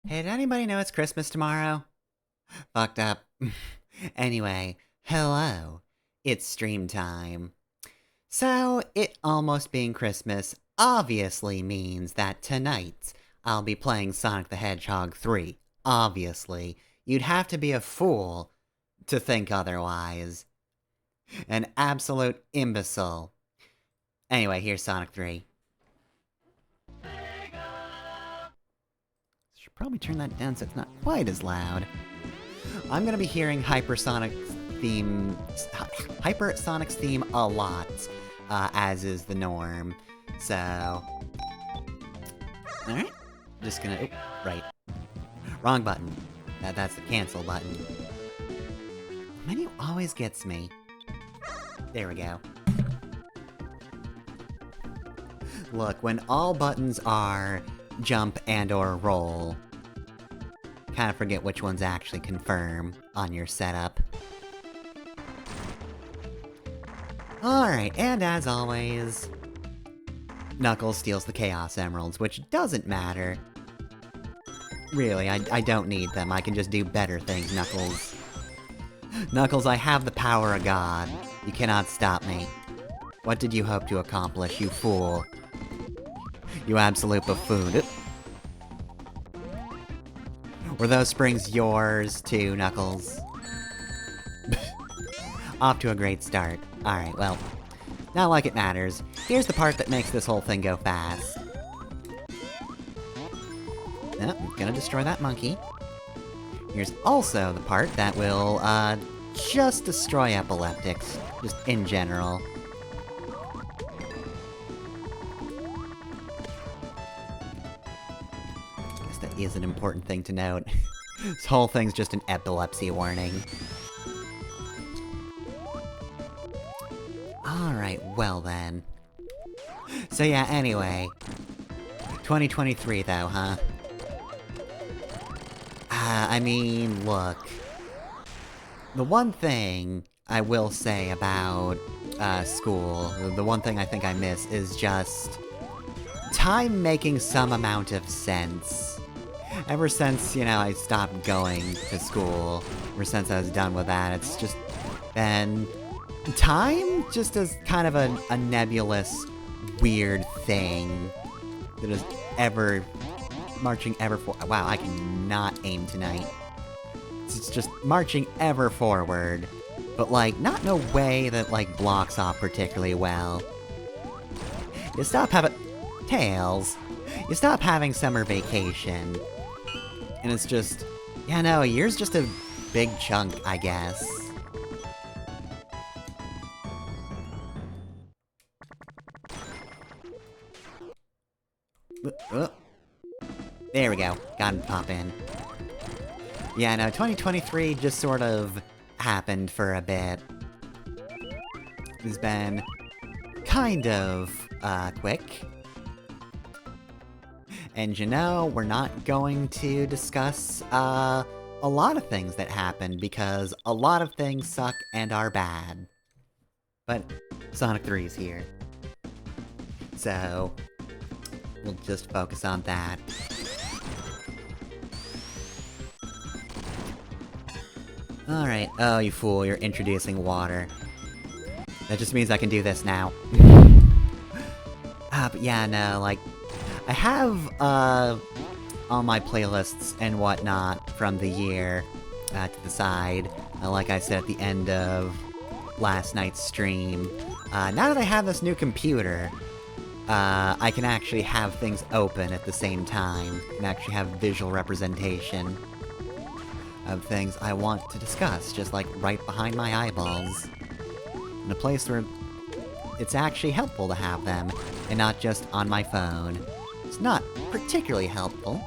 Hey, did anybody know it's Christmas tomorrow? Fucked up. Anyway, hello. It's stream time. So, it almost being Christmas obviously means that tonight I'll be playing Sonic the Hedgehog 3. Obviously. You'd have to be a fool to think otherwise. An absolute imbecile. Anyway, here's Sonic 3. Should probably turn that down so it's not quite as loud. I'm gonna be hearing Hypersonic's theme a lot, as is the norm. So, alright, just gonna, right. Wrong button. That's the cancel button. The menu always gets me. There we go. Look, when all buttons are jump and or roll, kind of forget which ones actually confirm on your setup. Alright, and as always, Knuckles steals the Chaos Emeralds, which doesn't matter. Really, I don't need them, I can just do better things, Knuckles. Knuckles, I have the power of God. You cannot stop me. What did you hope to accomplish, you fool? You absolute buffoon. Were those springs yours, too, Knuckles? Off to a great start. Alright, well, not like it matters. Here's the part that makes this whole thing go fast. Oh, I'm gonna destroy that monkey. Here's also the part that will, just destroy epileptics. Just in general. Guess that is an important thing to note. This whole thing's just an epilepsy warning. Alright, well then. So yeah, anyway. 2023 though, huh? I mean, look. The one thing I will say about, school, the one thing I think I miss is just time making some amount of sense. Ever since, you know, I stopped going to school, ever since I was done with that, it's just been time just as kind of a nebulous, weird thing that is ever marching ever for— wow, I cannot aim tonight. It's just marching ever forward, but like, not in a way that like blocks off particularly well. You stop having— Tails! You stop having summer vacation, and it's just— yeah, no, a year's just a big chunk, I guess. There we go. Got him to pop in. Yeah, no, 2023 just sort of happened for a bit. It's been kind of, quick. And you know, we're not going to discuss, a lot of things that happened, because a lot of things suck and are bad. But Sonic 3's here. So we'll just focus on that. Alright, oh you fool, you're introducing water. That just means I can do this now. But yeah, no, like, I have, all my playlists and whatnot from the year, to the side. Like I said at the end of last night's stream. Now that I have this new computer, I can actually have things open at the same time. I can actually have visual representation of things I want to discuss, just like right behind my eyeballs. In a place where it's actually helpful to have them, and not just on my phone. It's not particularly helpful.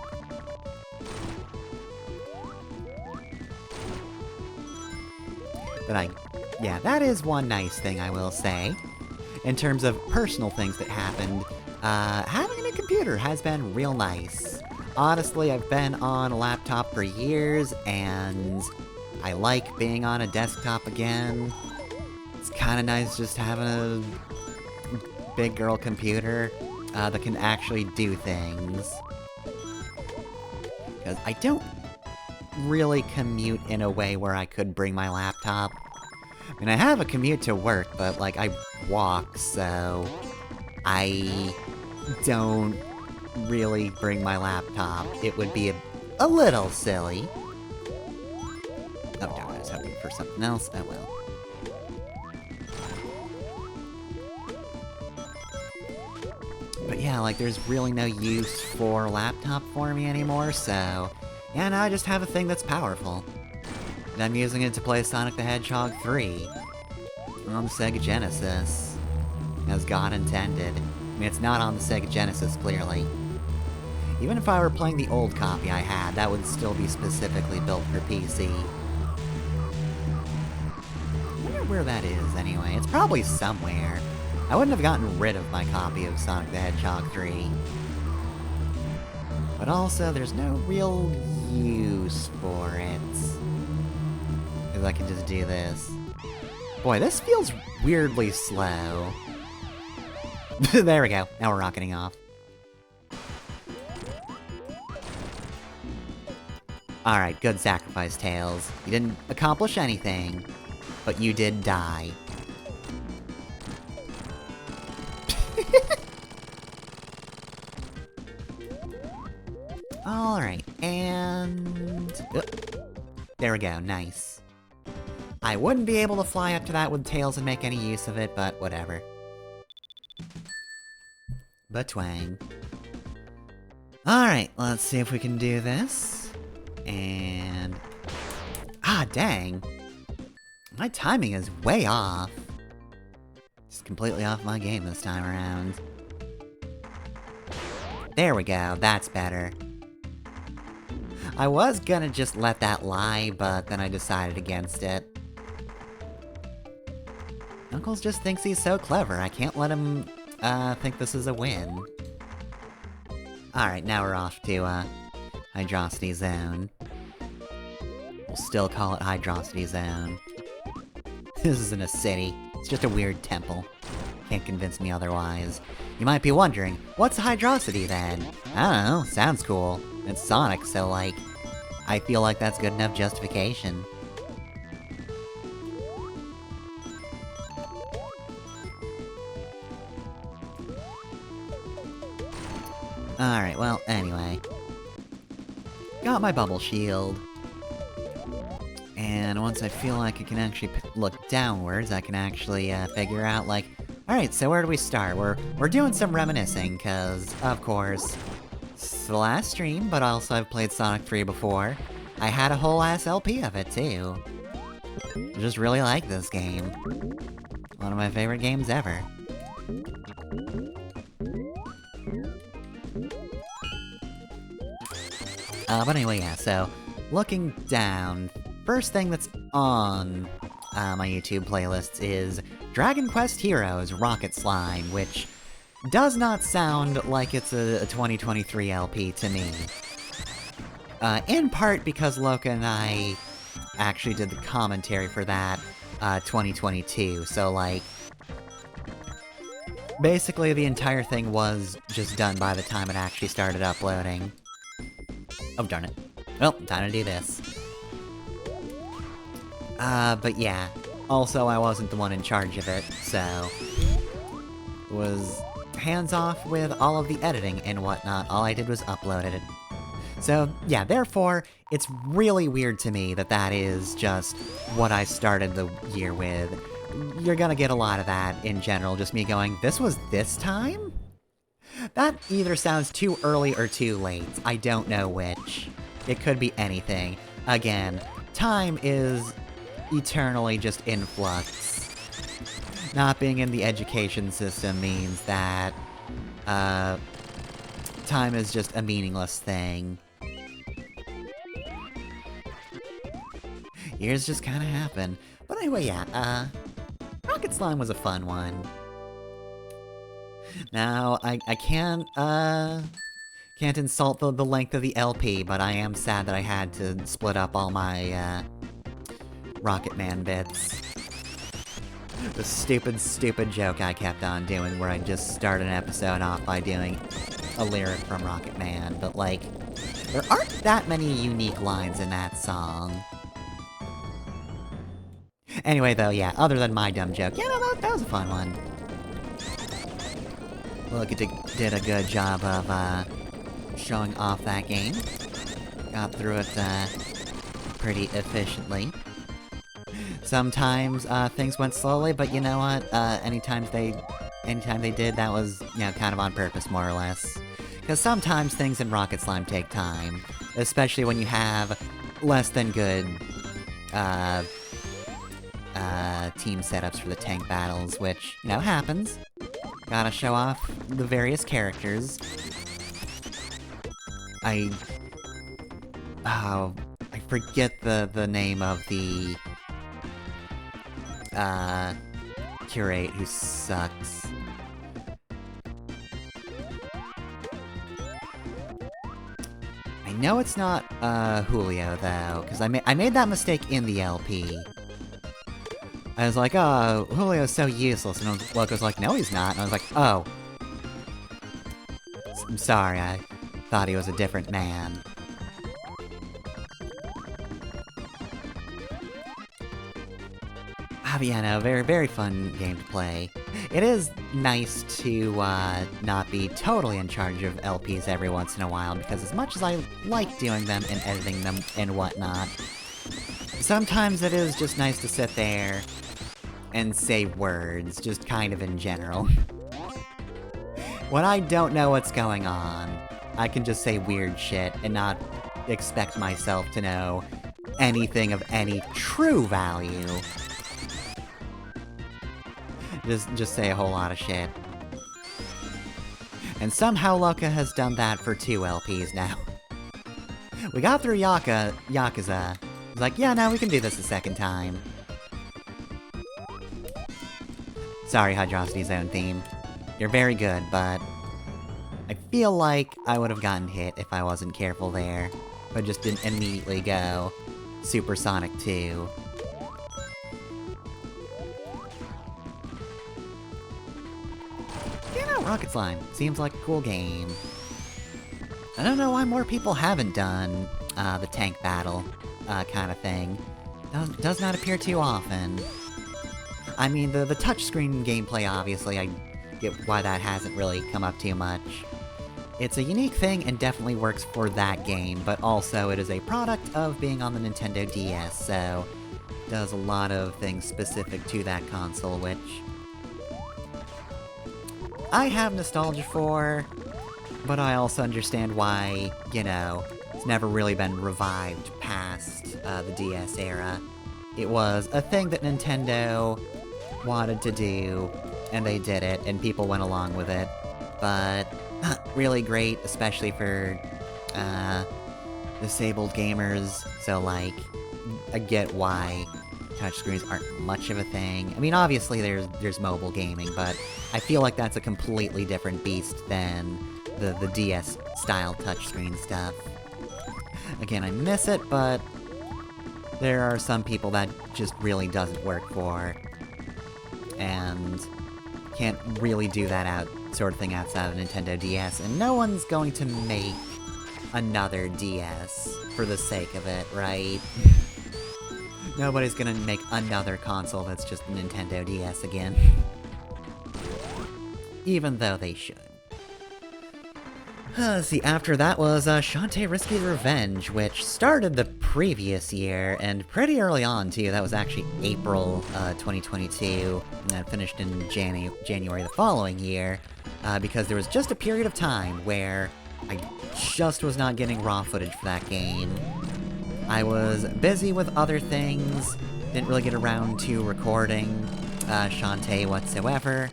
But yeah, that is one nice thing I will say. In terms of personal things that happened, having a new computer has been real nice. Honestly, I've been on a laptop for years, and I like being on a desktop again. It's kinda nice just having a big girl computer that can actually do things. Because I don't really commute in a way where I could bring my laptop. I mean, I have a commute to work, but, like, I walk, so I don't really bring my laptop. It would be a little silly. Oh, darn, I was hoping for something else. Oh, well. But yeah, like, there's really no use for a laptop for me anymore, so... yeah, now I just have a thing that's powerful. And I'm using it to play Sonic the Hedgehog 3. On the Sega Genesis. As God intended. I mean, it's not on the Sega Genesis, clearly. Even if I were playing the old copy I had, that would still be specifically built for PC. I wonder where that is, anyway. It's probably somewhere. I wouldn't have gotten rid of my copy of Sonic the Hedgehog 3. But also, there's no real use for it. Because I can just do this. Boy, this feels weirdly slow. There we go. Now we're rocketing off. Alright, good sacrifice, Tails. You didn't accomplish anything, but you did die. Alright, and... there we go, nice. I wouldn't be able to fly up to that with Tails and make any use of it, but whatever. But twang. Alright, let's see if we can do this. And... ah, dang. My timing is way off. Just completely off my game this time around. There we go, that's better. I was gonna just let that lie, but then I decided against it. Knuckles just thinks he's so clever, I can't let him, think this is a win. Alright, now we're off to, Hydrosity Zone. We'll still call it Hydrosity Zone. This isn't a city, it's just a weird temple. Can't convince me otherwise. You might be wondering, what's Hydrosity then? I don't know, sounds cool. It's Sonic, so like, I feel like that's good enough justification. Alright, well, anyway. Got my bubble shield. And once I feel like I can actually look downwards, I can actually, figure out, like, alright, so where do we start? We're doing some reminiscing, cause, of course, it's the last stream, but also I've played Sonic 3 before. I had a whole ass LP of it, too. I just really like this game. One of my favorite games ever. But anyway, yeah, so, looking down, first thing that's on my YouTube playlists is Dragon Quest Heroes Rocket Slime, which does not sound like it's a 2023 LP to me. In part because Loka and I actually did the commentary for that, 2022, so like... basically the entire thing was just done by the time it actually started uploading. Oh, darn it. Well, time to do this. But yeah. Also, I wasn't the one in charge of it, so... was hands-off with all of the editing and whatnot. All I did was upload it. So, yeah, therefore, it's really weird to me that that is just what I started the year with. You're gonna get a lot of that, in general, just me going, this was this time? That either sounds too early or too late. I don't know which. It could be anything. Again, time is eternally just in flux. Not being in the education system means that, time is just a meaningless thing. Years just kinda happen. But anyway, yeah, Rocket Slime was a fun one. Now, I can't insult the length of the LP, but I am sad that I had to split up all my, Rocket Man bits. The stupid joke I kept on doing where I just start an episode off by doing a lyric from Rocket Man, but like, there aren't that many unique lines in that song. Anyway, though, yeah, other than my dumb joke, yeah, no, that was a fun one. Look, it did a good job of, showing off that game. Got through it, pretty efficiently. Sometimes, things went slowly, but you know what? Anytime they did, that was, you know, kind of on purpose, more or less. Because sometimes things in Rocket Slime take time, especially when you have less than good, team setups for the tank battles, which, you know, happens. Gotta show off the various characters. I forget the name of the, curate who sucks. I know it's not, Julio, though, because I made that mistake in the LP. I was like, oh, Julio's so useless, and Loco's like, no he's not, and I was like, oh. I'm sorry, I thought he was a different man. But yeah, no, very fun game to play. It is nice to, not be totally in charge of LPs every once in a while, because as much as I like doing them and editing them and whatnot, sometimes it is just nice to sit there and say words, just kind of in general. When I don't know what's going on, I can just say weird shit and not expect myself to know anything of any true value. Just say a whole lot of shit. And somehow Loka has done that for 2 LPs now. We got through Yakuza. He's like, yeah, no, we can do this a second time. Sorry, Hydrosity Zone theme. You're very good, but I feel like I would have gotten hit if I wasn't careful there. If I just didn't immediately go Supersonic 2. Rocket Slime. Seems like a cool game. I don't know why more people haven't done, the tank battle, kind of thing. Does not appear too often. I mean, the touchscreen gameplay, obviously, I get why that hasn't really come up too much. It's a unique thing and definitely works for that game, but also it is a product of being on the Nintendo DS, so does a lot of things specific to that console, which I have nostalgia for, but I also understand why, you know, it's never really been revived past the DS era. It was a thing that Nintendo wanted to do, and they did it, and people went along with it, but not really great, especially for disabled gamers, so like, I get why touchscreens aren't much of a thing. I mean, obviously there's mobile gaming, but I feel like that's a completely different beast than the DS-style touchscreen stuff. Again, I miss it, but there are some people that just really doesn't work for, and can't really do that sort of thing outside of Nintendo DS, and no one's going to make another DS for the sake of it, right? Nobody's gonna make another console that's just Nintendo DS again. Even though they should. Let's see, after that was Shantae Risky Revenge, which started the previous year, and pretty early on, too. That was actually April 2022, and finished in January the following year, because there was just a period of time where I just was not getting raw footage for that game. I was busy with other things, didn't really get around to recording Shantae whatsoever.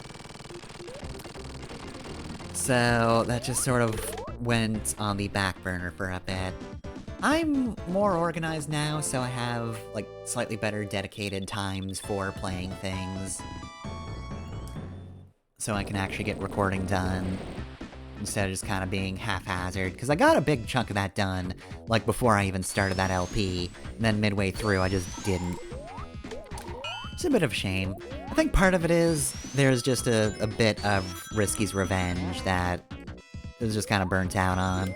So that just sort of went on the back burner for a bit. I'm more organized now, so I have, like, slightly better dedicated times for playing things. So I can actually get recording done, instead of just kind of being haphazard. Because I got a big chunk of that done, like, before I even started that LP, and then midway through I just didn't. It's a bit of a shame. I think part of it is, there's just a bit of Risky's revenge that it was just kind of burnt out on.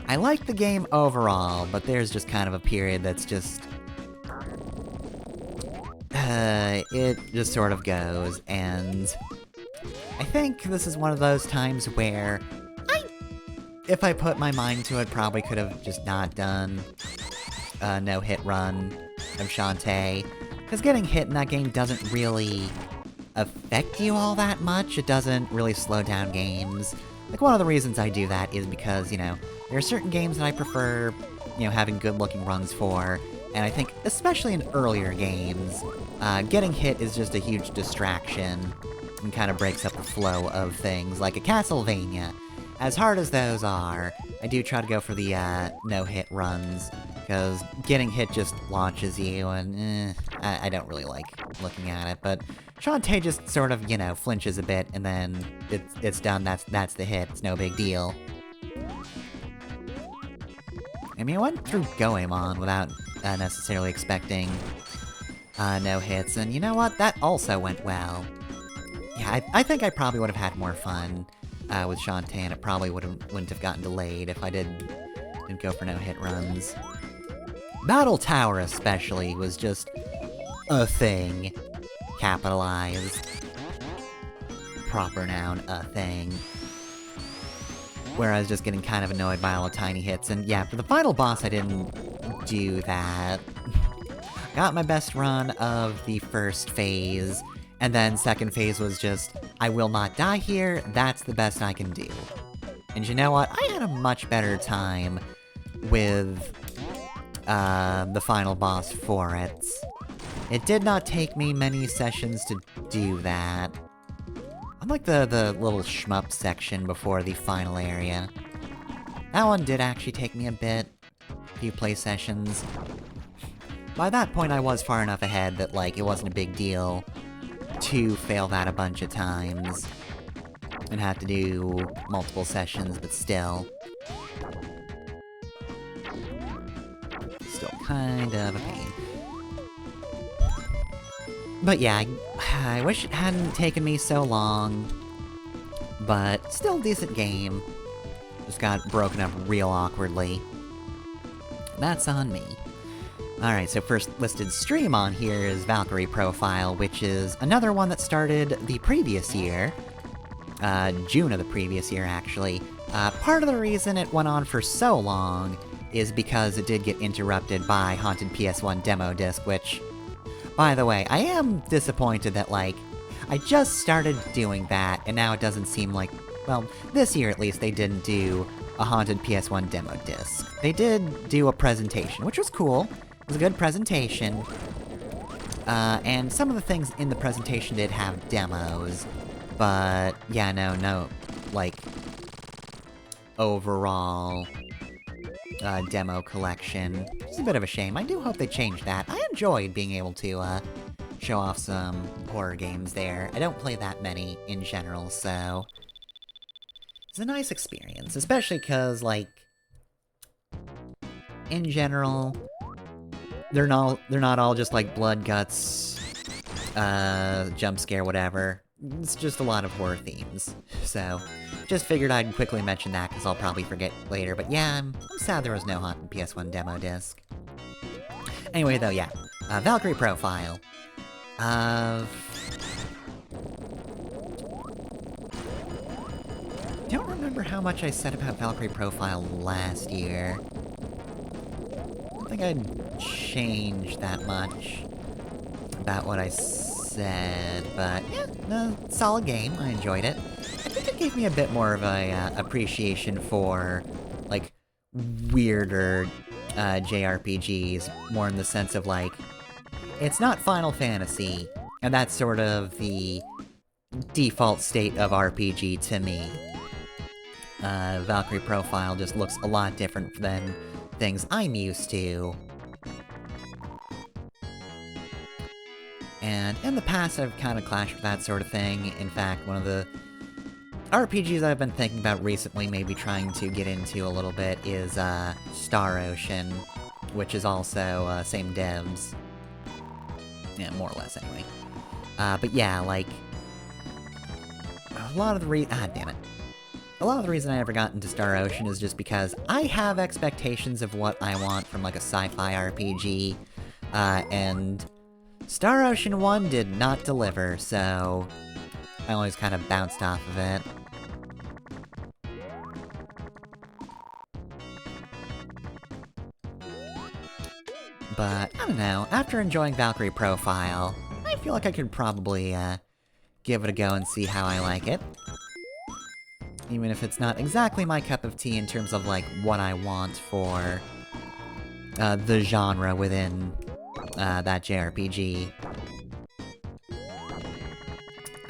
I like the game overall, but there's just kind of a period that's just... it just sort of goes, and... I think this is one of those times where... if I put my mind to it, probably could have just not done a no-hit run of Shantae. Because getting hit in that game doesn't really affect you all that much. It doesn't really slow down games. Like, one of the reasons I do that is because, you know, there are certain games that I prefer, you know, having good-looking runs for, and I think, especially in earlier games, getting hit is just a huge distraction, and kind of breaks up the flow of things, like a Castlevania. As hard as those are, I do try to go for the, no-hit runs, because getting hit just launches you, and, I don't really like looking at it, but Shantae just sort of, you know, flinches a bit, and then it's done, that's the hit, it's no big deal. I mean, I went through Goemon without necessarily expecting no hits, and you know what? That also went well. Yeah, I think I probably would have had more fun with Shantae, and it probably wouldn't have gotten delayed if I didn't go for no-hit runs. Battle Tower especially was just a thing. Capitalized. Proper noun, a thing. Where I was just getting kind of annoyed by all the tiny hits, and yeah, for the final boss I didn't do that. Got my best run of the first phase, and then second phase was just, I will not die here, that's the best I can do. And you know what? I had a much better time with the final boss for it. It did not take me many sessions to do that. Unlike the little shmup section before the final area. That one did actually take me a few play sessions. By that point I was far enough ahead that, like, it wasn't a big deal to fail that a bunch of times. And have to do multiple sessions, but still. Still kind of a pain. But yeah, I wish it hadn't taken me so long, but still decent game. Just got broken up real awkwardly. That's on me. Alright, so first listed stream on here is Valkyrie Profile, which is another one that started the previous year. June of the previous year, actually. Part of the reason it went on for so long is because it did get interrupted by Haunted PS1 demo disc, which... By the way, I am disappointed that, like, I just started doing that, and now it doesn't seem like... Well, this year at least, they didn't do a Haunted PS1 demo disc. They did do a presentation, which was cool. It was a good presentation. And some of the things in the presentation did have demos. But, yeah, no, like, overall... demo collection. It's a bit of a shame. I do hope they change that. I enjoyed being able to, show off some horror games there. I don't play that many in general, so... It's a nice experience, especially because, like... In general... They're not all just, like, blood, guts... jump scare, whatever. It's just a lot of horror themes, so... Just figured I'd quickly mention that, because I'll probably forget later, but yeah, I'm sad there was no Haunted PS1 demo disc. Anyway, though, yeah. Valkyrie Profile. Don't remember how much I said about Valkyrie Profile last year. I don't think I'd changed that much about what I said, but yeah, no, solid game, I enjoyed it. I think it gave me a bit more of a appreciation for, like, weirder JRPGs, more in the sense of, like, it's not Final Fantasy, and that's sort of the default state of RPG to me. Valkyrie profile just looks a lot different than things I'm used to. And in the past, I've kind of clashed with that sort of thing. In fact, one of the RPGs I've been thinking about recently, maybe trying to get into a little bit, is Star Ocean, which is also same devs. Yeah, more or less, anyway. But yeah, like, a lot of the damn it. A lot of the reason I ever got into Star Ocean is just because I have expectations of what I want from, like, a sci-fi RPG, and Star Ocean 1 did not deliver, so I always kind of bounced off of it. But, I don't know, after enjoying Valkyrie Profile, I feel like I could probably, give it a go and see how I like it. Even if it's not exactly my cup of tea in terms of, like, what I want for, the genre within, that JRPG.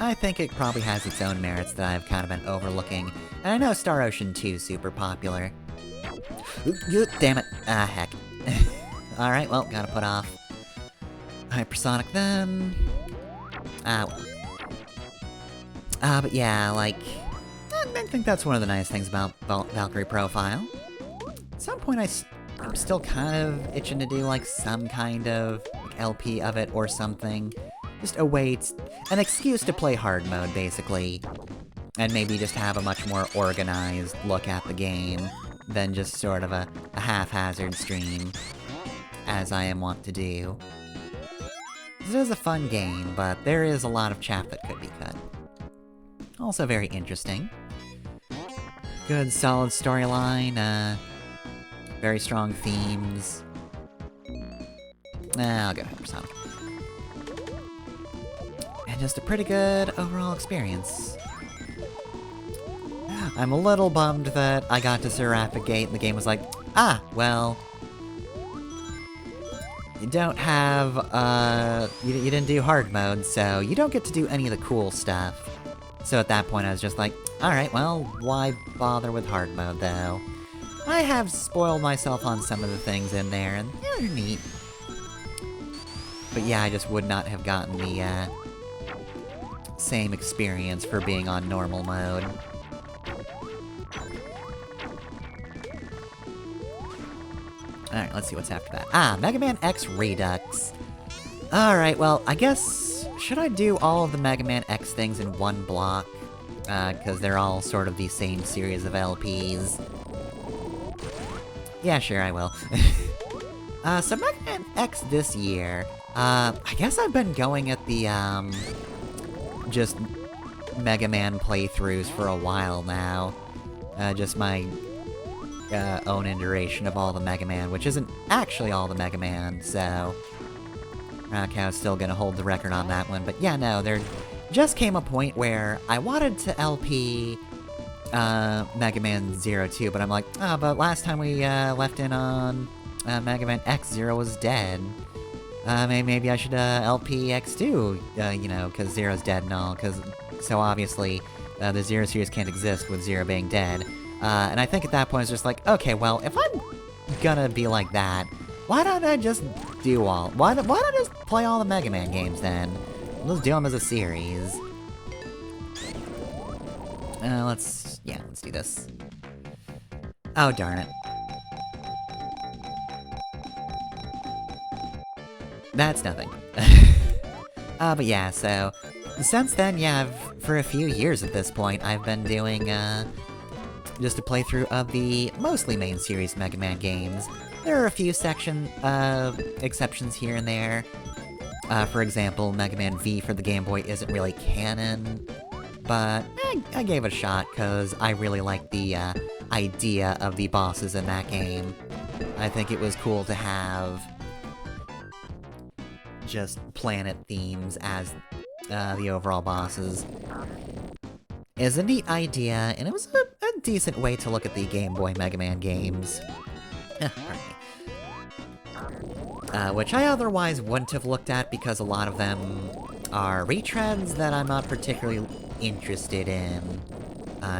I think it probably has its own merits that I've kind of been overlooking, and I know Star Ocean 2 is super popular. Damn it. Heck. Alright, well, gotta put off Hypersonic then. But yeah, like, I think that's one of the nice things about Valkyrie Profile. At some point I'm still kind of itching to do, like, some kind of like, LP of it or something. Just a way an excuse to play hard mode, basically. And maybe just have a much more organized look at the game than just sort of a haphazard stream, as I am wont to do. This is a fun game, but there is a lot of chaff that could be cut. Also very interesting. Good, solid storyline, very strong themes. I'll go Hypersonic. And just a pretty good overall experience. I'm a little bummed that I got to Seraphic Gate and the game was like, well, you don't have, you didn't do hard mode, so you don't get to do any of the cool stuff. So at that point I was just like, alright, well, why bother with hard mode, though? I have spoiled myself on some of the things in there, and they're neat. But yeah, I just would not have gotten the, same experience for being on normal mode. Alright, let's see what's after that. Mega Man X Redux. Alright, well, I guess... should I do all of the Mega Man X things in one block? Because they're all sort of the same series of LPs. Yeah, sure, I will. So Mega Man X this year... I guess I've been going at the, just Mega Man playthroughs for a while now. Just my... own iteration of all the Mega Man, which isn't actually all the Mega Man, so... Rakow's still gonna hold the record on that one, but yeah, no, there just came a point where I wanted to LP, Mega Man 02, but I'm like, but last time we, left in on, Mega Man X, Zero was dead. Maybe I should, LP X2, you know, cause Zero's dead and all, so obviously, the Zero series can't exist with Zero being dead. And I think at that point it's just like, okay, well, if I'm gonna be like that, why don't I just do why don't I just play all the Mega Man games then? Let's do them as a series. Let's do this. Oh, darn it. That's nothing. But yeah, so, since then, yeah, for a few years at this point, I've been doing, just a playthrough of the mostly main series Mega Man games. There are a few exceptions here and there. For example, Mega Man V for the Game Boy isn't really canon, but I gave it a shot, cause I really liked the, idea of the bosses in that game. I think it was cool to have just planet themes as, the overall bosses. Is a neat idea, and it was a decent way to look at the Game Boy Mega Man games. Which I otherwise wouldn't have looked at because a lot of them are retreads that I'm not particularly interested in.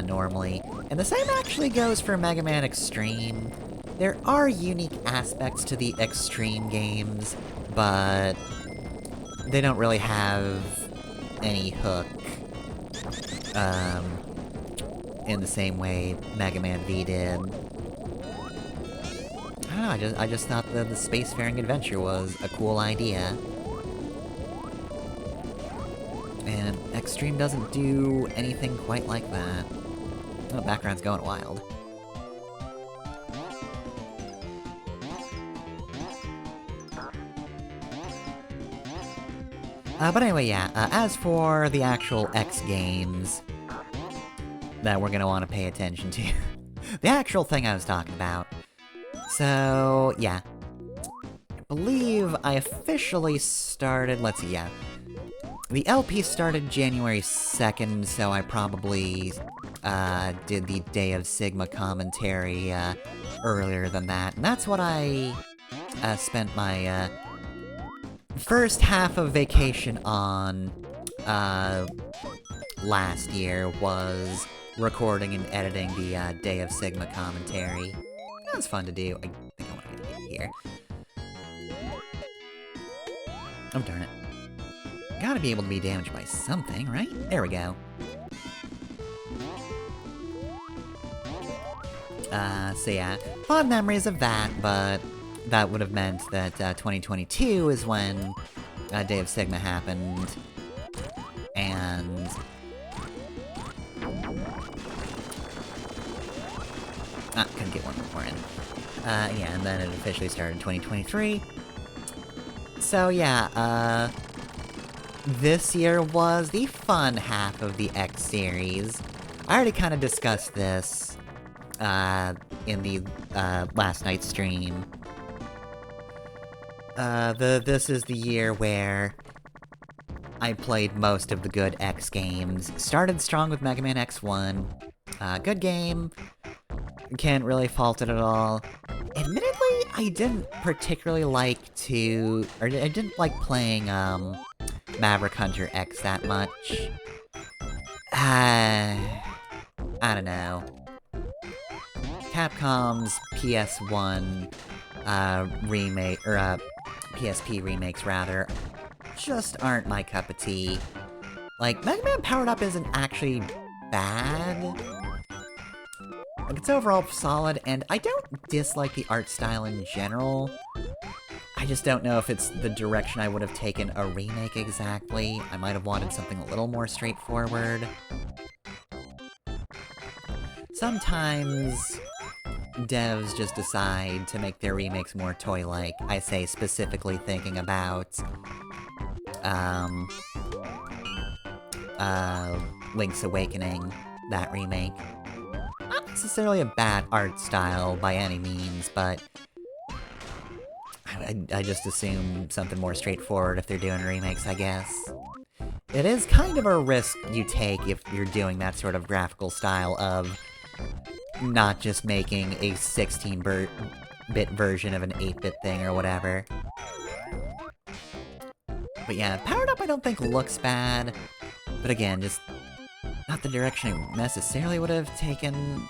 normally. And the same actually goes for Mega Man Extreme. There are unique aspects to the Extreme games, but they don't really have any hook, in the same way Mega Man V did. I don't know, I just thought the spacefaring adventure was a cool idea. And Extreme doesn't do anything quite like that. Oh, the background's going wild. But anyway, yeah, as for the actual X games that we're gonna want to pay attention to, the actual thing I was talking about. So, yeah. I believe I officially started, let's see, yeah. The LP started January 2nd, so I probably did the Day of Sigma commentary earlier than that. And that's what I spent my first half of vacation on last year, was recording and editing the Day of Sigma commentary. That was fun to do. I think I want to get here. Oh, darn it. Gotta be able to be damaged by something, right? There we go. So yeah, fond memories of that, but that would have meant that 2022 is when Day of Sigma happened, and couldn't get one more in. Yeah, and then it officially started in 2023. So yeah, this year was the fun half of the X series. I already kind of discussed this, in the, last night's stream. This is the year where I played most of the good X games. Started strong with Mega Man X1. Good game. Can't really fault it at all. Admittedly, I didn't particularly like I didn't like playing, Maverick Hunter X that much. I don't know. Capcom's PS1, remake, or, PSP remakes, rather, just aren't my cup of tea. Like, Mega Man Powered Up isn't actually bad. Like, it's overall solid, and I don't dislike the art style in general. I just don't know if it's the direction I would have taken a remake exactly. I might have wanted something a little more straightforward. Sometimes devs just decide to make their remakes more toy-like. I say specifically thinking about Link's Awakening, that remake. Not necessarily a bad art style by any means, but I just assume something more straightforward if they're doing remakes, I guess. It is kind of a risk you take if you're doing that sort of graphical style of not just making a 16-bit version of an 8-bit thing or whatever. But yeah, Powered Up I don't think looks bad, but again, just not the direction I necessarily would have taken,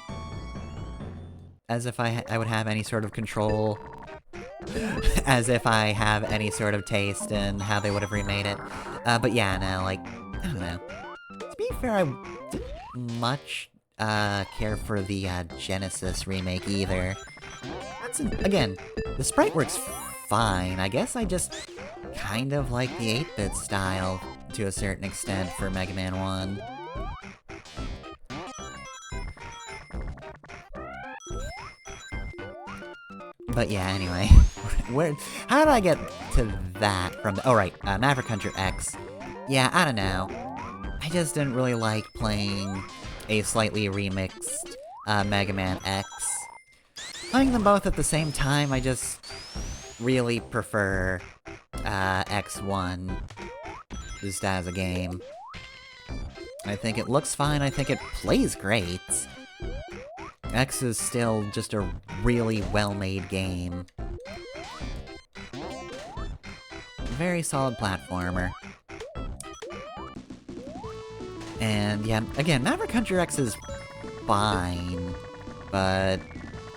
as if I would have any sort of control, as if I have any sort of taste in how they would have remade it. But yeah, no, like, I don't know. To be fair, I didn't much care for the Genesis remake either. Again, the sprite works fine. I guess I just kind of like the 8-bit style to a certain extent for Mega Man 1. But yeah, anyway. How did I get to that from oh right, Maverick Hunter X. Yeah, I don't know. I just didn't really like playing a slightly remixed Mega Man X. Playing them both at the same time, I just really prefer X1 just as a game. I think it looks fine, I think it plays great. X is still just a really well-made game. Very solid platformer. And yeah, again, Maverick Hunter X is fine, but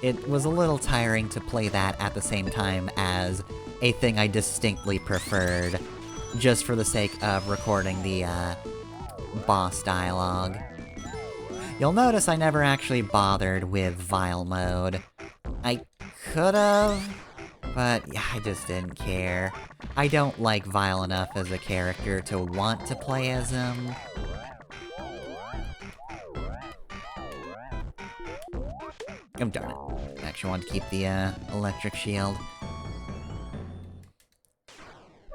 it was a little tiring to play that at the same time as a thing I distinctly preferred, just for the sake of recording the, boss dialogue. You'll notice I never actually bothered with Vile mode. I could've, but yeah, I just didn't care. I don't like Vile enough as a character to want to play as him. Oh, darn it. I actually want to keep the, electric shield.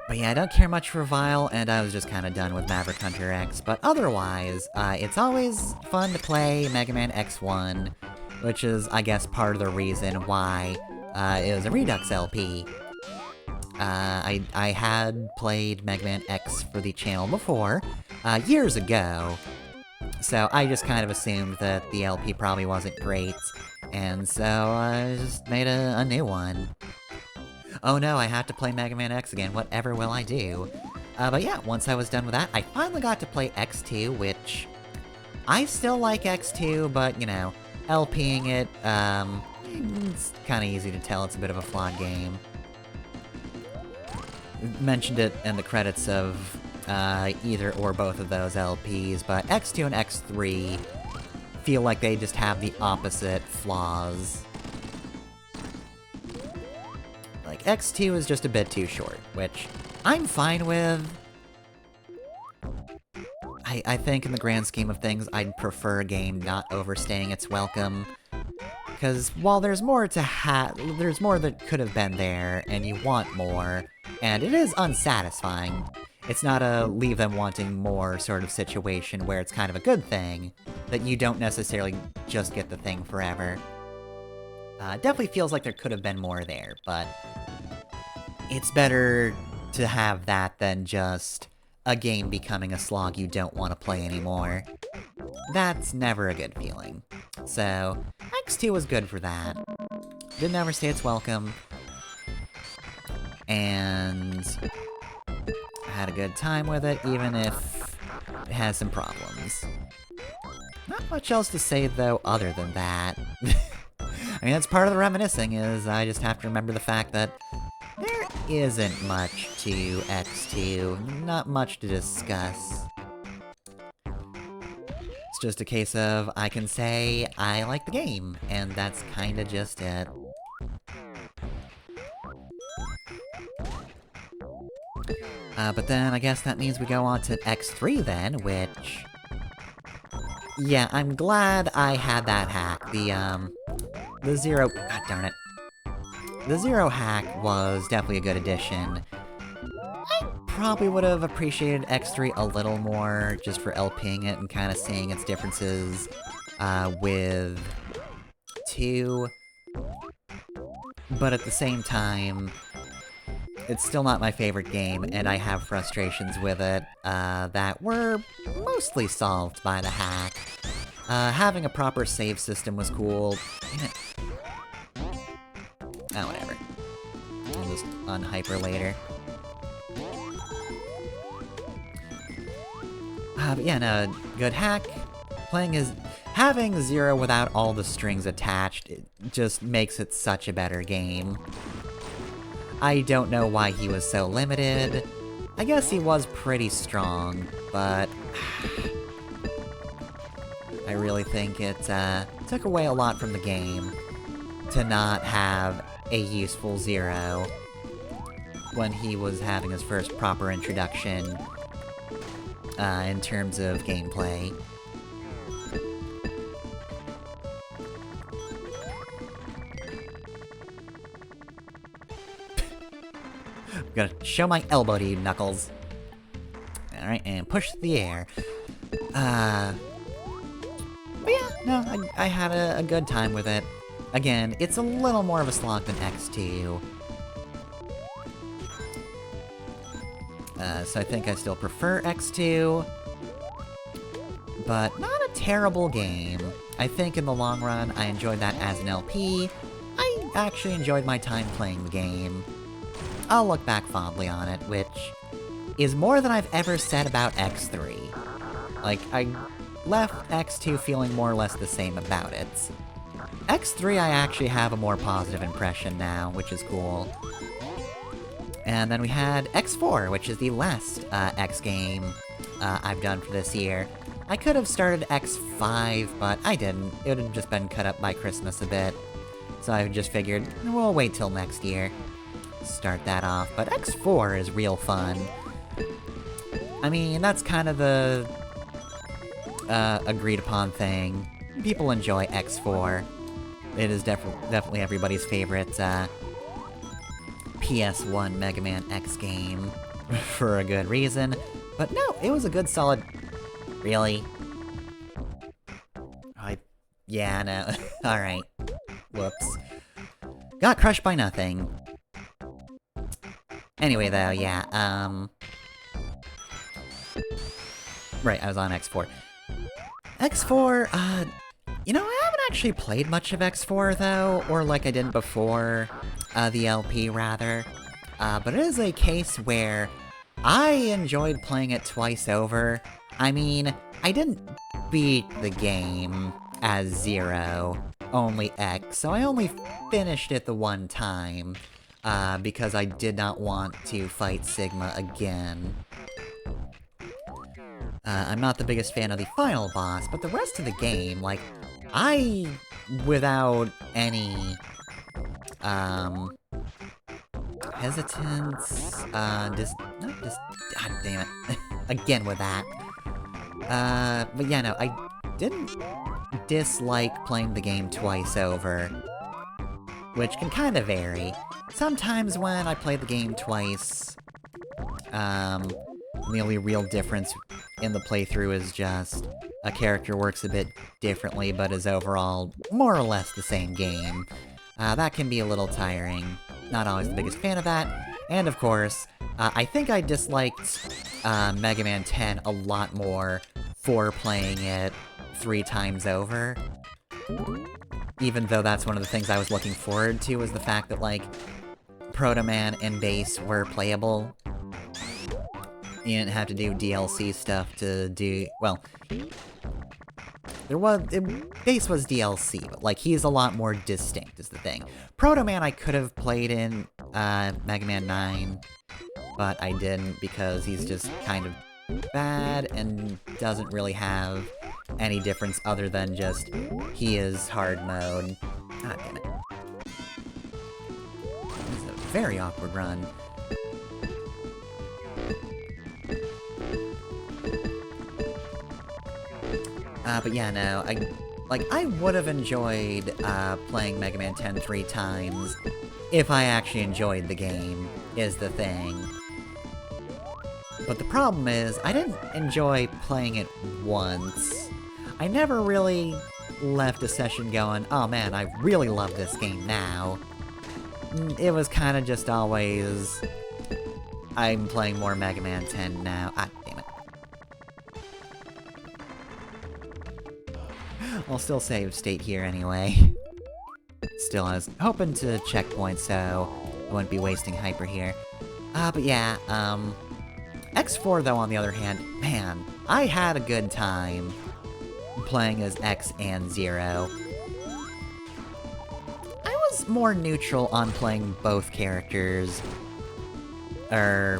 But yeah, I don't care much for Vile, and I was just kind of done with Maverick Hunter X. But otherwise, it's always fun to play Mega Man X1, which is, I guess, part of the reason why it was a Redux LP. I had played Mega Man X for the channel before, years ago, so I just kind of assumed that the LP probably wasn't great, and so I just made a new one. Oh no, I have to play Mega Man X again, whatever will I do? But yeah, once I was done with that, I finally got to play X2, which... I still like X2, but, you know, LPing it, it's kinda easy to tell it's a bit of a flawed game. Mentioned it in the credits of, either or both of those LPs, but X2 and X3 feel like they just have the opposite flaws. Like, X2 is just a bit too short, which I'm fine with. I think in the grand scheme of things, I'd prefer a game not overstaying its welcome. Because while there's more to there's more that could have been there, and you want more, and it is unsatisfying. It's not a leave them wanting more sort of situation where it's kind of a good thing, that you don't necessarily just get the thing forever. Definitely feels like there could have been more there, but it's better to have that than just a game becoming a slog you don't want to play anymore. That's never a good feeling. So, X2 was good for that. Didn't overstay its welcome. And I had a good time with it, even if it has some problems. Not much else to say, though, other than that. I mean, that's part of the reminiscing, is I just have to remember the fact that there isn't much to X2, not much to discuss. It's just a case of, I can say, I like the game, and that's kinda just it. But then I guess that means we go on to X3 then, which... Yeah, I'm glad I had that hack. The Zero... God darn it. The Zero hack was definitely a good addition. I probably would have appreciated X3 a little more, just for LPing it and kind of seeing its differences with 2. But at the same time, it's still not my favorite game, and I have frustrations with it that were mostly solved by the hack. Having a proper save system was cool. Oh, whatever. I'll just unhyper later. But yeah, no, good hack. Having Zero without all the strings attached, it just makes it such a better game. I don't know why he was so limited. I guess he was pretty strong, but... I really think it took away a lot from the game to not have a useful Zero when he was having his first proper introduction in terms of gameplay. I'm gonna show my elbow to you, Knuckles. Alright, and push the air. But yeah, no, I had a good time with it. Again, it's a little more of a slog than X2. So I think I still prefer X2. But not a terrible game. I think in the long run, I enjoyed that as an LP. I actually enjoyed my time playing the game. I'll look back fondly on it, which is more than I've ever said about X3. Like, left X2 feeling more or less the same about it. X3 I actually have a more positive impression now, which is cool. And then we had X4, which is the last X game I've done for this year. I could have started X5, but I didn't. It would have just been cut up by Christmas a bit. So I just figured, we'll wait till next year. Start that off, but X4 is real fun. I mean, that's kind of the agreed upon thing. People enjoy X4. It is definitely everybody's favorite PS1 Mega Man X game, for a good reason. But no, it was a good solid... Really? Yeah, no. Alright. Whoops. Got crushed by nothing. Anyway, though, yeah, right, I was on X4. X4, you know, I haven't actually played much of X4, though, or like I did before, the LP, rather. But it is a case where I enjoyed playing it twice over. I mean, I didn't beat the game as Zero, only X, so I only finished it the one time, because I did not want to fight Sigma again. I'm not the biggest fan of the final boss, but the rest of the game, like, without any, hesitance, God damn it, again with that. But yeah, no, I didn't dislike playing the game twice over, which can kind of vary. Sometimes when I play the game twice, the only real difference in the playthrough is just a character works a bit differently, but is overall more or less the same game. That can be a little tiring. Not always the biggest fan of that. And of course, I think I disliked Mega Man 10 a lot more for playing it 3 times over. Even though that's one of the things I was looking forward to, was the fact that, like, Proto Man and Bass were playable. You didn't have to do DLC stuff to do... Well, Bass was DLC, but, like, he's a lot more distinct, is the thing. Proto Man I could have played in Mega Man 9, but I didn't because he's just kind of bad and doesn't really have any difference other than just he is hard mode. God damn it. This is a very awkward run. But yeah, no, I would have enjoyed, playing Mega Man 10 3 times if I actually enjoyed the game, is the thing. But the problem is, I didn't enjoy playing it once. I never really left a session going, oh man, I really love this game now. It was kind of just always, I'm playing more Mega Man 10 now. Ah, damn it. I'll still save state here anyway. Still, I was hoping to checkpoint, so I wouldn't be wasting hyper here. But yeah, X4, though, on the other hand, man, I had a good time playing as X and Zero. I was more neutral on playing both characters. I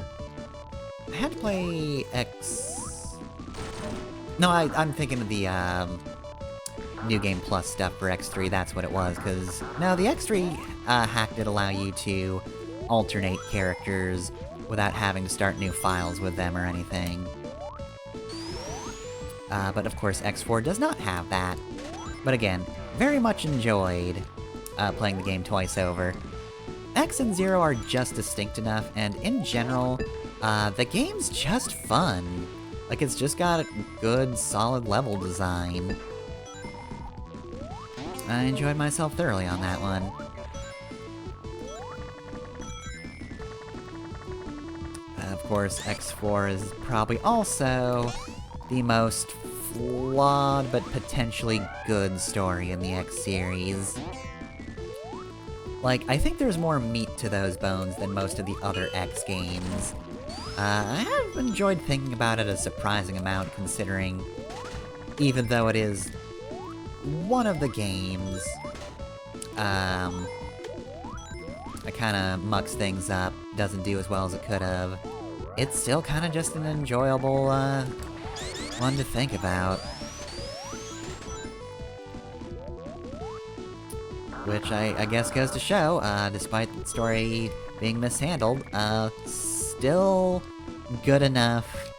had to play X... No, I'm thinking of the, New Game Plus stuff for X3, that's what it was, because... No, the X3 hack did allow you to alternate characters without having to start new files with them or anything. But of course X4 does not have that. But again, very much enjoyed playing the game twice over. X and Zero are just distinct enough, and in general, the game's just fun. Like, it's just got a good, solid level design. I enjoyed myself thoroughly on that one. Of course, X4 is probably also the most flawed but potentially good story in the X series. Like, I think there's more meat to those bones than most of the other X games. I have enjoyed thinking about it a surprising amount, considering even though it is one of the games, it kinda mucks things up, doesn't do as well as it could've. It's still kinda just an enjoyable, one to think about. Which I guess goes to show, despite the story being mishandled, still good enough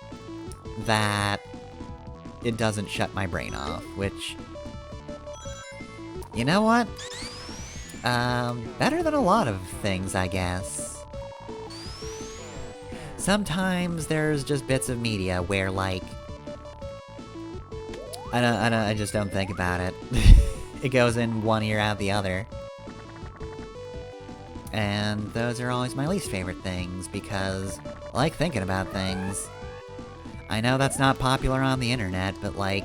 that it doesn't shut my brain off, which... You know what? Better than a lot of things, I guess. Sometimes there's just bits of media where, like... I just don't think about it. It goes in one ear out the other. And those are always my least favorite things, because I like thinking about things. I know that's not popular on the internet, but like...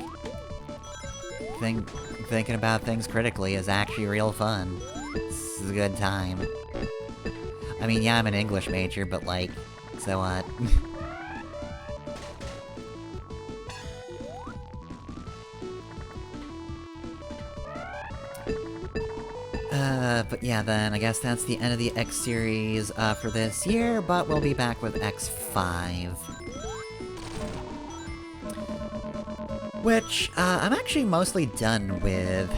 Thinking about things critically is actually real fun. It's a good time. I mean, yeah, I'm an English major, but like, so what? But yeah, then, I guess that's the end of the X series, for this year, but we'll be back with X5. Which, I'm actually mostly done with,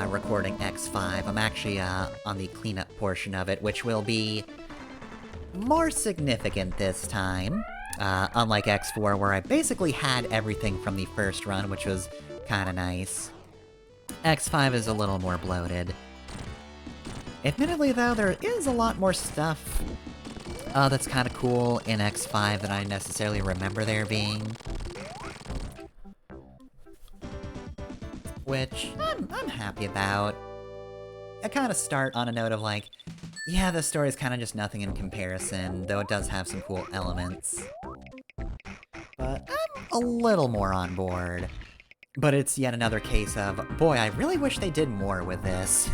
recording X5. I'm actually, on the cleanup portion of it, which will be more significant this time. Unlike X4, where I basically had everything from the first run, which was kinda nice. X5 is a little more bloated. Admittedly, though, there is a lot more stuff that's kinda cool in X5 than I necessarily remember there being. Which I'm happy about. I kinda start on a note of like, yeah, this story's kinda just nothing in comparison, though it does have some cool elements. But I'm a little more on board. But it's yet another case of, boy, I really wish they did more with this.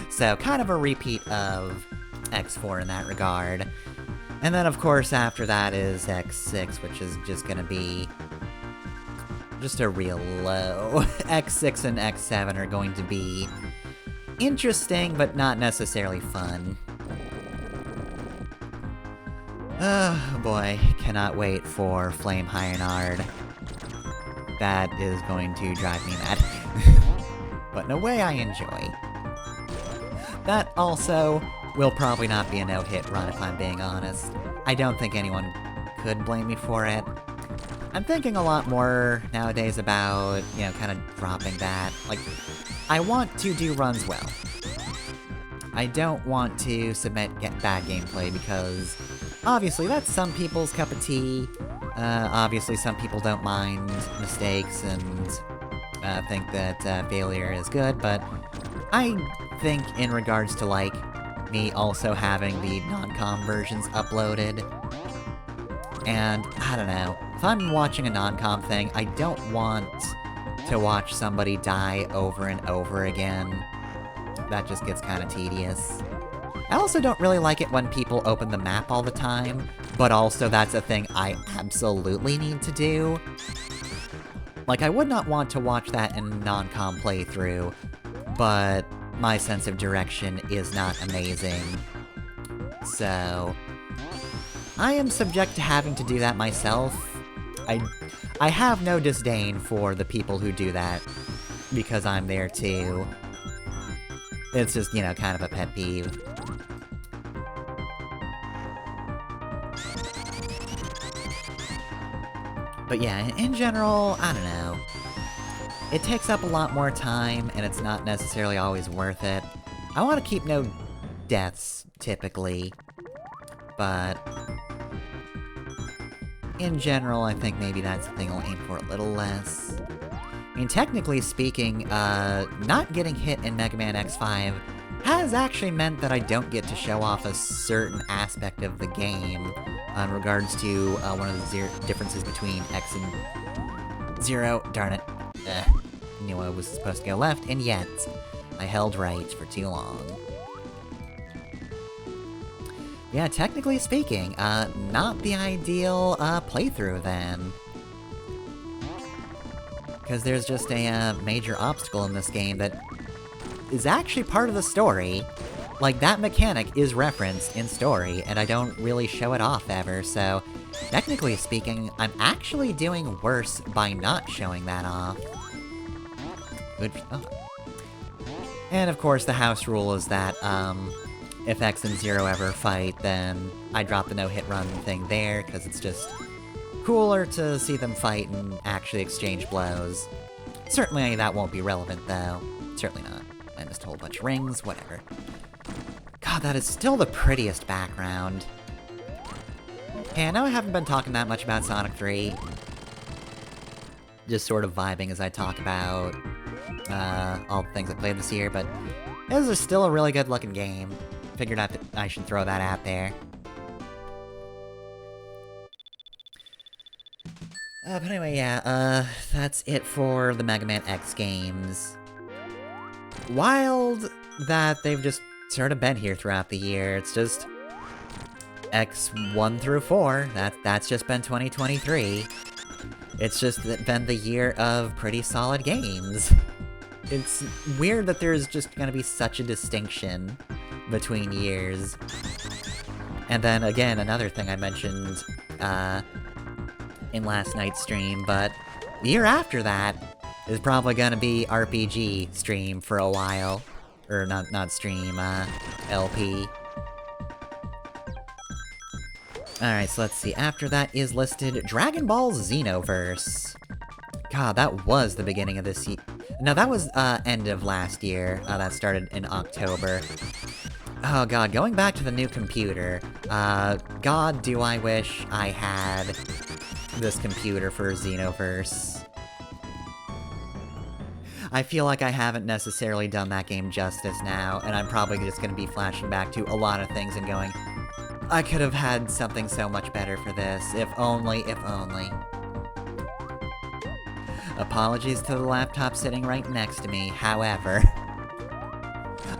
So, kind of a repeat of X4 in that regard. And then, of course, after that is X6, which is just gonna be... just a real low. X6 and X7 are going to be... interesting, but not necessarily fun. Oh boy, cannot wait for Flame Highnard. That is going to drive me mad. But in a way I enjoy. That also will probably not be a no-hit run if I'm being honest. I don't think anyone could blame me for it. I'm thinking a lot more nowadays about, you know, kind of dropping that. Like, I want to do runs well. I don't want to submit bad gameplay because, obviously, that's some people's cup of tea. Obviously, some people don't mind mistakes and think that failure is good, but I think in regards to, like, me also having the non-com versions uploaded, and, I don't know, if I'm watching a non-com thing, I don't want to watch somebody die over and over again. That just gets kinda tedious. I also don't really like it when people open the map all the time, but also that's a thing I absolutely need to do. Like, I would not want to watch that in a non-com playthrough, but my sense of direction is not amazing. So... I am subject to having to do that myself. I have no disdain for the people who do that, because I'm there too. It's just, you know, kind of a pet peeve. But yeah, in general, I don't know. It takes up a lot more time, and it's not necessarily always worth it. I want to keep no deaths, typically. But... in general, I think maybe that's the thing I'll aim for a little less. I mean, technically speaking, not getting hit in Mega Man X5 has actually meant that I don't get to show off a certain aspect of the game in regards to one of the differences between X and Zero. Darn it. Knew I was supposed to go left, and yet I held right for too long. Yeah, technically speaking, not the ideal playthrough then. because there's just a major obstacle in this game that is actually part of the story. Like, that mechanic is referenced in story, and I don't really show it off ever, so technically speaking, I'm actually doing worse by not showing that off. Good. Oh. And of course, the house rule is that, if X and Zero ever fight, then I drop the no-hit run thing there, because it's just cooler to see them fight and actually exchange blows. Certainly that won't be relevant, though. Certainly not. I missed a whole bunch of rings, whatever. God, that is still the prettiest background. Hey, I know I haven't been talking that much about Sonic 3. Just sort of vibing as I talk about all the things I played this year, but this is still a really good-looking game. Figured out that I should throw that out there. But anyway, yeah, that's it for the Mega Man X games. Wild that they've just sort of been here throughout the year. It's just X 1 through 4. That's just been 2023. It's just been the year of pretty solid games. It's weird that there's just gonna be such a distinction between years. And then, again, another thing I mentioned, in last night's stream, but the year after that is probably gonna be RPG stream for a while. Or, not stream, LP. Alright, so let's see, after that is listed Dragon Ball Xenoverse. God, that was the beginning of this year. No, that was, end of last year. That started in October. Oh god, going back to the new computer. God, do I wish I had this computer for Xenoverse. I feel like I haven't necessarily done that game justice now, and I'm probably just gonna be flashing back to a lot of things and going, I could have had something so much better for this, if only, if only. Apologies to the laptop sitting right next to me, however,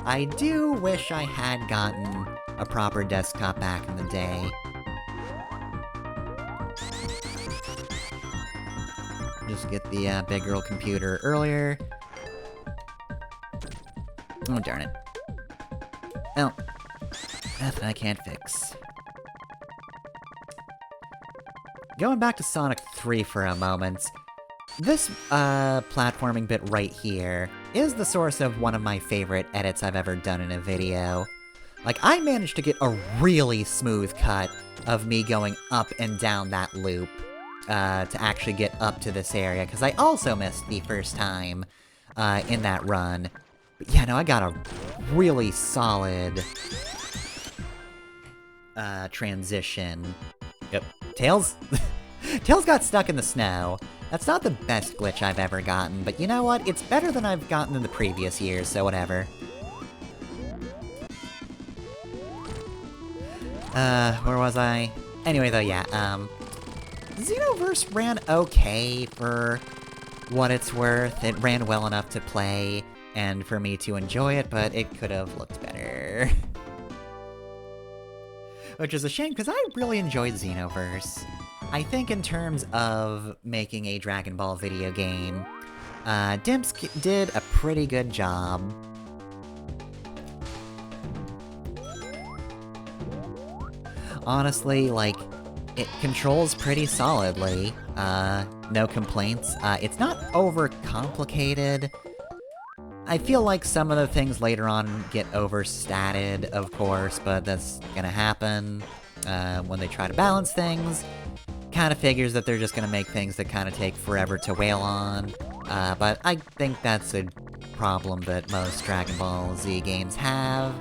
I do wish I had gotten a proper desktop back in the day. Just get the big girl computer earlier. Oh, darn it. Well, nothing I can't fix. Going back to Sonic 3 for a moment, this platforming bit right here is the source of one of my favorite edits I've ever done in a video. Like, I managed to get a really smooth cut of me going up and down that loop to actually get up to this area, because I also missed the first time in that run. But yeah, no, I got a really solid transition. Yep. Tails? Tails got stuck in the snow. That's not the best glitch I've ever gotten, but you know what? It's better than I've gotten in the previous years, so whatever. Where was I? Anyway, though, yeah, Xenoverse ran okay for what it's worth. It ran well enough to play, and for me to enjoy it, but it could have looked better. Which is a shame, because I really enjoyed Xenoverse. I think in terms of making a Dragon Ball video game, Dimsk did a pretty good job. Honestly, like, it controls pretty solidly. No complaints. It's not overcomplicated. I feel like some of the things later on get overstated, of course, but that's gonna happen when they try to balance things. Kinda figures that they're just gonna make things that kinda take forever to wail on. But I think that's a problem that most Dragon Ball Z games have.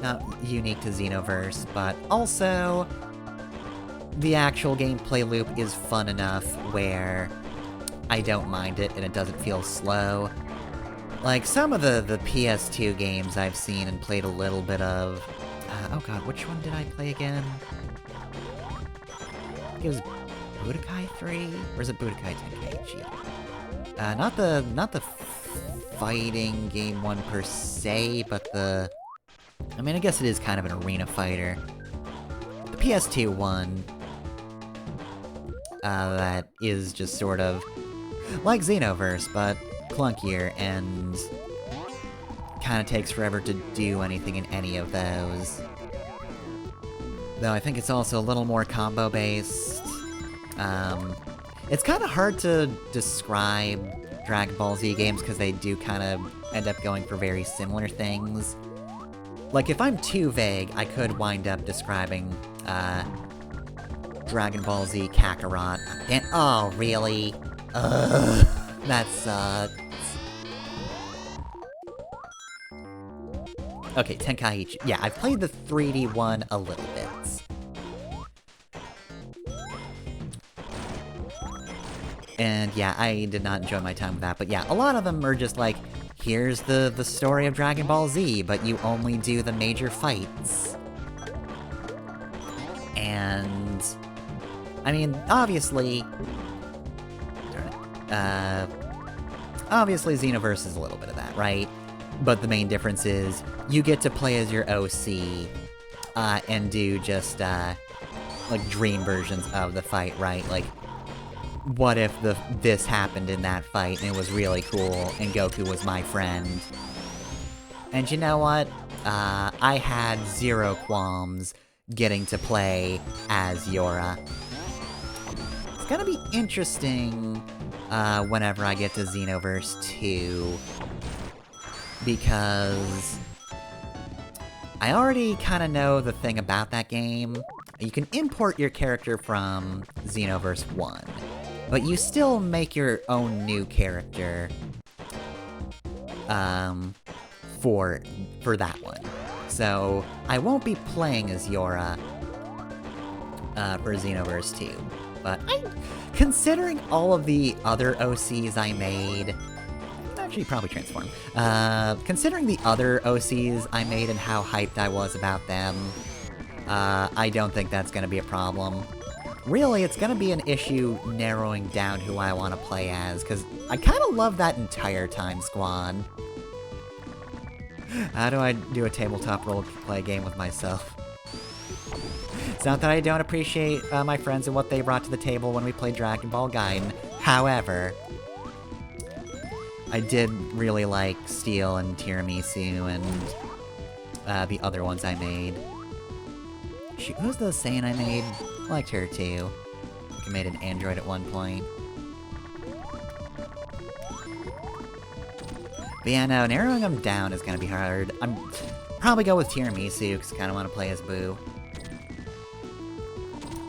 Not unique to Xenoverse, but also the actual gameplay loop is fun enough where I don't mind it and it doesn't feel slow. Like, some of the PS2 games I've seen and played a little bit of... oh god, which one did I play again? I think it was Budokai 3? Or is it Budokai Tenkaichi? Not the fighting game one per se, but the... I mean, I guess it is kind of an arena fighter. The PS2 one... that is just sort of like Xenoverse, but clunkier, and kind of takes forever to do anything in any of those. Though I think it's also a little more combo-based. It's kind of hard to describe Dragon Ball Z games because they do kind of end up going for very similar things. Like, if I'm too vague, I could wind up describing, Dragon Ball Z Kakarot. And, oh, really? Ugh, that sucks. Okay, Tenkaichi. Yeah, I've played the 3D one a little bit. And yeah, I did not enjoy my time with that, but yeah, a lot of them are just like, here's the story of Dragon Ball Z, but you only do the major fights. And I mean, obviously Xenoverse is a little bit of that, right? But the main difference is, you get to play as your OC, and do just, like, dream versions of the fight, right? Like, what if this happened in that fight, and it was really cool, and Goku was my friend? And you know what? I had zero qualms getting to play as Yora. It's gonna be interesting, whenever I get to Xenoverse 2, because I already kind of know the thing about that game. You can import your character from Xenoverse 1, but you still make your own new character, for that one. So, I won't be playing as Yora, for Xenoverse 2, but considering all of the other OCs I made, actually probably transform. Considering the other OCs I made and how hyped I was about them, I don't think that's gonna be a problem. Really, it's gonna be an issue narrowing down who I want to play as, because I kind of love that entire time squad. How do I do a tabletop roleplay game with myself? It's not that I don't appreciate my friends and what they brought to the table when we played Dragon Ball Gaiden. However, I did really like Steel and Tiramisu and the other ones I made. Shoot, who's the Saiyan I made? I liked her too. I made an android at one point. But yeah, no, narrowing them down is gonna be hard. I'm probably go with Tiramisu, because I kinda wanna play as Boo.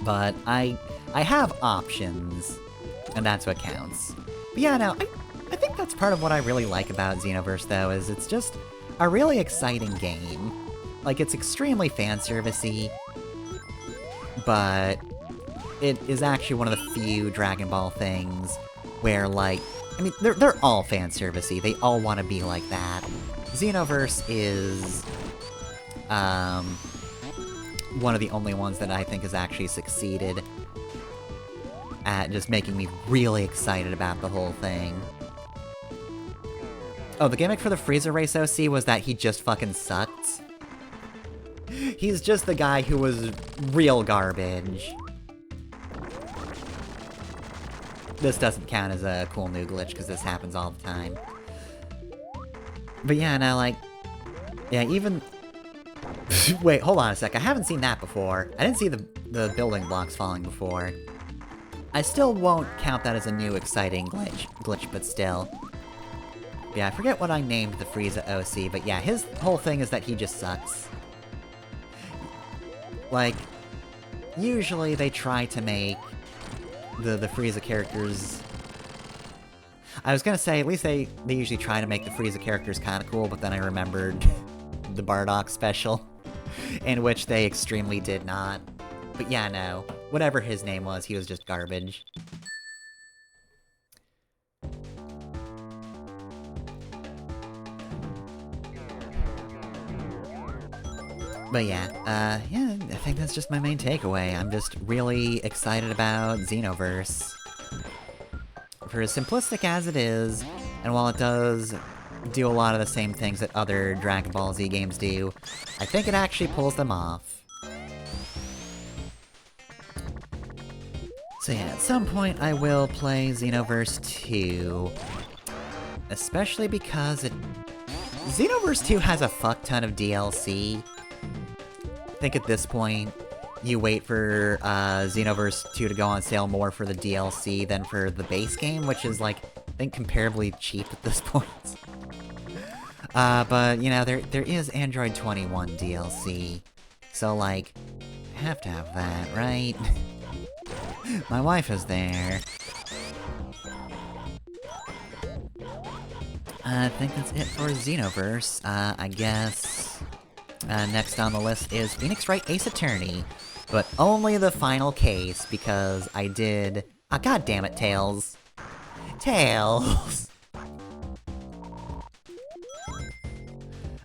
But I have options, and that's what counts. But yeah, no, I think that's part of what I really like about Xenoverse, though, is it's just a really exciting game. Like, it's extremely fan-servicey, but it is actually one of the few Dragon Ball things where, like, I mean, they're all fan-servicey, they all want to be like that. Xenoverse is, one of the only ones that I think has actually succeeded at just making me really excited about the whole thing. Oh, the gimmick for the Frieza Race OC was that he just fucking sucked. He's just the guy who was real garbage. This doesn't count as a cool new glitch, because this happens all the time. But yeah, no, like... Yeah, even... Wait, hold on a sec, I haven't seen that before. I didn't see the building blocks falling before. I still won't count that as a new exciting glitch, but still. Yeah, I forget what I named the Frieza OC, but yeah, his whole thing is that he just sucks. Like, usually they try to make the Frieza characters... I was gonna say, at least they usually try to make the Frieza characters kinda cool, but then I remembered the Bardock special, in which they extremely did not. But yeah, no. Whatever his name was, he was just garbage. But yeah, yeah, I think that's just my main takeaway. I'm just really excited about Xenoverse. For as simplistic as it is, and while it does do a lot of the same things that other Dragon Ball Z games do, I think it actually pulls them off. So yeah, at some point I will play Xenoverse 2. Especially because Xenoverse 2 has a fuck ton of DLC. I think at this point, you wait for Xenoverse 2 to go on sale more for the DLC than for the base game, which is, like, I think comparably cheap at this point. But, you know, there is Android 21 DLC. So, like, I have to have that, right? My wife is there. I think that's it for Xenoverse. I guess... next on the list is Phoenix Wright Ace Attorney. But only the final case, because I did... Ah, god damn it, Tails. Tails!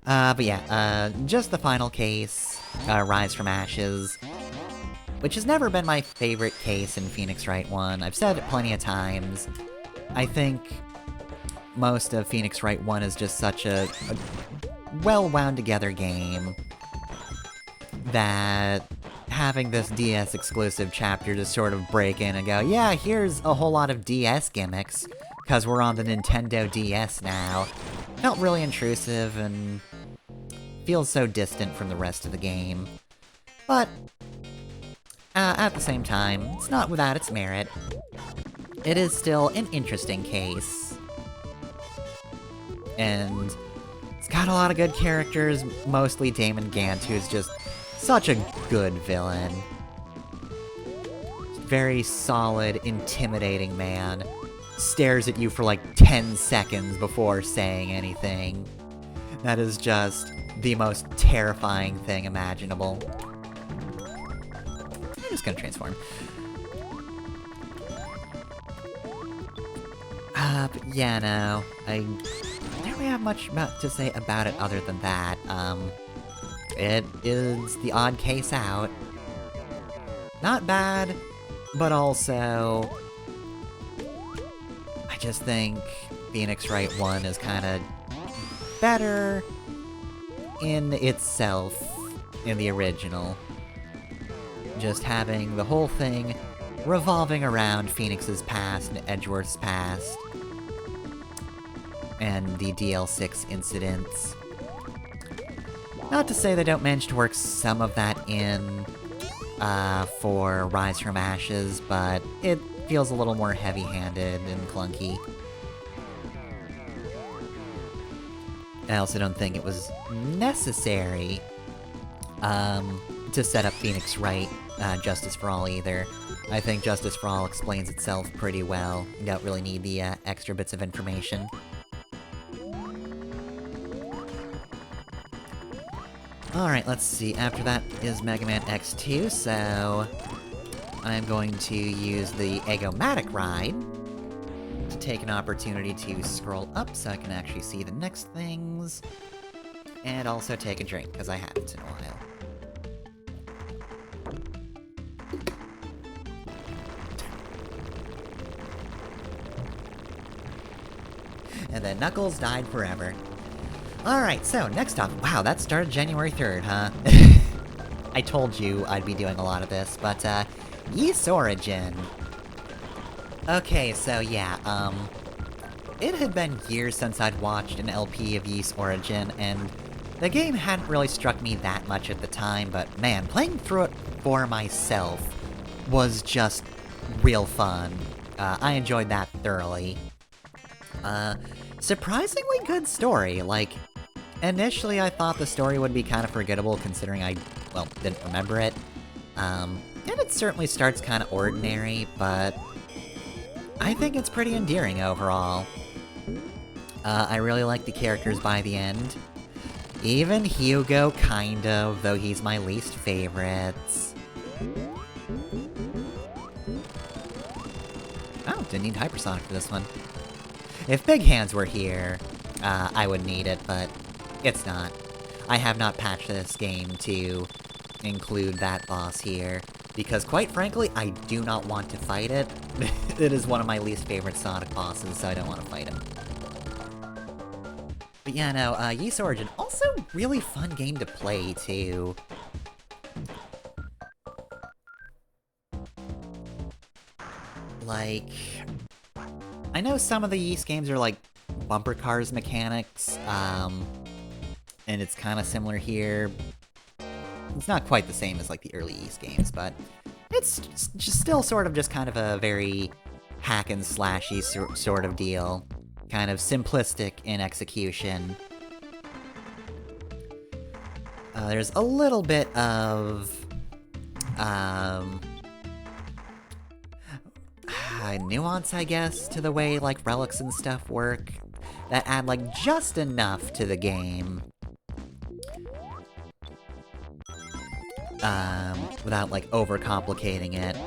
But yeah, just the final case, Rise from Ashes. Which has never been my favorite case in Phoenix Wright 1. I've said it plenty of times. I think most of Phoenix Wright 1 is just such a well-wound-together game that having this DS exclusive chapter just sort of break in and go, yeah, here's a whole lot of DS gimmicks, because we're on the Nintendo DS now, felt really intrusive and feels so distant from the rest of the game. But at the same time, it's not without its merit. It is still an interesting case. And it's got a lot of good characters, mostly Damon Gant, who's just such a good villain. Very solid, intimidating man. Stares at you for like 10 seconds before saying anything. That is just the most terrifying thing imaginable. I'm just gonna transform. But yeah, no, I don't really have much to say about it other than that. It is the odd case out. Not bad, but also... I just think Phoenix Wright 1 is kinda better in itself in the original. Just having the whole thing revolving around Phoenix's past and Edgeworth's past, and the DL6 incidents. Not to say they don't manage to work some of that in, for Rise from Ashes, but it feels a little more heavy-handed and clunky. I also don't think it was necessary, to set up Phoenix Wright, Justice for All either. I think Justice for All explains itself pretty well. You don't really need the, extra bits of information. Alright, let's see. After that is Mega Man X2, so... I'm going to use the Egg-O-Matic ride to take an opportunity to scroll up so I can actually see the next things. And also take a drink, because I haven't in a while. And then Knuckles died forever. Alright, so next up, wow, that started January 3rd, huh? I told you I'd be doing a lot of this, but, Ys Origin. Okay, so yeah, it had been years since I'd watched an LP of Ys Origin, and the game hadn't really struck me that much at the time, but man, playing through it for myself was just real fun. I enjoyed that thoroughly. Surprisingly good story, like, initially I thought the story would be kind of forgettable considering I, well, didn't remember it. And it certainly starts kind of ordinary, but I think it's pretty endearing overall. I really like the characters by the end. Even Hugo, kind of, though he's my least favorite. Oh, didn't need Hypersonic for this one. If Big Hands were here, I would need it, but it's not. I have not patched this game to include that boss here, because quite frankly, I do not want to fight it. It is one of my least favorite Sonic bosses, so I don't want to fight him. But yeah, no, Ys Origin, also really fun game to play, too. like... I know some of the Ys games are like bumper cars mechanics, and it's kind of similar here. It's not quite the same as like the early Ys games, but it's just still sort of just kind of a very hack and slashy sort of deal. Kind of simplistic in execution. There's a little bit of... nuance, I guess, to the way, like, relics and stuff work, that add, like, just enough to the game. Without, like, overcomplicating it.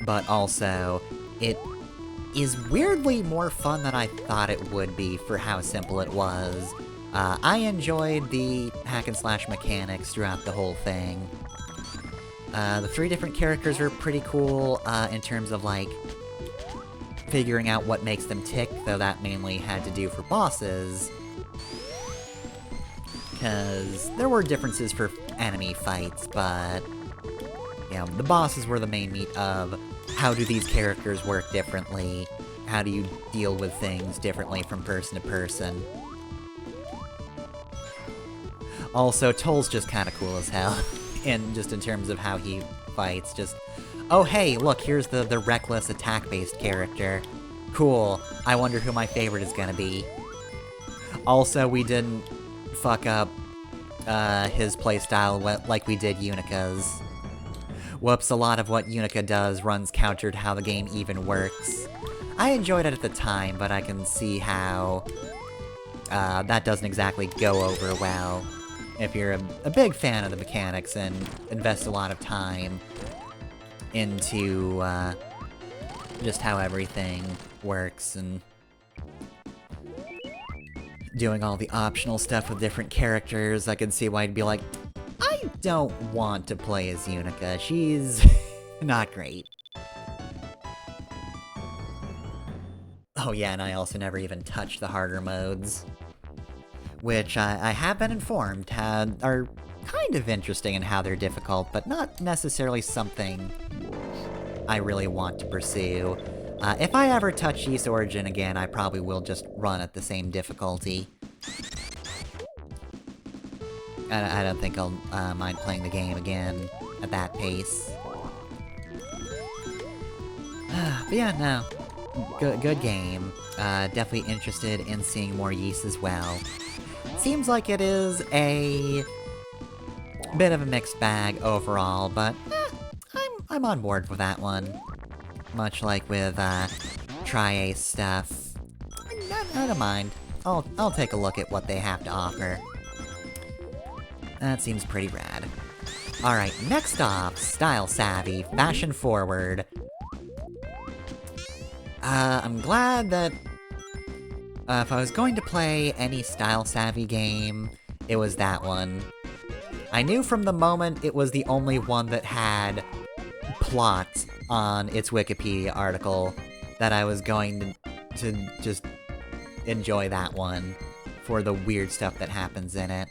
But also, it is weirdly more fun than I thought it would be for how simple it was. I enjoyed the hack-and-slash mechanics throughout the whole thing. The 3 different characters are pretty cool, in terms of, like, figuring out what makes them tick, though that mainly had to do for bosses. Because there were differences for enemy fights, but, you know, the bosses were the main meat of how do these characters work differently, how do you deal with things differently from person to person. Also, Toll's just kinda cool as hell. In terms of how he fights, just... Oh hey, look, here's the reckless attack-based character. Cool, I wonder who my favorite is gonna be. Also, we didn't fuck up, his playstyle like we did Unica's. Whoops, a lot of what Unica does runs counter to how the game even works. I enjoyed it at the time, but I can see how, that doesn't exactly go over well. If you're a big fan of the mechanics and invest a lot of time into, just how everything works and doing all the optional stuff with different characters, I can see why you'd be like, I don't want to play as Unica, she's not great. Oh yeah, and I also never even touched the harder modes. Which I have been informed are kind of interesting in how they're difficult, but not necessarily something I really want to pursue. If I ever touch Ys Origin again, I probably will just run at the same difficulty. I don't think I'll mind playing the game again at that pace. But yeah, no. Good game. Definitely interested in seeing more Ys as well. Seems like it is a bit of a mixed bag overall, but I'm on board with that one. Much like with Tri-Ace stuff. I don't mind. I'll take a look at what they have to offer. That seems pretty rad. Alright, next off, Style Savvy, Fashion Forward. I'm glad that if I was going to play any style-savvy game, it was that one. I knew from the moment it was the only one that had plot on its Wikipedia article that I was going to just enjoy that one for the weird stuff that happens in it.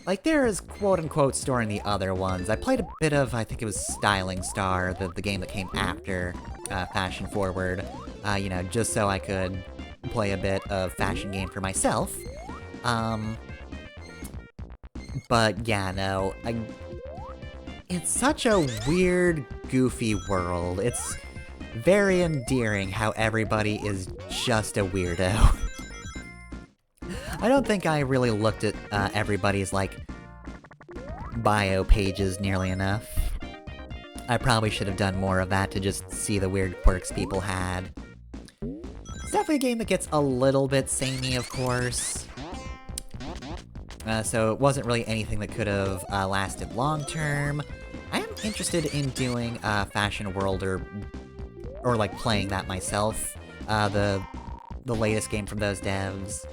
Like, there is quote-unquote story in the other ones. I played a bit of, I think it was Styling Star, the game that came after Fashion Forward, you know, just so I could play a bit of fashion game for myself. But yeah, no, it's such a weird, goofy world. It's very endearing how everybody is just a weirdo. I don't think I really looked at everybody's, like, bio pages nearly enough. I probably should have done more of that to just see the weird quirks people had. It's definitely a game that gets a little bit samey, of course. So it wasn't really anything that could have lasted long-term. I am interested in doing Fashion World or like playing that myself. The latest game from those devs.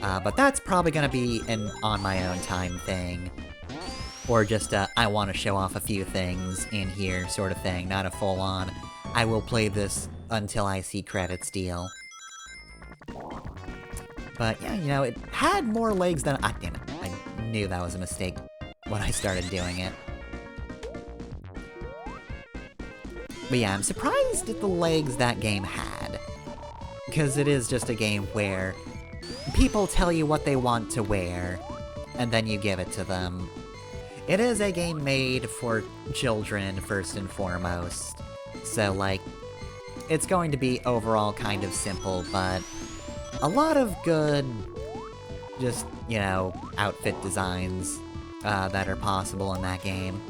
But that's probably gonna be an on-my-own-time thing. Or just I want to show off a few things in here sort of thing, not a full-on, I will play this until I see credits deal. But yeah, you know, it had more legs than— ah, damn it, I knew that was a mistake when I started doing it. But yeah, I'm surprised at the legs that game had. Because it is just a game where people tell you what they want to wear, and then you give it to them. It is a game made for children, first and foremost. So, like, it's going to be overall kind of simple, but a lot of good, just, you know, outfit designs that are possible in that game.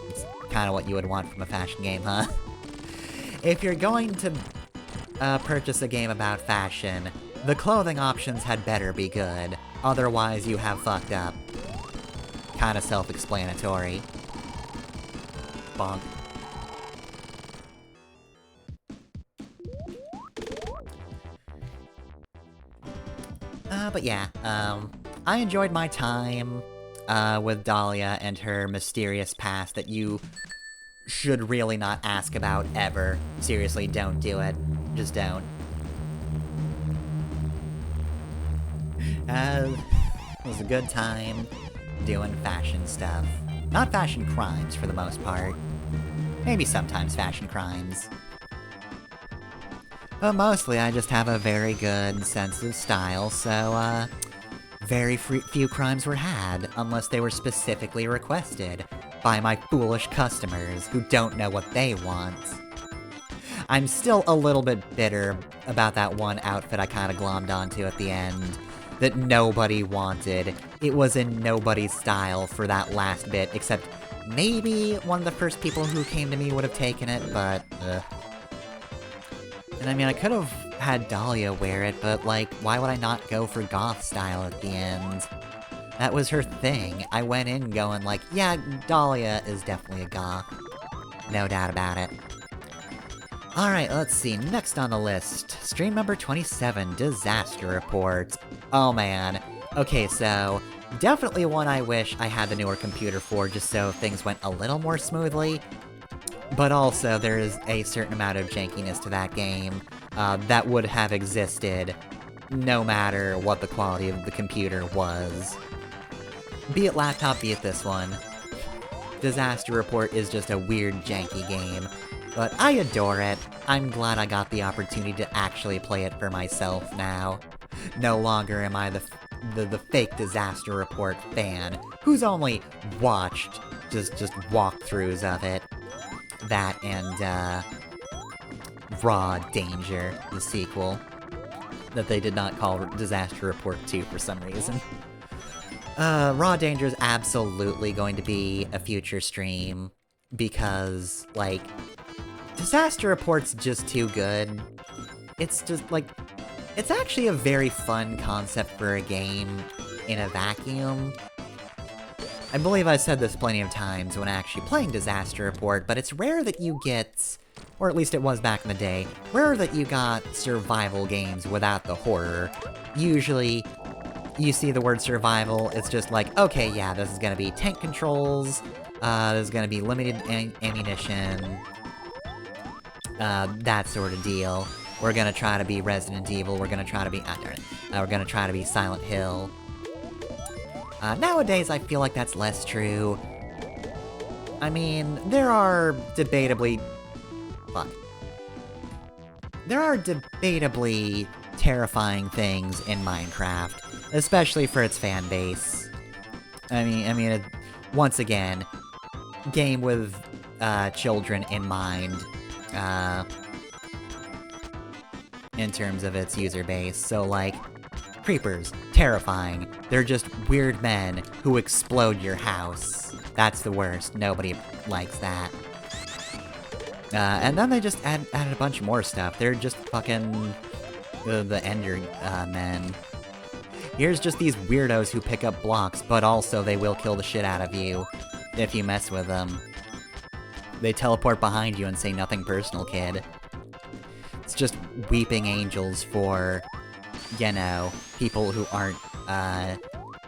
It's kind of what you would want from a fashion game, huh? If you're going to purchase a game about fashion, the clothing options had better be good. Otherwise, you have fucked up. Kinda self-explanatory. Bonk. But yeah, I enjoyed my time, with Dahlia and her mysterious past that you should really not ask about ever. Seriously, don't do it. Just don't. It was a good time doing fashion stuff. Not fashion crimes, for the most part. Maybe sometimes fashion crimes. But mostly I just have a very good sense of style, so, very few crimes were had, unless they were specifically requested by my foolish customers who don't know what they want. I'm still a little bit bitter about that one outfit I kinda glommed onto at the end that nobody wanted. It was in nobody's style for that last bit, except maybe one of the first people who came to me would have taken it, but, And I mean, I could have had Dahlia wear it, but, like, why would I not go for goth style at the end? That was her thing. I went in going like, yeah, Dahlia is definitely a goth. No doubt about it. Alright, let's see, next on the list. Stream number 27, Disaster Report. Oh man. Okay, so, definitely one I wish I had the newer computer for, just so things went a little more smoothly. But also, there is a certain amount of jankiness to that game that would have existed no matter what the quality of the computer was. Be it laptop, be it this one. Disaster Report is just a weird, janky game. But I adore it. I'm glad I got the opportunity to actually play it for myself now. No longer am I the fake Disaster Report fan, who's only watched just walkthroughs of it. That and, Raw Danger, the sequel, that they did not call Disaster Report 2 for some reason. Raw Danger is absolutely going to be a future stream, because, like, Disaster Report's just too good. It's just, like, it's actually a very fun concept for a game in a vacuum. I believe I've said this plenty of times when actually playing Disaster Report, but it's rare that you get, or at least it was back in the day, rare that you got survival games without the horror. Usually, you see the word survival, it's just like, okay, yeah, this is gonna be tank controls, this is gonna be limited ammunition, that sort of deal. We're gonna try to be Resident Evil, we're gonna try to be, we're gonna try to be Silent Hill. Nowadays, I feel like that's less true. I mean, there are debatably terrifying things in Minecraft, especially for its fan base. I mean, once again, game with, children in mind, in terms of its user base, so like, creepers, terrifying. They're just weird men who explode your house. That's the worst. Nobody likes that. And then they just added a bunch more stuff. They're just fucking the Ender men. Here's just these weirdos who pick up blocks, but also they will kill the shit out of you if you mess with them. They teleport behind you and say nothing personal, kid. It's just weeping angels for, you know, people who aren't,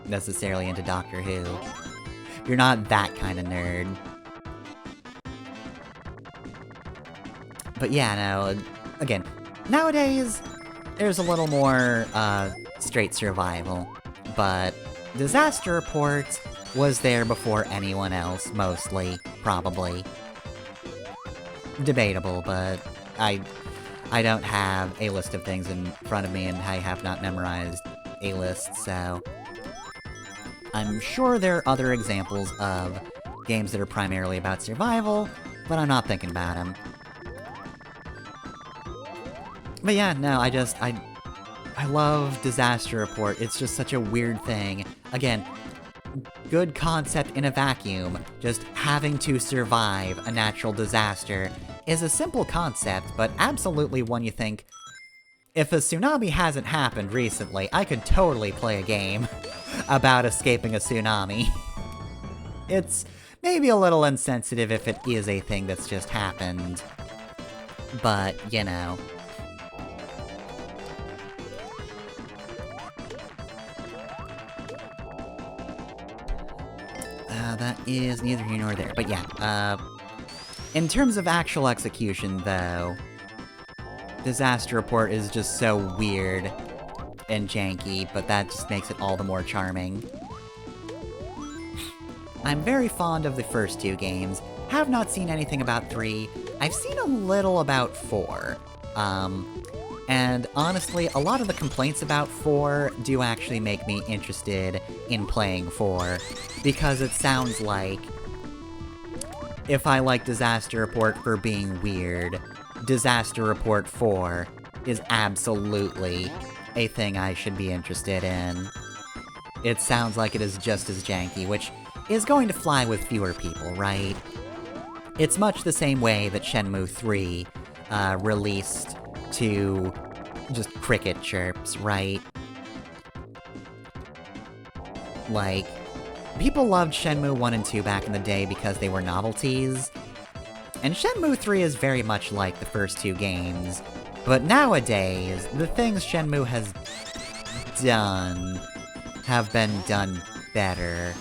necessarily into Doctor Who. You're not that kind of nerd. But yeah, no, again, nowadays, there's a little more, straight survival. But Disaster Report was there before anyone else, mostly, probably. debatable, but I don't have a list of things in front of me, and I have not memorized a list, so... I'm sure there are other examples of games that are primarily about survival, but I'm not thinking about them. But yeah, no, I love Disaster Report. It's just such a weird thing. Again, good concept in a vacuum. Just having to survive a natural disaster is a simple concept, but absolutely one you think, if a tsunami hasn't happened recently, I could totally play a game about escaping a tsunami. It's maybe a little insensitive if it is a thing that's just happened, but, you know. That is neither here nor there, but yeah, in terms of actual execution, though, Disaster Report is just so weird and janky, but that just makes it all the more charming. I'm very fond of the first two games, have not seen anything about 3, I've seen a little about 4, and honestly, a lot of the complaints about 4 do actually make me interested in playing 4, because it sounds like, if I like Disaster Report for being weird, Disaster Report 4 is absolutely a thing I should be interested in. It sounds like it is just as janky, which is going to fly with fewer people, right? It's much the same way that Shenmue 3 released to just cricket chirps, right? Like, people loved Shenmue 1 and 2 back in the day because they were novelties, and Shenmue 3 is very much like the first two games, but nowadays, the things Shenmue has done have been done better.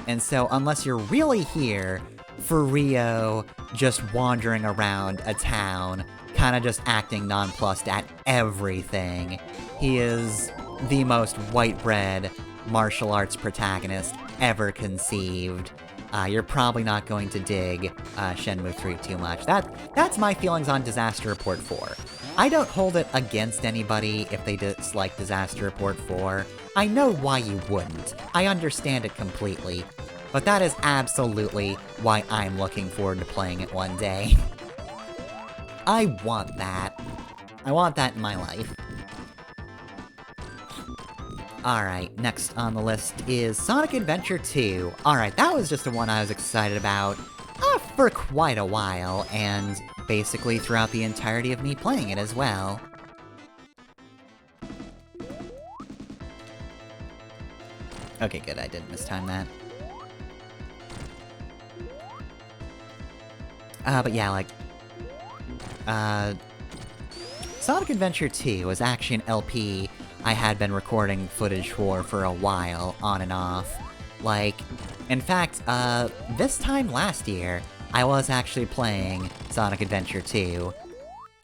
And so, unless you're really here for Ryo just wandering around a town, kinda just acting nonplussed at everything, he is the most white bread martial arts protagonist ever conceived. You're probably not going to dig Shenmue 3 too much. That's my feelings on Disaster Report 4. I don't hold it against anybody if they dislike Disaster Report 4. I know why you wouldn't. I understand it completely. But that is absolutely why I'm looking forward to playing it one day. I want that. I want that in my life. Alright, next on the list is Sonic Adventure 2. Alright, that was just the one I was excited about for quite a while, and basically throughout the entirety of me playing it as well. Okay, good, I didn't mistime that. But yeah, like, Sonic Adventure 2 was actually an LP I had been recording footage for a while, on and off. Like, in fact, this time last year, I was actually playing Sonic Adventure 2.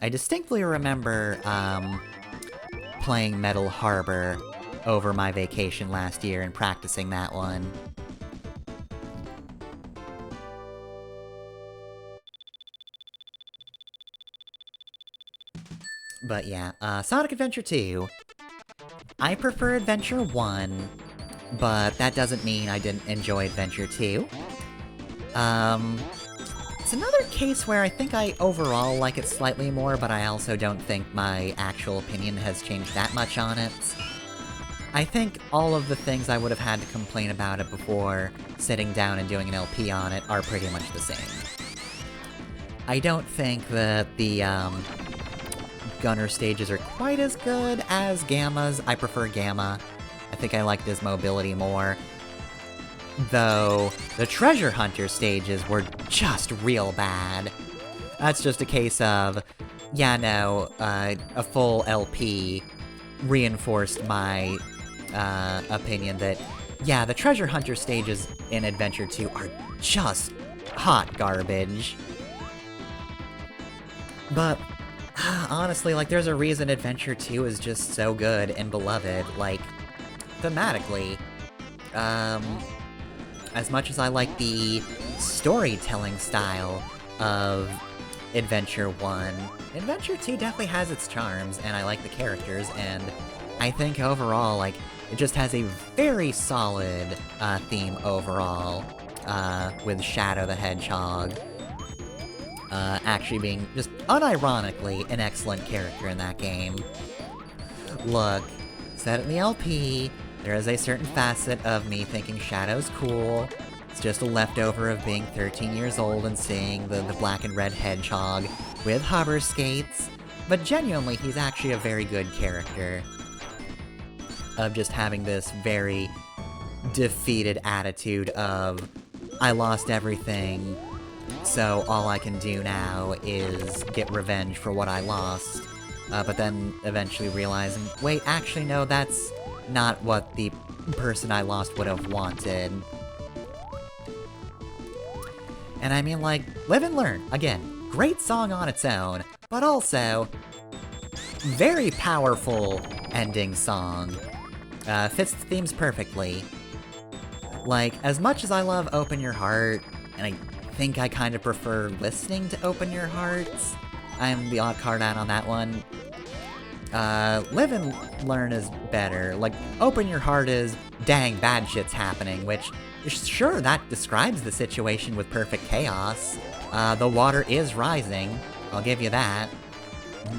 I distinctly remember, playing Metal Harbor over my vacation last year and practicing that one. But yeah, Sonic Adventure 2. I prefer Adventure 1, but that doesn't mean I didn't enjoy Adventure 2. It's another case where I think I overall like it slightly more, but I also don't think my actual opinion has changed that much on it. I think all of the things I would have had to complain about it before sitting down and doing an LP on it are pretty much the same. I don't think that the, Gunner stages are quite as good as Gamma's. I prefer Gamma. I think I like his mobility more. Though, the Treasure Hunter stages were just real bad. That's just a case of, yeah, no, a full LP reinforced my, opinion that, yeah, the Treasure Hunter stages in Adventure 2 are just hot garbage. But, honestly, like, there's a reason Adventure 2 is just so good and beloved, like, thematically. As much as I like the storytelling style of Adventure 1. Adventure 2 definitely has its charms, and I like the characters, and I think overall, like, it just has a very solid theme overall, with Shadow the Hedgehog actually being just unironically an excellent character in that game. Look, said it in the LP, there is a certain facet of me thinking Shadow's cool. It's just a leftover of being 13 years old and seeing the black and red hedgehog with hover skates, but genuinely, he's actually a very good character. Of just having this very defeated attitude of, I lost everything, so all I can do now is get revenge for what I lost. But then eventually realizing, wait, actually no, that's not what the person I lost would have wanted. And I mean, like, Live and Learn, again, great song on its own, but also very powerful ending song. Fits the themes perfectly. Like, as much as I love Open Your Heart, and I think I kind of prefer listening to Open Your Hearts, I'm the odd card out on that one. Live and Learn is better. Like, Open Your Heart is, dang, bad shit's happening, which, sure, that describes the situation with perfect chaos. The water is rising, I'll give you that.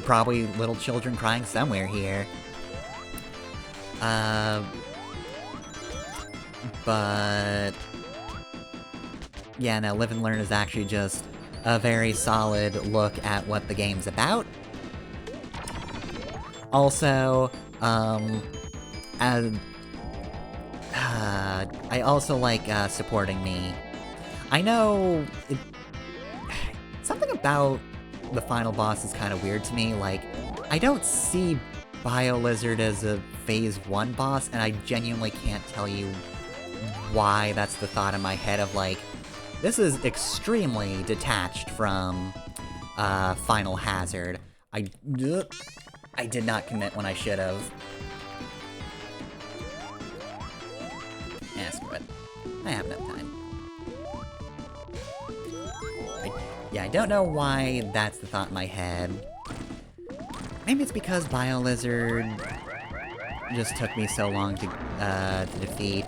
Probably little children crying somewhere here. But yeah, no, Live and Learn is actually just a very solid look at what the game's about. Also, I also like, supporting me. I know something about the final boss is kind of weird to me, like, I don't see BioLizard as a Phase 1 boss, and I genuinely can't tell you why that's the thought in my head of, like, this is extremely detached from, Final Hazard. I did not commit when I should've. Yeah, screw it. I have enough time. I don't know why that's the thought in my head. Maybe it's because BioLizard just took me so long to defeat,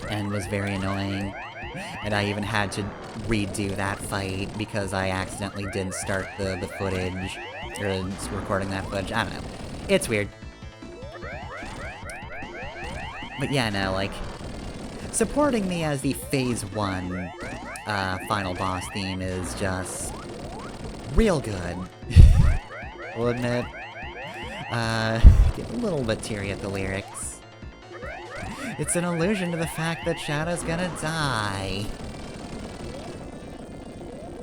and was very annoying, and I even had to redo that fight because I accidentally didn't start the footage, or recording that footage, I don't know. It's weird. But yeah, no, like, supporting me as the Phase 1 final boss theme is just real good. I'll admit, get a little bit teary at the lyrics. It's an allusion to the fact that Shadow's gonna die.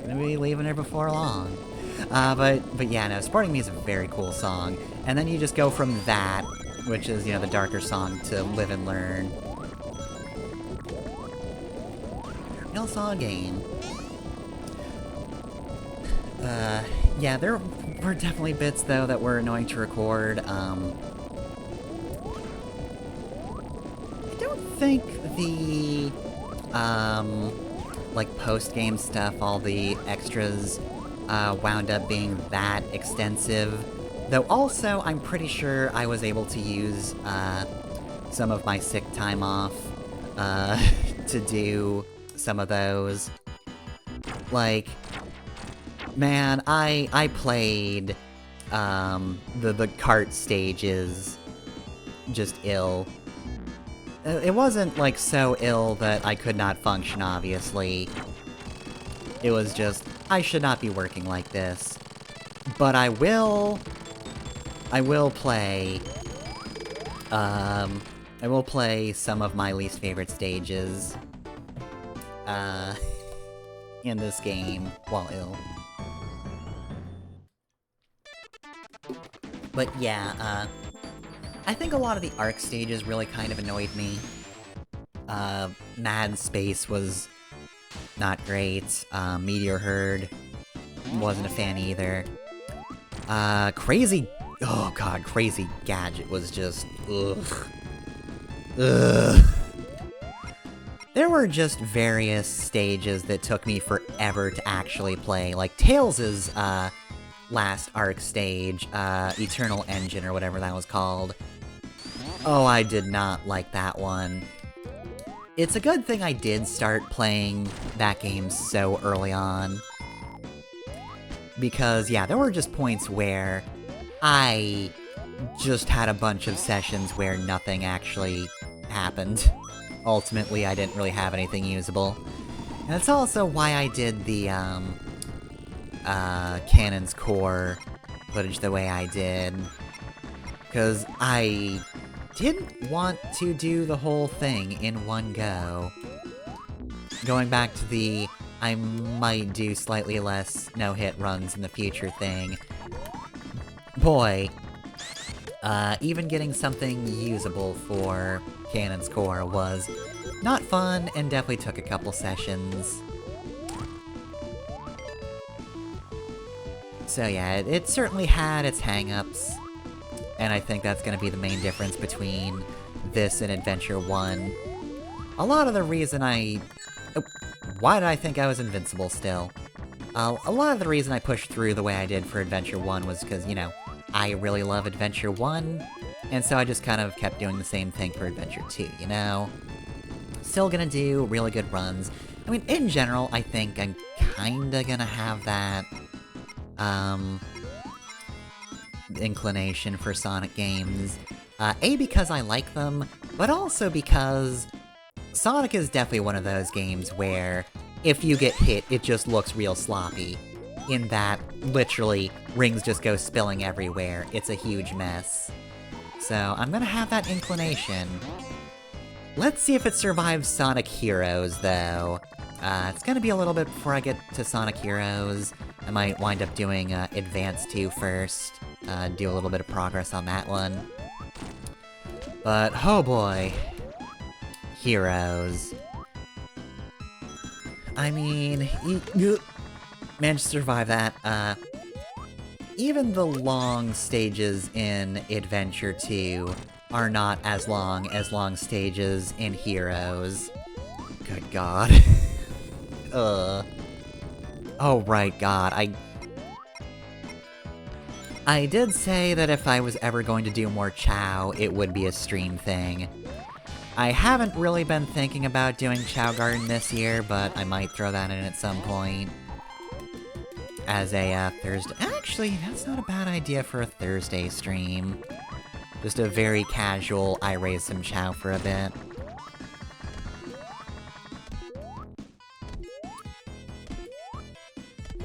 Gonna be leaving her before long. But yeah, no, Supporting Me is a very cool song. And then you just go from that, which is, you know, the darker song, to Live and Learn. Real solid game. Yeah, there were definitely bits, though, that were annoying to record. I don't think the, like, post-game stuff, all the extras, wound up being that extensive. Though also, I'm pretty sure I was able to use, some of my sick time off, to do some of those. Like, man, I played, the cart stages just ill. It wasn't, like, so ill that I could not function, obviously. It was just, I should not be working like this. But I will play, some of my least favorite stages, in this game, while ill. But yeah, I think a lot of the Arc stages really kind of annoyed me. Mad Space was not great, Meteor Herd wasn't a fan either. Crazy... oh god, Crazy Gadget was just... ugh. Ugh. There there were just various stages that took me forever to actually play, like Tails' last arc stage, Eternal Engine or whatever that was called. Oh, I did not like that one. It's a good thing I did start playing that game so early on. Because, yeah, there were just points where I just had a bunch of sessions where nothing actually happened. Ultimately, I didn't really have anything usable. And that's also why I did the, Cannon's Core footage the way I did. Because I didn't want to do the whole thing in one go. Going back to the I might do slightly less no-hit runs in the future thing. Boy, even getting something usable for Cannon's Core was not fun and definitely took a couple sessions. So yeah, it certainly had its hang-ups, and I think that's gonna be the main difference between this and Adventure 1. A lot of the reason why did I think I was invincible still? A lot of the reason I pushed through the way I did for Adventure 1 was because, you know, I really love Adventure 1, and so I just kind of kept doing the same thing for Adventure 2, you know? Still gonna do really good runs. I mean, in general, I think I'm kinda gonna have that, inclination for Sonic games. A, because I like them, but also because Sonic is definitely one of those games where if you get hit, it just looks real sloppy. In that, literally, rings just go spilling everywhere. It's a huge mess. So, I'm gonna have that inclination. Let's see if it survives Sonic Heroes, though. It's gonna be a little bit before I get to Sonic Heroes. I might wind up doing Advance 2 first, do a little bit of progress on that one. But, oh boy. Heroes. I mean, you managed to survive that. Even the long stages in Adventure 2 are not as long stages in Heroes. Good God. Oh, right, God, I did say that if I was ever going to do more Chow, it would be a stream thing. I haven't really been thinking about doing Chow Garden this year, but I might throw that in at some point. As a, Thursday— actually, that's not a bad idea for a Thursday stream. Just a very casual, I raise some Chow for a bit.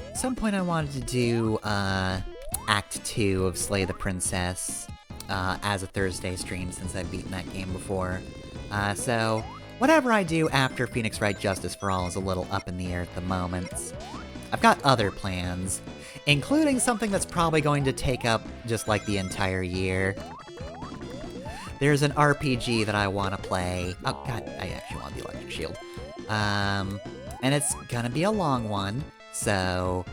At some point I wanted to do, Act 2 of Slay the Princess, as a Thursday stream since I've beaten that game before. So, whatever I do after Phoenix Wright Justice for All is a little up in the air at the moment. I've got other plans, including something that's probably going to take up just like the entire year. There's an RPG that I want to play. Oh god, I actually want the Electric Shield. And it's gonna be a long one, so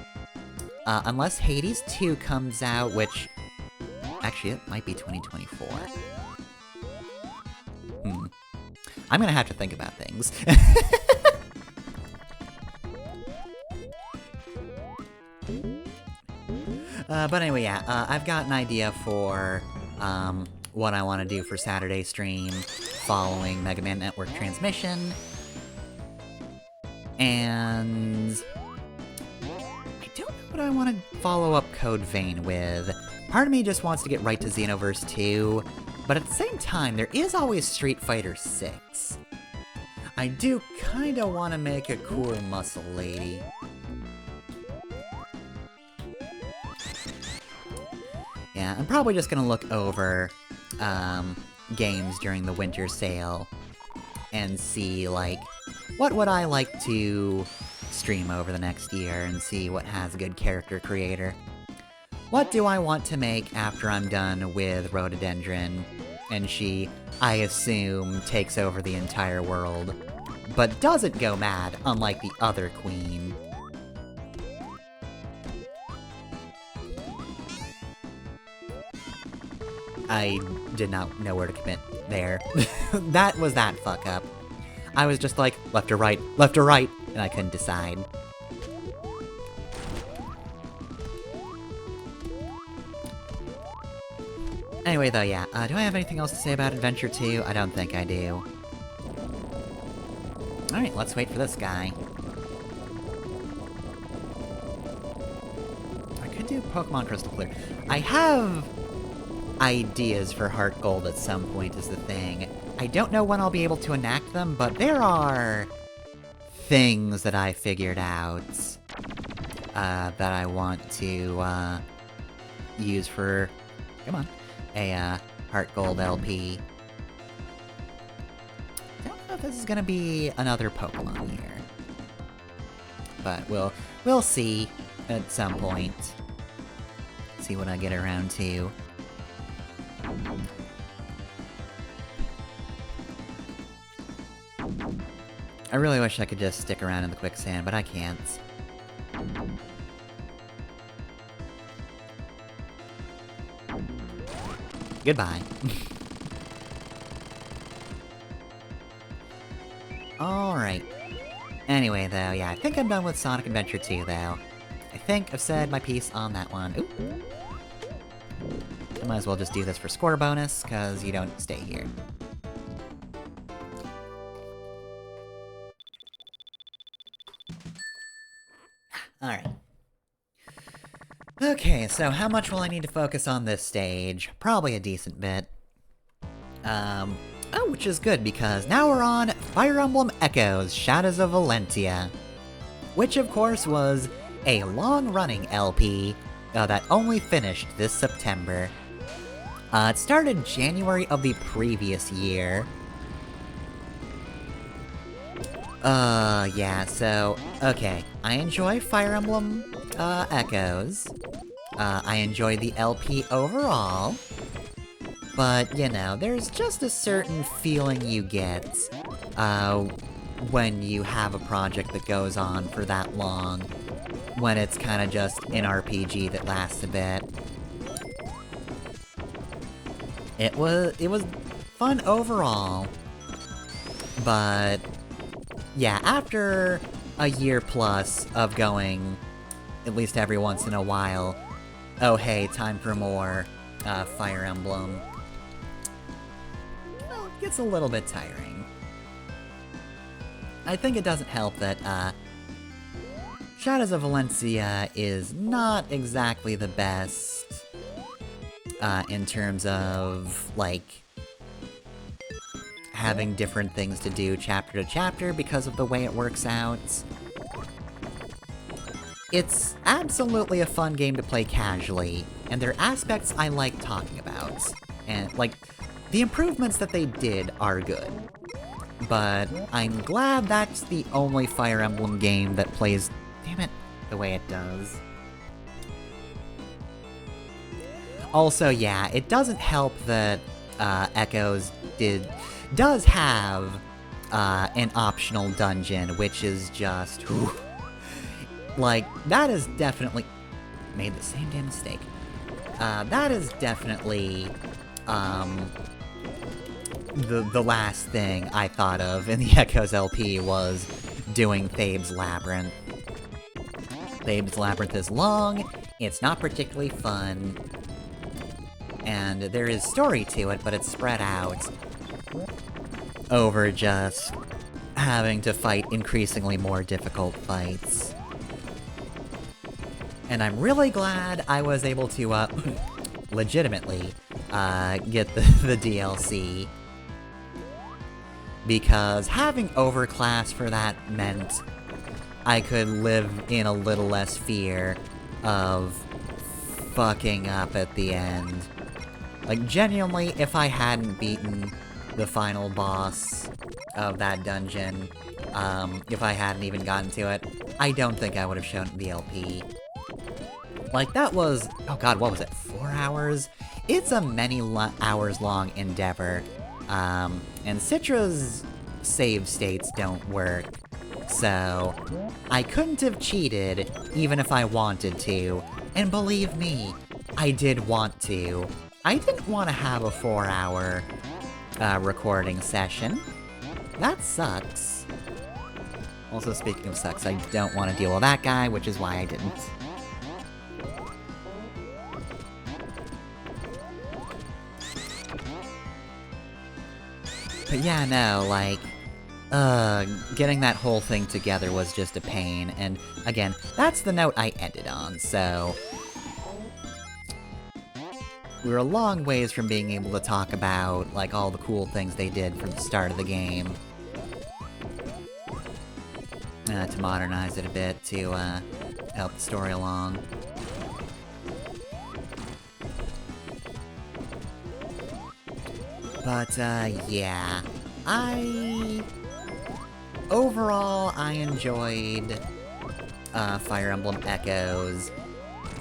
unless Hades 2 comes out, which actually it might be 2024. I'm gonna have to think about things. But anyway, yeah, I've got an idea for, what I want to do for Saturday stream following Mega Man Network Transmission. And I don't know what I want to follow up Code Vein with. Part of me just wants to get right to Xenoverse 2, but at the same time, there is always Street Fighter 6. I do kinda want to make a cool muscle lady. Yeah, I'm probably just gonna look over, games during the winter sale and see, like, what would I like to stream over the next year and see what has a good character creator. What do I want to make after I'm done with Rhododendron, and she, I assume, takes over the entire world, but doesn't go mad, unlike the other queen. I did not know where to commit there. That was that fuck up. I was just like, left or right, and I couldn't decide. Anyway, though, yeah, do I have anything else to say about Adventure 2? I don't think I do. Alright, let's wait for this guy. I could do Pokemon Crystal Clear. I have ideas for Heart Gold at some point is the thing. I don't know when I'll be able to enact them, but there are things that I figured out that I want to use for, come on, a Heart Gold LP. I don't know if this is gonna be another Pokemon here, but we'll see at some point. See what I get around to. I really wish I could just stick around in the quicksand, but I can't. Goodbye. Alright. Anyway, though, yeah, I think I'm done with Sonic Adventure 2, though. I think I've said my piece on that one. Ooh. I might as well just do this for score bonus, because you don't stay here. Alright. Okay, so how much will I need to focus on this stage? Probably a decent bit. Oh, which is good, because now we're on Fire Emblem Echoes, Shadows of Valentia. Which, of course, was a long-running LP that only finished this September. It started January of the previous year. Yeah, so, okay. I enjoy Fire Emblem, Echoes. I enjoy the LP overall. But, you know, there's just a certain feeling you get, when you have a project that goes on for that long. When it's kinda just an RPG that lasts a bit. It was fun overall. But yeah, after a year plus of going, at least every once in a while, oh hey, time for more Fire Emblem, well, it gets a little bit tiring. I think it doesn't help that Shadows of Valentia is not exactly the best in terms of, like, having different things to do chapter to chapter because of the way it works out. It's absolutely a fun game to play casually, and there are aspects I like talking about. And, like, the improvements that they did are good. But I'm glad that's the only Fire Emblem game that plays, damn it, the way it does. Also, yeah, it doesn't help that Echoes does have an optional dungeon, which is just, whew, like, that is definitely made the same damn mistake. That is definitely the last thing I thought of in the Echoes LP was doing Thabe's Labyrinth. Thabe's Labyrinth is long, it's not particularly fun, and there is story to it, but it's spread out over just having to fight increasingly more difficult fights. And I'm really glad I was able to, legitimately, get the DLC. Because having overclass for that meant I could live in a little less fear of fucking up at the end. Like, genuinely, if I hadn't beaten the final boss of that dungeon, if I hadn't even gotten to it, I don't think I would have shown the LP. Like, that was, oh god, what was it, 4 hours? It's a many hours long endeavor, and Citra's save states don't work, so I couldn't have cheated even if I wanted to, and believe me, I did want to. I didn't want to have a 4-hour recording session. that sucks. Also, speaking of sucks, I don't want to deal with that guy, which is why I didn't. But yeah, no, like, getting that whole thing together was just a pain, and again, that's the note I ended on, so... we were a long ways from being able to talk about, like, all the cool things they did from the start of the game. To modernize it a bit, to, help the story along. But, yeah. Overall, I enjoyed, Fire Emblem Echoes,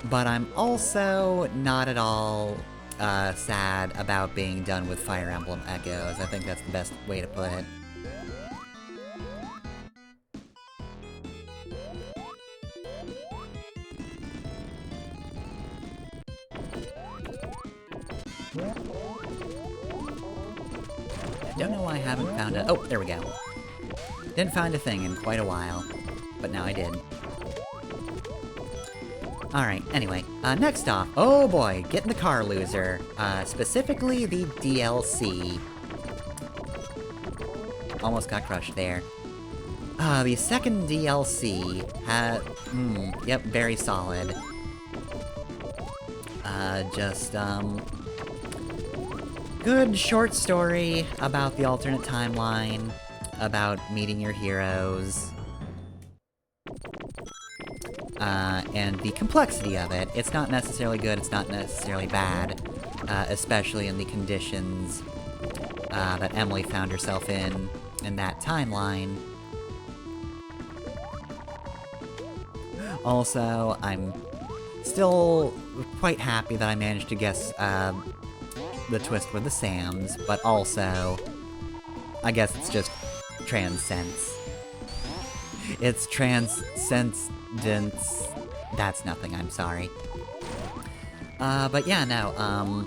but I'm also not at all, sad about being done with Fire Emblem Echoes. I think that's the best way to put it. I don't know why I haven't found a- oh, there we go. Didn't find a thing in quite a while, but now I did. Alright, anyway, next off, oh boy, get in the car, loser. Specifically the DLC. Almost got crushed there. The second DLC had, yep, very solid. Good short story about the alternate timeline, about meeting your heroes. And the complexity of it. It's not necessarily good, it's not necessarily bad, especially in the conditions, that Emily found herself in that timeline. Also, I'm still quite happy that I managed to guess, the twist with the Sams, but also, I guess it's just transcends. It's transcendence. That's nothing, I'm sorry. But yeah, no,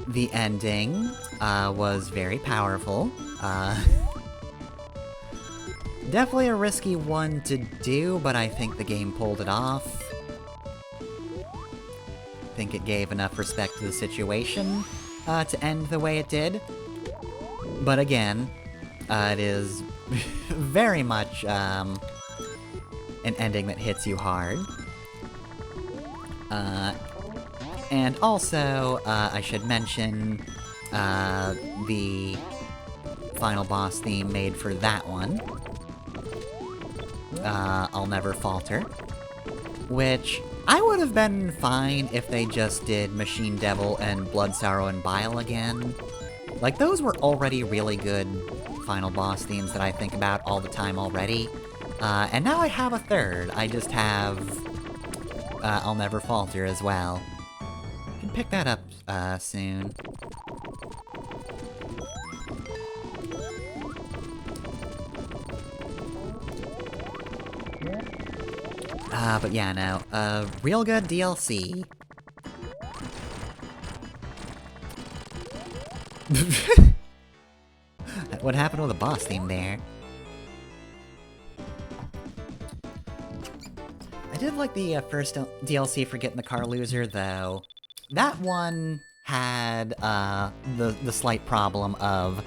the ending, was very powerful. Definitely a risky one to do, but I think the game pulled it off. I think it gave enough respect to the situation, to end the way it did. But again, it is very much, an ending that hits you hard. And also, I should mention, the final boss theme made for that one. I'll Never Falter. Which, I would have been fine if they just did Machine Devil and Blood, Sorrow, and Bile again. Like, those were already really good final boss themes that I think about all the time already. And now I have a third. I just have, I'll Never Falter as well. I can pick that up, soon. But yeah, no, real good DLC. What happened with the boss theme there? I did like the first DLC for Getting the Car Loser, though. That one had, the slight problem of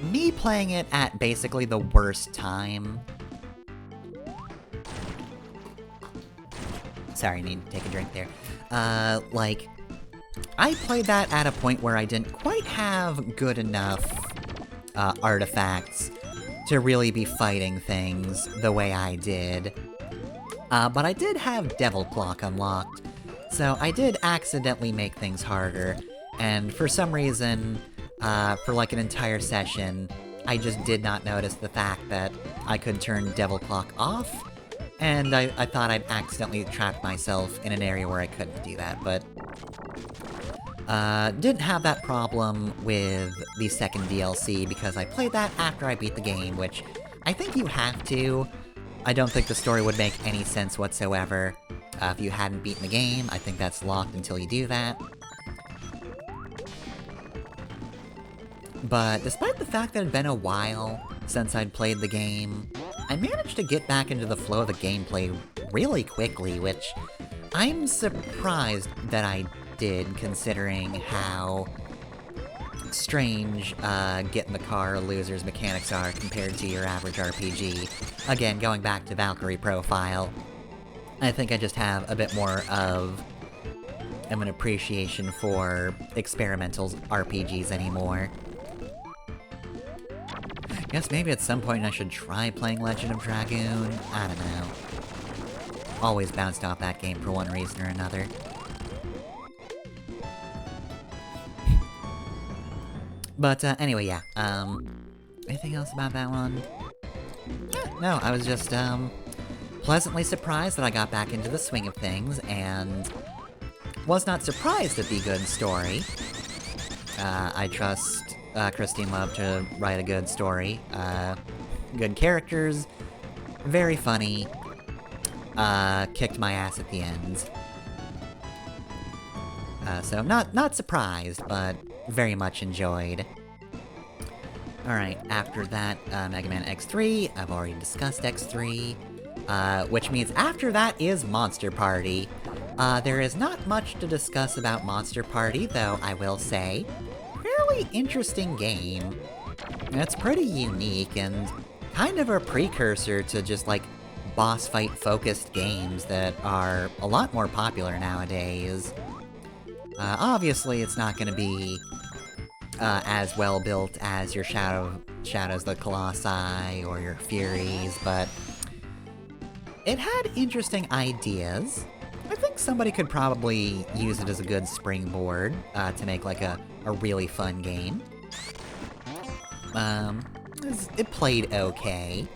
me playing it at basically the worst time. Sorry, I need to take a drink there. Like, I played that at a point where I didn't quite have good enough, artifacts to really be fighting things the way I did. But I did have Devil Clock unlocked, so I did accidentally make things harder, and for some reason, for like an entire session, I just did not notice the fact that I could turn Devil Clock off, and I thought I'd accidentally trapped myself in an area where I couldn't do that, but didn't have that problem with the second DLC because I played that after I beat the game, which I think you have to. I don't think the story would make any sense whatsoever if you hadn't beaten the game. I think that's locked until you do that. But despite the fact that it had been a while since I'd played the game, I managed to get back into the flow of the gameplay really quickly, which I'm surprised that I did, considering how strange get in the car losers mechanics are compared to your average RPG. Again, going back to Valkyrie profile, I think I just have a bit more of an appreciation for experimental RPGs anymore. Guess maybe at some point I should try playing Legend of Dragoon? I don't know. Always bounced off that game for one reason or another. But, anyway, yeah, anything else about that one? Yeah, no, I was just, pleasantly surprised that I got back into the swing of things, and was not surprised at the good story. I trust, Christine Love to write a good story. Good characters, very funny, kicked my ass at the end. So not surprised, but very much enjoyed. Alright, after that, Mega Man X3, I've already discussed X3, which means after that is Monster Party. There is not much to discuss about Monster Party, though I will say, fairly interesting game. It's pretty unique, and kind of a precursor to just, like, boss fight-focused games that are a lot more popular nowadays. Obviously, it's not gonna be as well built as your Shadows the Colossi or your Furies, but it had interesting ideas. I think somebody could probably use it as a good springboard to make like a really fun game. It played okay.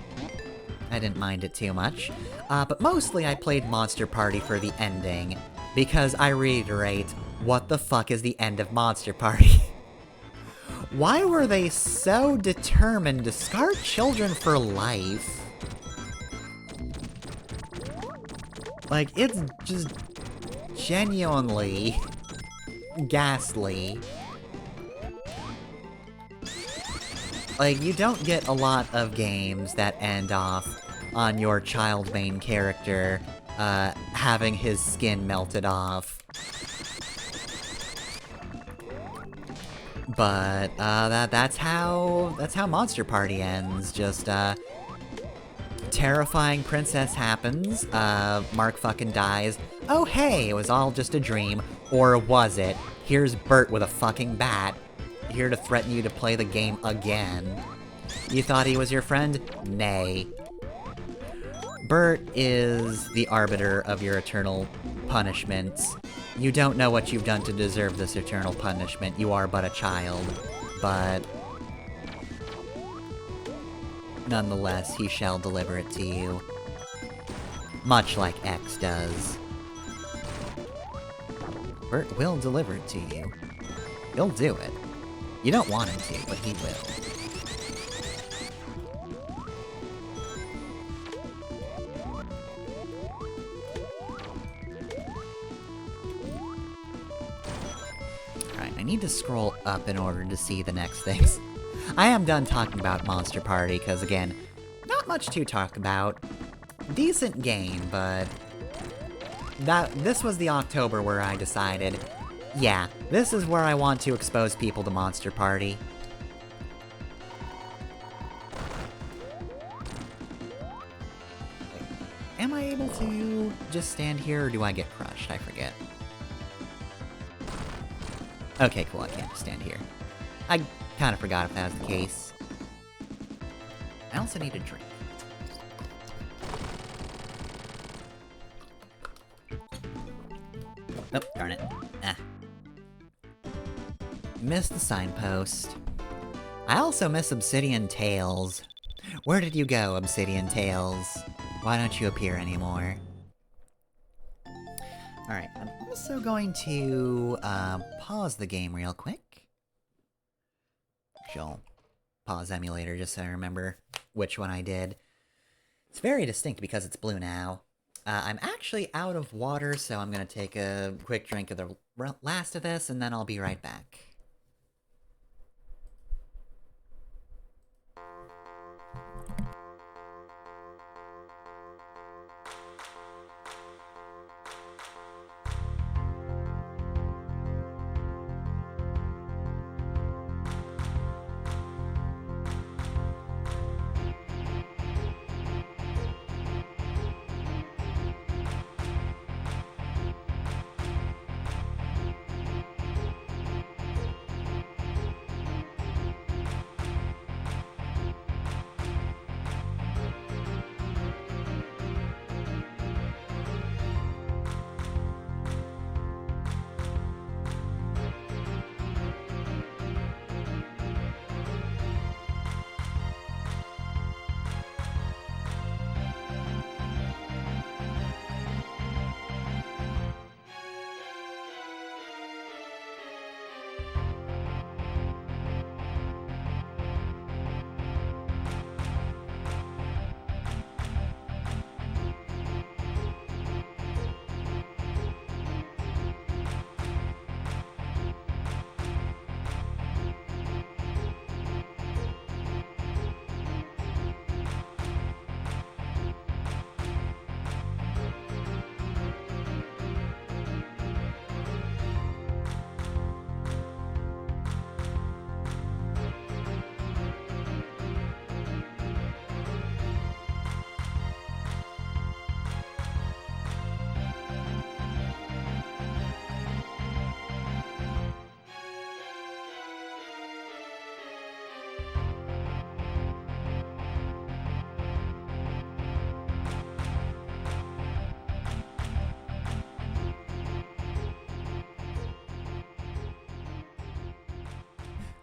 I didn't mind it too much. But mostly I played Monster Party for the ending, because I reiterate, what the fuck is the end of Monster Party? Why were they so determined to scar children for life? Like, it's just genuinely ghastly. Like, you don't get a lot of games that end off on your child main character, having his skin melted off. But, that's how Monster Party ends. Just, terrifying princess happens, Mark fucking dies. Oh hey, it was all just a dream. Or was it? Here's Bert with a fucking bat, here to threaten you to play the game again. You thought he was your friend? Nay. Bert is the arbiter of your eternal punishments. You don't know what you've done to deserve this eternal punishment. You are but a child. But nonetheless, he shall deliver it to you. Much like X does. Bert will deliver it to you. He'll do it. You don't want him to, but he will. Alright, I need to scroll up in order to see the next things. I am done talking about Monster Party, because again, not much to talk about. Decent game, but this was the October where I decided, yeah, this is where I want to expose people to Monster Party. Am I able to just stand here, or do I get crushed? I forget. Okay, cool, I can't just stand here. I kind of forgot if that was the case. I also need a drink. Oh, darn it. Ah. Missed the signpost. I also miss Obsidian Tales. Where did you go, Obsidian Tales? Why don't you appear anymore? Alright, I'm also going to, pause the game real quick. I'll pause emulator just so I remember which one I did. It's very distinct because it's blue now. I'm actually out of water, so I'm gonna take a quick drink of the last of this, and then I'll be right back.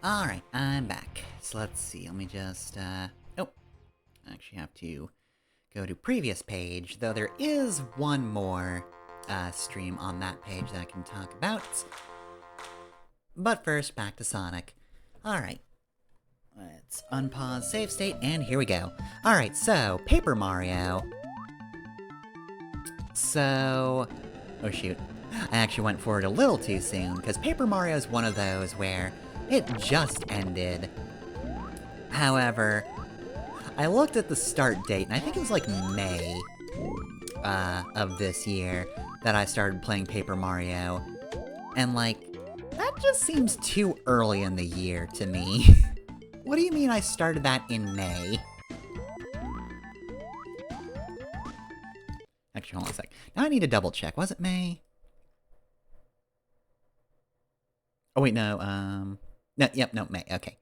Alright, I'm back. So let's see, let me just, oh, I actually have to go to previous page, though there is one more, stream on that page that I can talk about. But first, back to Sonic. Alright. Let's unpause save state, and here we go. Alright, so, Paper Mario. So... oh shoot. I actually went forward a little too soon, because Paper Mario is one of those where it just ended. However, I looked at the start date, and I think it was like May of this year that I started playing Paper Mario. And like, that just seems too early in the year to me. What do you mean I started that in May? Actually, hold on a sec. Now I need to double check. Was it May? Oh wait, no, no, yep, no, May, okay.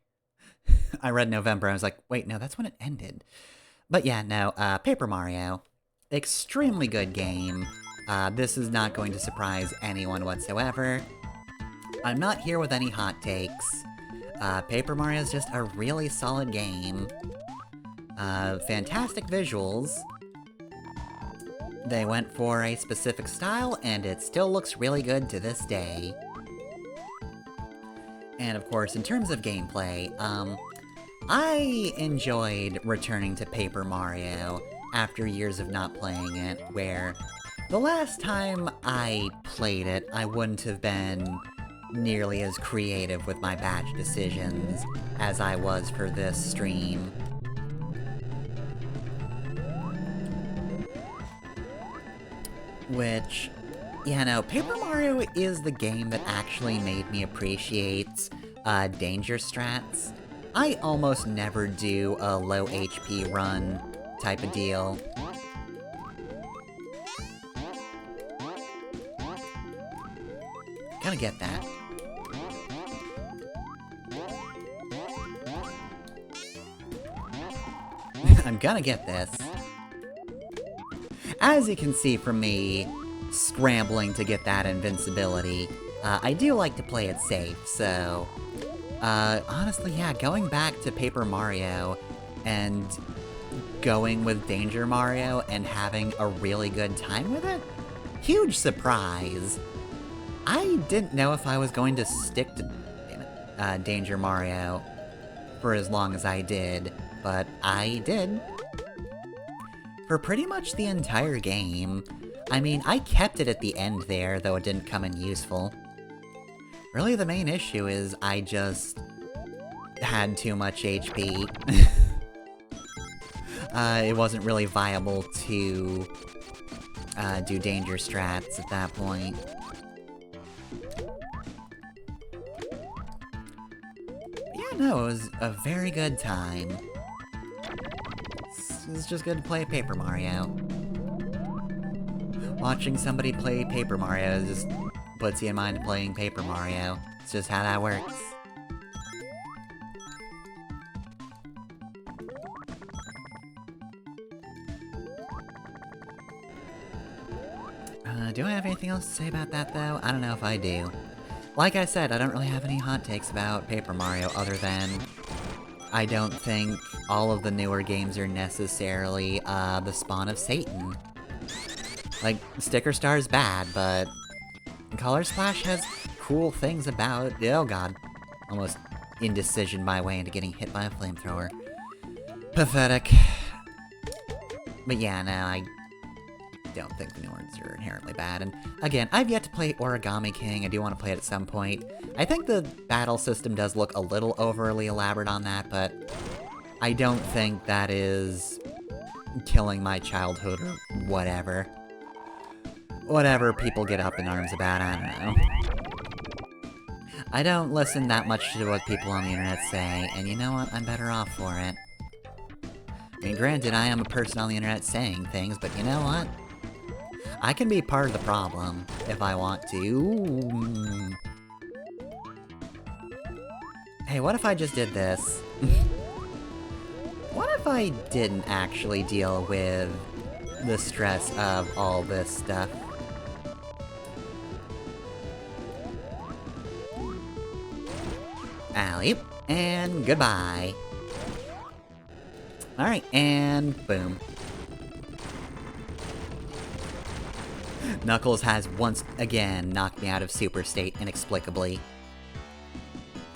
I read November, I was like, wait, no, that's when it ended. But yeah, no, Paper Mario. Extremely good game. This is not going to surprise anyone whatsoever. I'm not here with any hot takes. Paper Mario is just a really solid game. Fantastic visuals. They went for a specific style, and it still looks really good to this day. And of course, in terms of gameplay, I enjoyed returning to Paper Mario after years of not playing it, where the last time I played it, I wouldn't have been nearly as creative with my batch decisions as I was for this stream. Which, yeah, no, Paper Mario is the game that actually made me appreciate danger strats. I almost never do a low HP run type of deal. Gotta get that. I'm gonna get this. As you can see from me scrambling to get that invincibility, I do like to play it safe, so... honestly, yeah, going back to Paper Mario and going with Danger Mario and having a really good time with it? Huge surprise! I didn't know if I was going to stick to Danger Mario for as long as I did, but I did. For pretty much the entire game. I mean, I kept it at the end there, though it didn't come in useful. Really, the main issue is I just had too much HP. It wasn't really viable to do danger strats at that point. Yeah, no, it was a very good time. It's just good to play Paper Mario. Watching somebody play Paper Mario just puts you in mind of playing Paper Mario. It's just how that works. Do I have anything else to say about that, though? I don't know if I do. Like I said, I don't really have any hot takes about Paper Mario other than I don't think all of the newer games are necessarily, the spawn of Satan. Like, Sticker Star's bad, but Color Splash has cool things about it. Oh god. Almost indecision my way into getting hit by a flamethrower. Pathetic. But yeah, no, I don't think the new ones are inherently bad. And again, I've yet to play Origami King. I do want to play it at some point. I think the battle system does look a little overly elaborate on that, but I don't think that is killing my childhood or whatever. Whatever people get up in arms about, I don't know. I don't listen that much to what people on the internet say, and you know what? I'm better off for it. I mean, granted, I am a person on the internet saying things, but you know what? I can be part of the problem, if I want to. Hey, what if I just did this? What if I didn't actually deal with the stress of all this stuff? alley-oop, and goodbye. Alright, and boom. Knuckles has once again knocked me out of Super State inexplicably.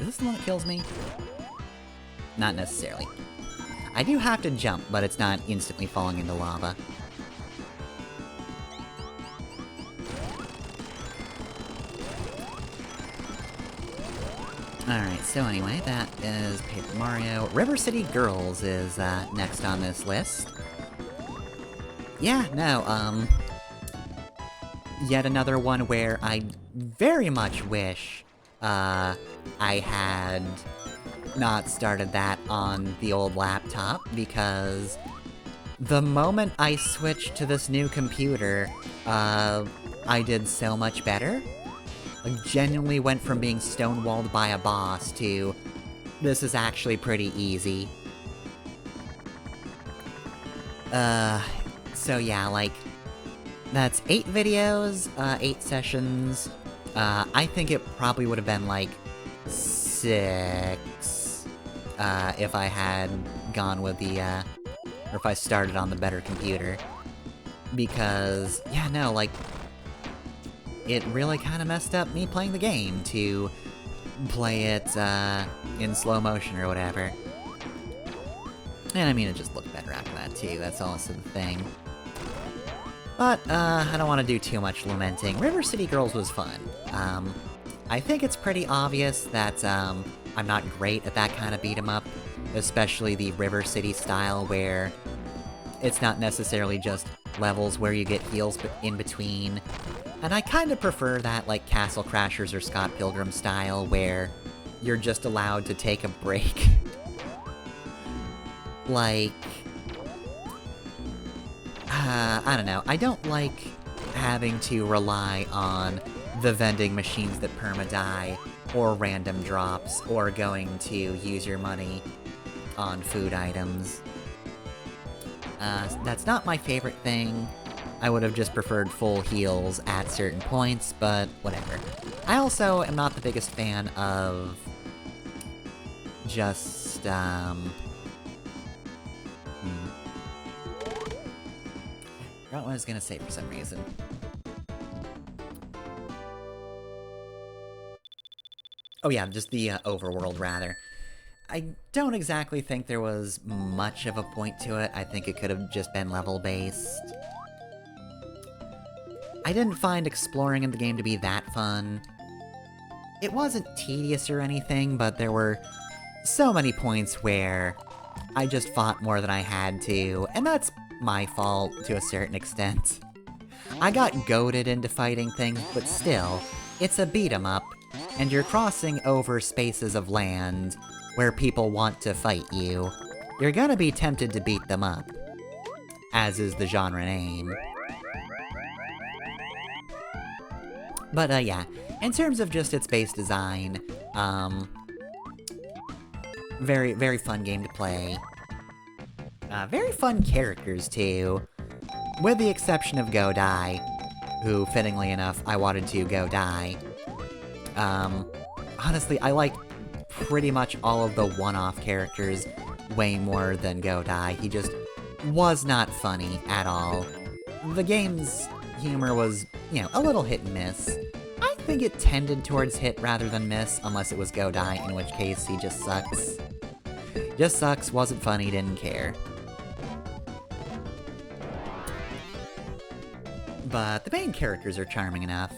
Is this the one that kills me? Not necessarily. I do have to jump, but it's not instantly falling into lava. Alright, so anyway, that is Paper Mario. River City Girls is, next on this list. Yeah, no, yet another one where I very much wish, I had not started that on the old laptop, because the moment I switched to this new computer, I did so much better. Like, genuinely went from being stonewalled by a boss to, this is actually pretty easy. So yeah, like, that's 8 videos, 8 sessions. I think it probably would have been, like, 6, if I had gone with the, or if I started on the better computer. Because, yeah, no, like, it really kinda messed up me playing the game to play it, in slow motion or whatever. And I mean, it just looked better after that, too, that's also the thing. But, I don't want to do too much lamenting. River City Girls was fun. I think it's pretty obvious that, I'm not great at that kind of beat-em-up, especially the River City style, where it's not necessarily just levels where you get heals in between. And I kinda prefer that, like, Castle Crashers or Scott Pilgrim style, where you're just allowed to take a break. Like, I don't know, I don't like having to rely on the vending machines that perma-die, or random drops, or going to use your money on food items. That's not my favorite thing. I would have just preferred full heals at certain points, but whatever. I also am not the biggest fan of just, forgot what I was gonna say for some reason. Oh yeah, just the, overworld, rather. I don't exactly think there was much of a point to it. I think it could have just been level-based. I didn't find exploring in the game to be that fun. It wasn't tedious or anything, but there were so many points where I just fought more than I had to, and that's my fault to a certain extent. I got goaded into fighting things, but still, it's a beat-em-up, and you're crossing over spaces of land where people want to fight you. You're gonna be tempted to beat them up, as is the genre name. But, yeah, in terms of just its base design, very, very fun game to play. Very fun characters, too. With the exception of Go Die, who, fittingly enough, I wanted to go die. Honestly, I like pretty much all of the one-off characters way more than Go Die. He just was not funny at all. The game's humor was, you know, a little hit and miss. I think it tended towards hit rather than miss, unless it was Go Die, in which case he just sucks. Just sucks, wasn't funny, didn't care. But the main characters are charming enough.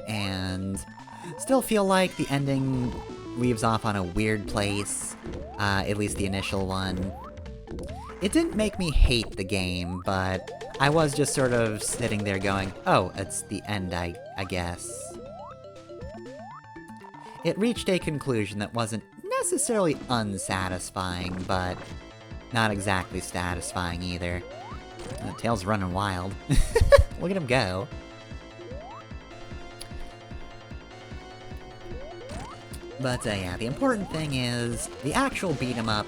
And still feel like the ending leaves off on a weird place, at least the initial one. It didn't make me hate the game, but I was just sort of sitting there going, oh, it's the end, I guess. It reached a conclusion that wasn't necessarily unsatisfying, but not exactly satisfying either. Tail's running wild. Look at him go. But, yeah, the important thing is, the actual beat-em-up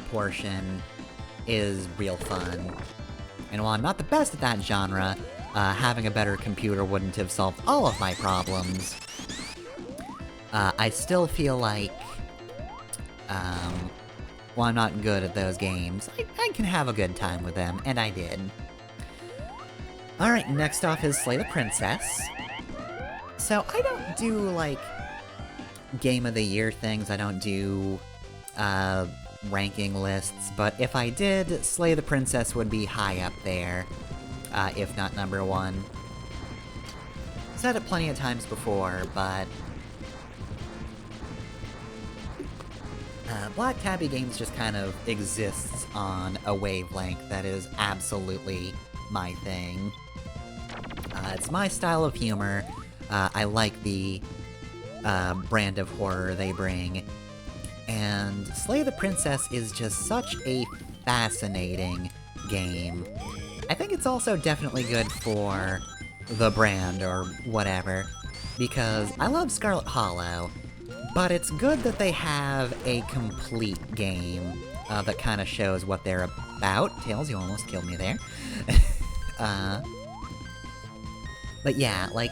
portion is real fun. And while I'm not the best at that genre, having a better computer wouldn't have solved all of my problems. I still feel like, well, I'm not good at those games. I can have a good time with them, and I did. Alright, next off is Slay the Princess. So, I don't do, like, Game of the Year things, I don't do, ranking lists, but if I did, Slay the Princess would be high up there, if not number one. Said it plenty of times before, but... Black Tabby Games just kind of exists on a wavelength that is absolutely my thing. It's my style of humor. I like the brand of horror they bring. And Slay the Princess is just such a fascinating game. I think it's also definitely good for the brand or whatever, because I love Scarlet Hollow, but it's good that they have a complete game that kind of shows what they're about. Tails, you almost killed me there. But yeah, like,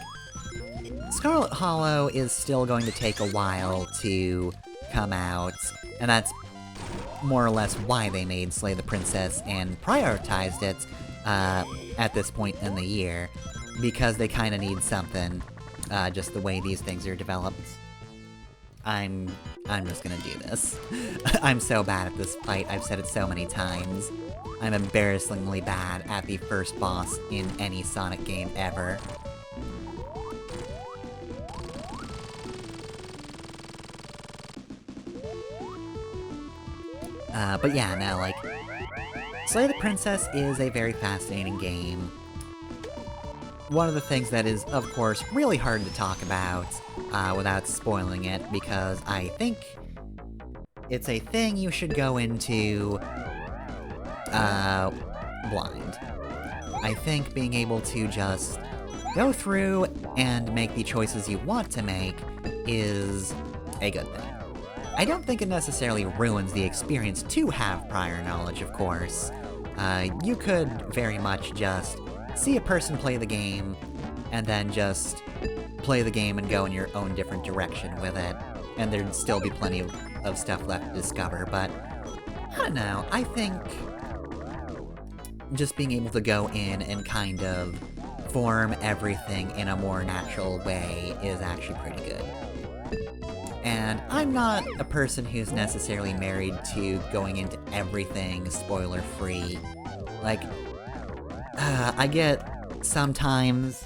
Scarlet Hollow is still going to take a while to come out, and that's more or less why they made Slay the Princess and prioritized it at this point in the year, because they kind of need something, just the way these things are developed. I'm just gonna do this. I'm so bad at this fight, I've said it so many times. I'm embarrassingly bad at the first boss in any Sonic game ever. But yeah, no, like, Slay the Princess is a very fascinating game. One of the things that is, of course, really hard to talk about, without spoiling it, because I think it's a thing you should go into, blind. I think being able to just go through and make the choices you want to make is a good thing. I don't think it necessarily ruins the experience to have prior knowledge, of course. You could very much just see a person play the game, and then just play the game and go in your own different direction with it, and there'd still be plenty of stuff left to discover, but I don't know, I think just being able to go in and kind of form everything in a more natural way is actually pretty good. And I'm not a person who's necessarily married to going into everything spoiler-free. Like, I get sometimes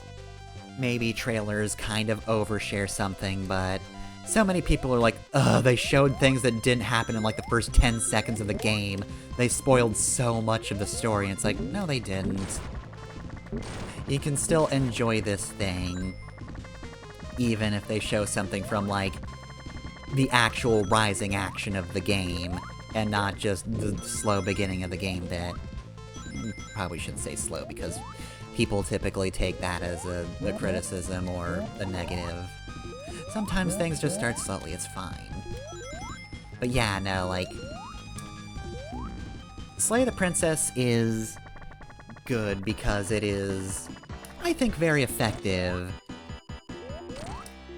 maybe trailers kind of overshare something, but so many people are like, ugh, they showed things that didn't happen in like the first 10 seconds of the game. They spoiled so much of the story, and it's like, no they didn't. You can still enjoy this thing, even if they show something from like, the actual rising action of the game, and not just the slow beginning of the game bit. Probably shouldn't say slow, because people typically take that as a criticism or a negative. Sometimes things just start slowly, it's fine. But yeah, no, like... Slay the Princess is good because it is, I think, very effective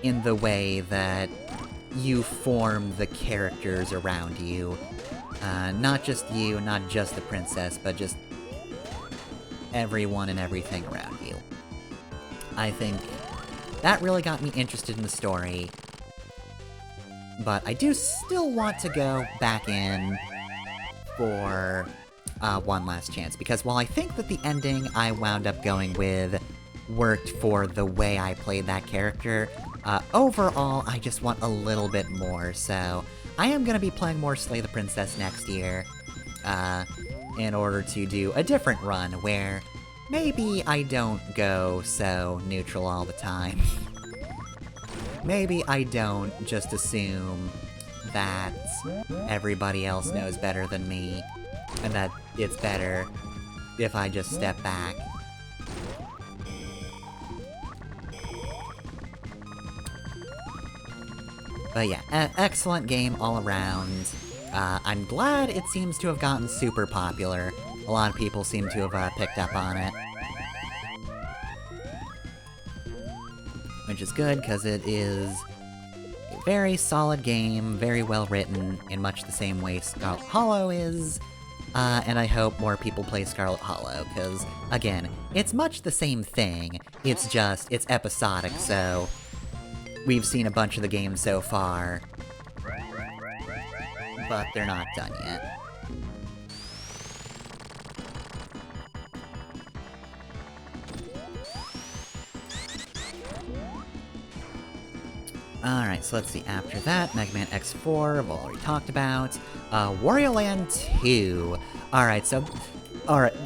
in the way that you form the characters around you. Not just you, not just the princess, but just everyone and everything around you. I think that really got me interested in the story, but I do still want to go back in for one last chance, because while I think that the ending I wound up going with worked for the way I played that character, overall, I just want a little bit more, so I am gonna be playing more Slay the Princess next year, in order to do a different run, where maybe I don't go so neutral all the time. Maybe I don't just assume that everybody else knows better than me, and that it's better if I just step back. But yeah, excellent game all around. I'm glad it seems to have gotten super popular. A lot of people seem to have picked up on it. which is good, because it is a very solid game, very well written, in much the same way Scarlet Hollow is. And I hope more people play Scarlet Hollow, because, again, it's much the same thing, it's just, it's episodic, so we've seen a bunch of the games so far, but they're not done yet. Alright, so let's see, after that, Mega Man X4, I've already talked about. Wario Land 2. Alright,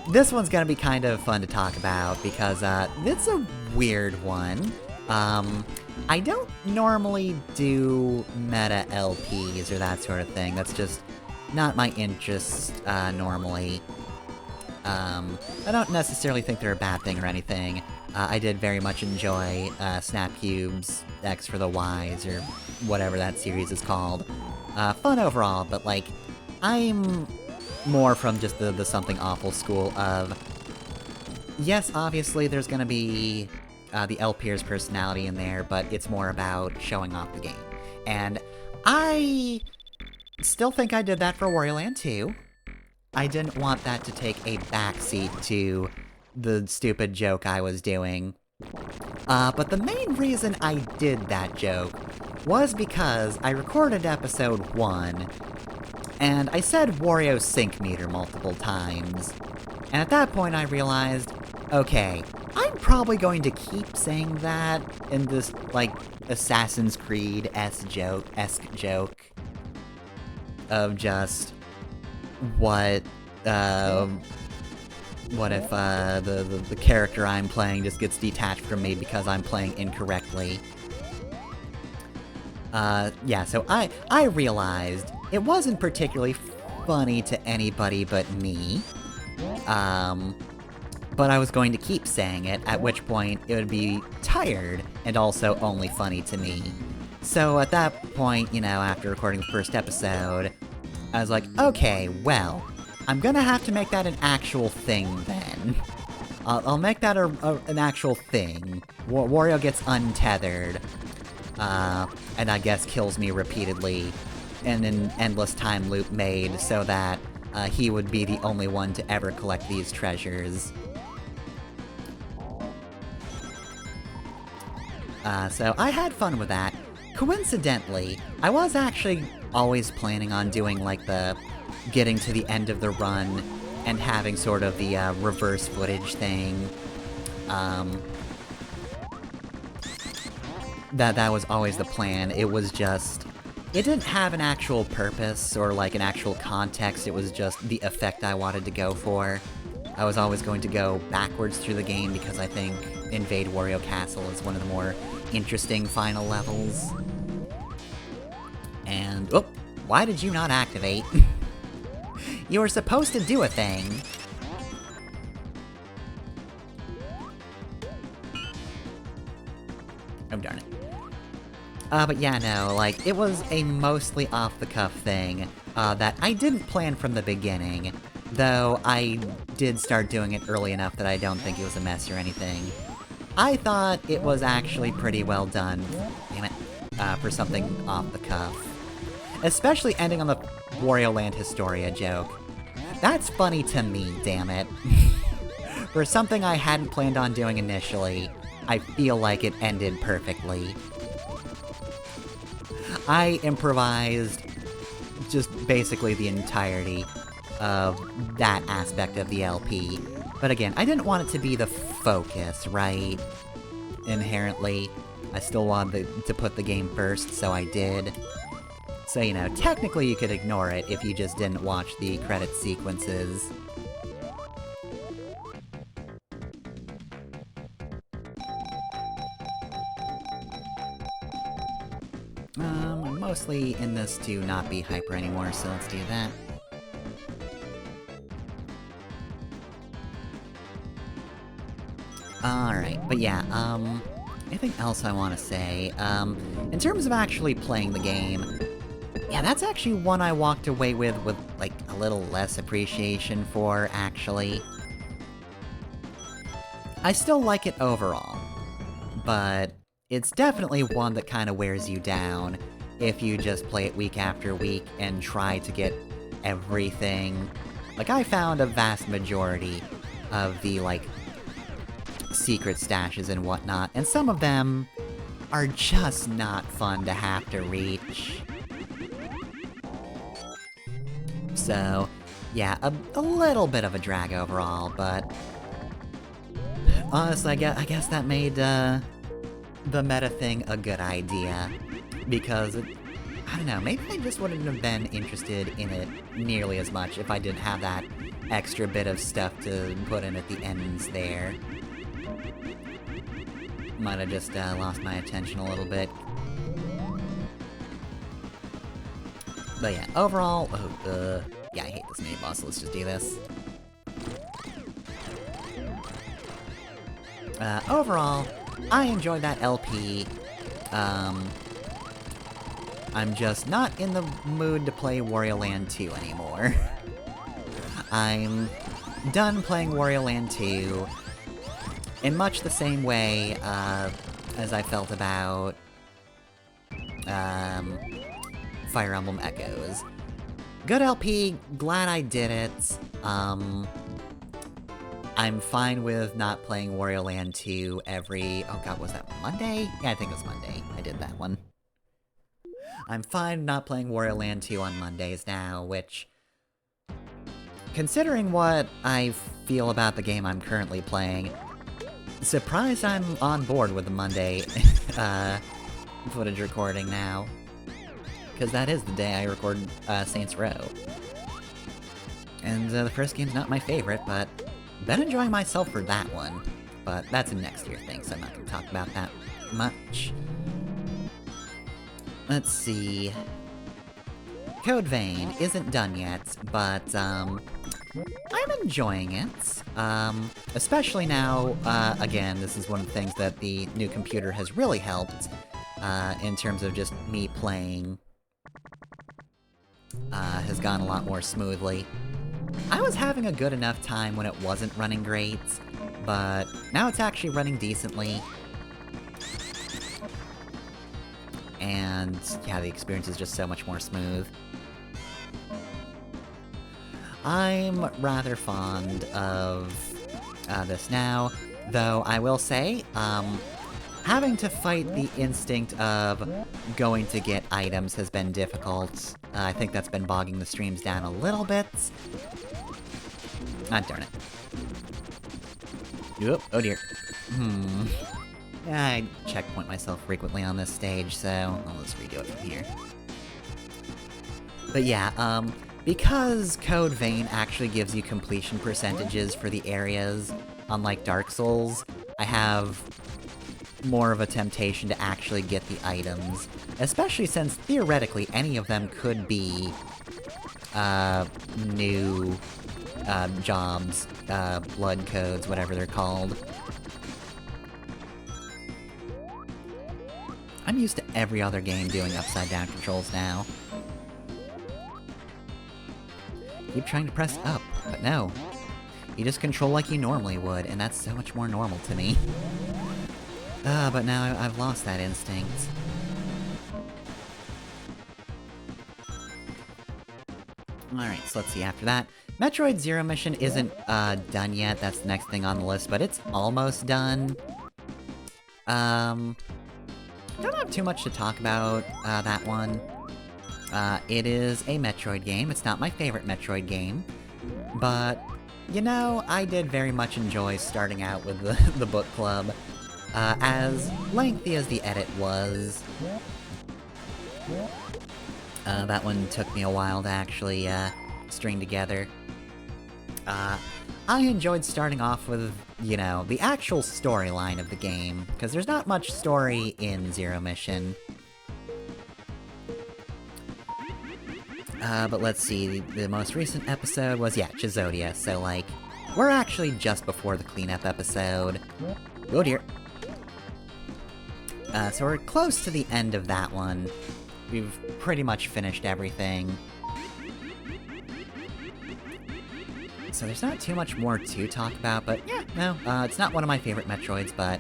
this one's gonna be kind of fun to talk about, because, it's a weird one. I don't normally do meta LPs or that sort of thing, that's just not my interest, normally. I don't necessarily think they're a bad thing or anything. I did very much enjoy, Snap Cube's X for the Ys, or whatever that series is called. Fun overall, but, like, I'm more from just the Something Awful school of... Yes, obviously there's gonna be, the LPer's personality in there, but it's more about showing off the game. And I still think I did that for Wario Land 2. I didn't want that to take a backseat to the stupid joke I was doing. But the main reason I did that joke was because I recorded episode 1, and I said Wario Sync Meter multiple times. And at that point I realized, okay, I'm probably going to keep saying that in this, like, Assassin's Creed-esque joke of just, what if, the character I'm playing just gets detached from me because I'm playing incorrectly? Yeah, so I realized it wasn't particularly funny to anybody but me. But I was going to keep saying it, at which point it would be tired, and also only funny to me. So at that point, you know, after recording the first episode, I was like, okay, well, I'm gonna have to make that an actual thing then. I'll make that an actual thing. Wario gets untethered, and I guess kills me repeatedly, and an endless time loop made so that he would be the only one to ever collect these treasures. So I had fun with that. Coincidentally, I was actually always planning on doing, like, the getting to the end of the run and having sort of the reverse footage thing. That was always the plan. It was just... It didn't have an actual purpose or, like, an actual context, it was just the effect I wanted to go for. I was always going to go backwards through the game because I think Invade Wario Castle is one of the more interesting final levels. And... oh! Why did you not activate? You were supposed to do a thing! Oh, darn it. But yeah, no, like, it was a mostly off-the-cuff thing, that I didn't plan from the beginning, though I did start doing it early enough that I don't think it was a mess or anything. I thought it was actually pretty well done, damn it, for something off-the-cuff. Especially ending on the Wario Land Historia joke. That's funny to me, damn it. For something I hadn't planned on doing initially, I feel like it ended perfectly. I improvised just basically the entirety of that aspect of the LP. But again, I didn't want it to be the focus, right? Inherently. I still wanted to put the game first, so I did. So, you know, technically you could ignore it if you just didn't watch the credit sequences. I'm mostly in this to not be hyper anymore, so let's do that. Alright, but yeah, anything else I want to say? In terms of actually playing the game, yeah, that's actually one I walked away with, like, a little less appreciation for, actually. I still like it overall, but it's definitely one that kind of wears you down if you just play it week after week and try to get everything. Like, I found a vast majority of the, like, secret stashes and whatnot, and some of them are just not fun to have to reach. So, yeah, a little bit of a drag overall, but honestly, I guess that made, the meta thing a good idea, because, I don't know, maybe I just wouldn't have been interested in it nearly as much if I didn't have that extra bit of stuff to put in at the ends there. Might have just, lost my attention a little bit. But yeah, overall, yeah, I hate this mini-boss, so let's just do this. Overall, I enjoyed that LP. I'm just not in the mood to play Wario Land 2 anymore. I'm done playing Wario Land 2 in much the same way, as I felt about, Fire Emblem Echoes. Good LP, glad I did it. I'm fine with not playing Wario Land 2 every... oh god, was that Monday? Yeah, I think it was Monday. I did that one. I'm fine not playing Wario Land 2 on Mondays now, which... considering what I feel about the game I'm currently playing, surprised I'm on board with the Monday, footage recording now. Because that is the day I record, Saints Row. And, the first game's not my favorite, but... been enjoying myself for that one, but that's a next year thing, so I'm not gonna talk about that much. Let's see... Code Vein isn't done yet, but, I'm enjoying it. Especially now, again, this is one of the things that the new computer has really helped, in terms of just me playing. Has gone a lot more smoothly. I was having a good enough time when it wasn't running great, but now it's actually running decently. And yeah, the experience is just so much more smooth. I'm rather fond of this now, though I will say, having to fight the instinct of going to get items has been difficult. I think that's been bogging the streams down a little bit. Ah, darn it. Oop, oh dear. Yeah, I checkpoint myself frequently on this stage, so I'll just redo it from here. But yeah, because Code Vein actually gives you completion percentages for the areas, unlike Dark Souls, I have more of a temptation to actually get the items, especially since, theoretically, any of them could be, new, jobs, blood codes, whatever they're called. I'm used to every other game doing upside-down controls now. Keep trying to press up, but no. You just control like you normally would, and that's so much more normal to me. But now I've lost that instinct. Alright, so let's see, after that. Metroid Zero Mission isn't, done yet, that's the next thing on the list, but it's almost done. Don't have too much to talk about, that one. It is a Metroid game, it's not my favorite Metroid game, but, you know, I did very much enjoy starting out with the book club. As lengthy as the edit was, that one took me a while to actually, string together. I enjoyed starting off with, you know, the actual storyline of the game, because there's not much story in Zero Mission. But let's see, the most recent episode was, yeah, Chizodia, so, like, we're actually just before the cleanup episode. Oh dear. So we're close to the end of that one. We've pretty much finished everything. So there's not too much more to talk about, but yeah, no, it's not one of my favorite Metroids, but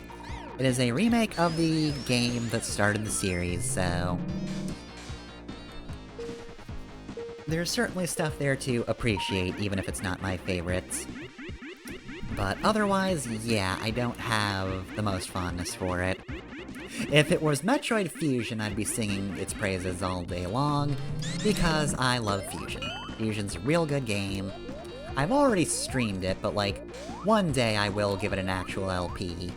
It is a remake of the game that started the series, so... there's certainly stuff there to appreciate, even if it's not my favorites. But otherwise, yeah, I don't have the most fondness for it. If it was Metroid Fusion, I'd be singing its praises all day long, because I love Fusion. Fusion's a real good game. I've already streamed it, but like, one day I will give it an actual LP.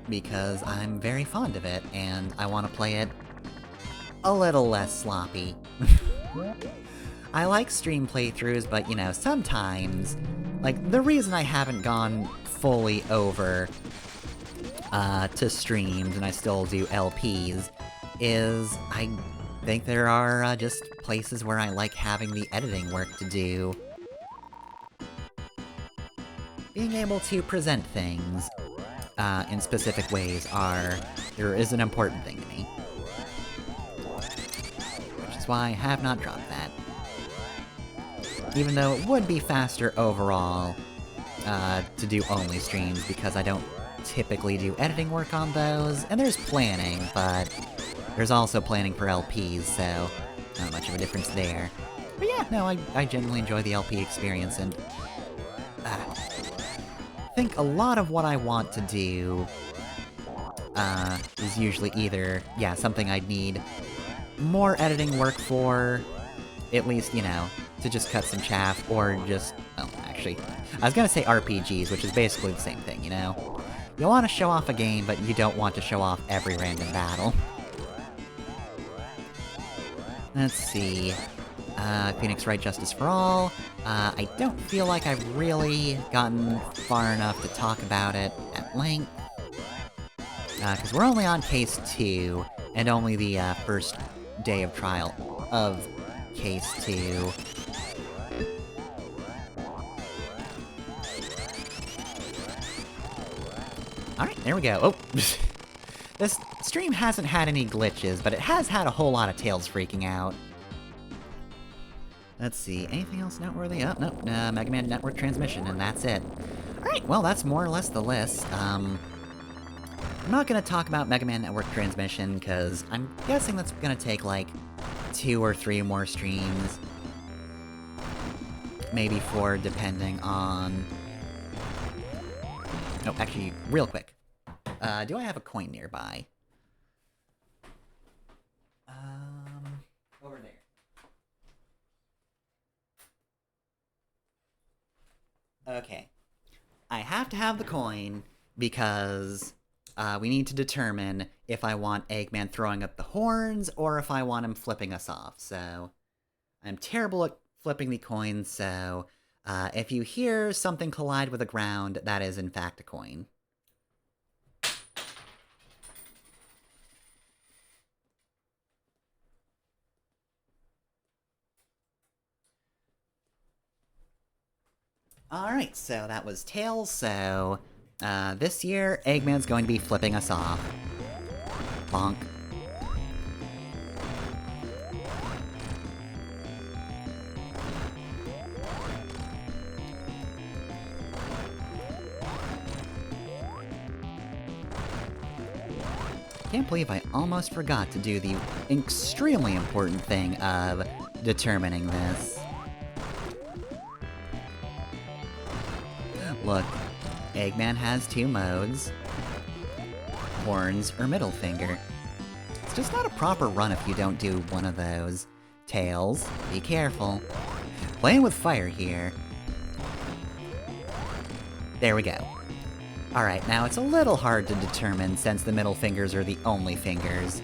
Because I'm very fond of it, and I want to play it a little less sloppy. I like stream playthroughs, but you know, sometimes, like, the reason I haven't gone fully over to streams and I still do LPs is I think there are just places where I like having the editing work to do. Being able to present things in specific ways is an important thing to me. Which is why I have not dropped that. Even though it would be faster overall to do only streams, because I don't typically do editing work on those, and there's planning, but there's also planning for LPs, so not much of a difference there. But yeah, no, I genuinely enjoy the LP experience, and I think a lot of what I want to do is usually either, yeah, something I'd need more editing work for, at least, you know, to just cut some chaff, or just, well, actually, I was gonna say RPGs, which is basically the same thing, you know? You want to show off a game, but you don't want to show off every random battle. Let's see. Phoenix Wright Justice for All. I don't feel like I've really gotten far enough to talk about it at length. Because we're only on Case 2, and only the first day of trial of Case 2. Alright, there we go. Oh! This stream hasn't had any glitches, but it has had a whole lot of tails freaking out. Let's see, anything else noteworthy? Oh, nope, Mega Man Network Transmission, and that's it. Alright, well, that's more or less the list. I'm not gonna talk about Mega Man Network Transmission, because I'm guessing that's gonna take, like, 2 or 3 more streams. Maybe 4, depending on... Oh, actually, real quick. Do I have a coin nearby? Over there. Okay. I have to have the coin, because we need to determine if I want Eggman throwing up the horns, or if I want him flipping us off, so... I'm terrible at flipping the coins, so... if you hear something collide with the ground, that is in fact a coin. Alright, so that was Tails, so... this year, Eggman's going to be flipping us off. Bonk. Can't believe I almost forgot to do the extremely important thing of determining this. Look, Eggman has 2 modes. Horns or middle finger. It's just not a proper run if you don't do one of those. Tails, be careful. Playing with fire here. There we go. Alright, now it's a little hard to determine since the middle fingers are the only fingers,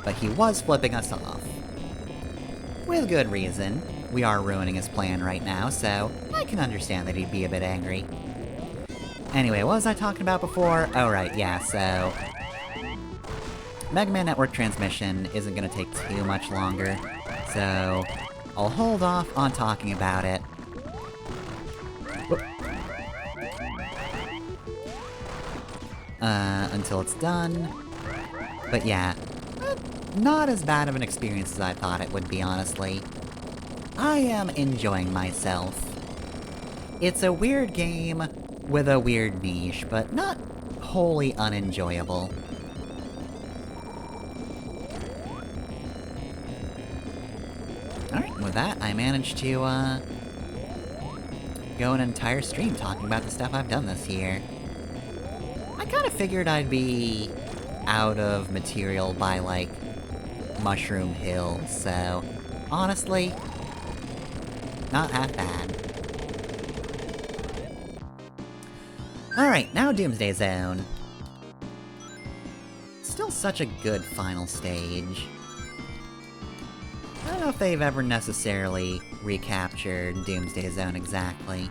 but he was flipping us off. With good reason. We are ruining his plan right now, so I can understand that he'd be a bit angry. Anyway, what was I talking about before? Oh right, yeah, so... Mega Man Network Transmission isn't gonna take too much longer, so I'll hold off on talking about it. Until it's done. But yeah, not as bad of an experience as I thought it would be, honestly. I am enjoying myself. It's a weird game with a weird niche, but not wholly unenjoyable. Alright, with that, I managed to, go an entire stream talking about the stuff I've done this year. I kinda figured I'd be out of material by, like, Mushroom Hill, so... honestly, not half bad. Alright, now Doomsday Zone. Still such a good final stage. I don't know if they've ever necessarily recaptured Doomsday Zone exactly.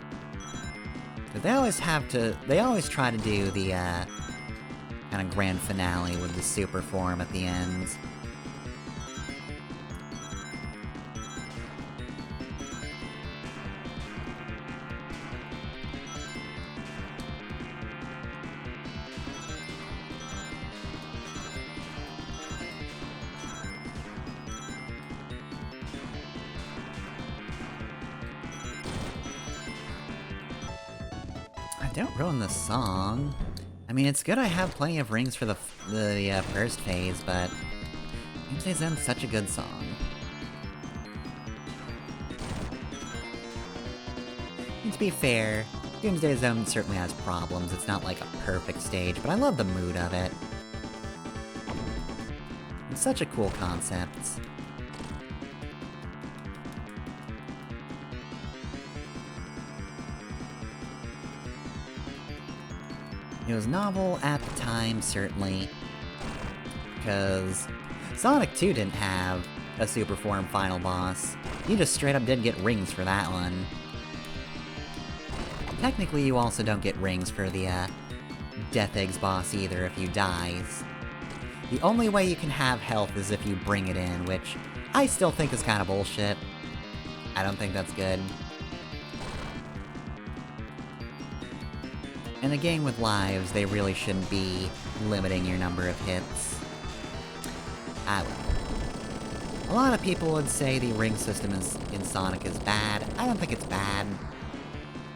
But they always try to do the, kinda grand finale with the super form at the end. Don't ruin the song. I mean, it's good I have plenty of rings for the first phase, but... Doomsday Zone's such a good song. And to be fair, Doomsday Zone certainly has problems. It's not like a perfect stage, but I love the mood of it. It's such a cool concept. It was novel at the time, certainly, because Sonic 2 didn't have a super form final boss. You just straight up didn't get rings for that one. Technically, you also don't get rings for the, Death Eggs boss either if you dies. The only way you can have health is if you bring it in, which I still think is kinda bullshit. I don't think that's good. In a game with lives, they really shouldn't be limiting your number of hits. I will. A lot of people would say the ring system in Sonic is bad. I don't think it's bad.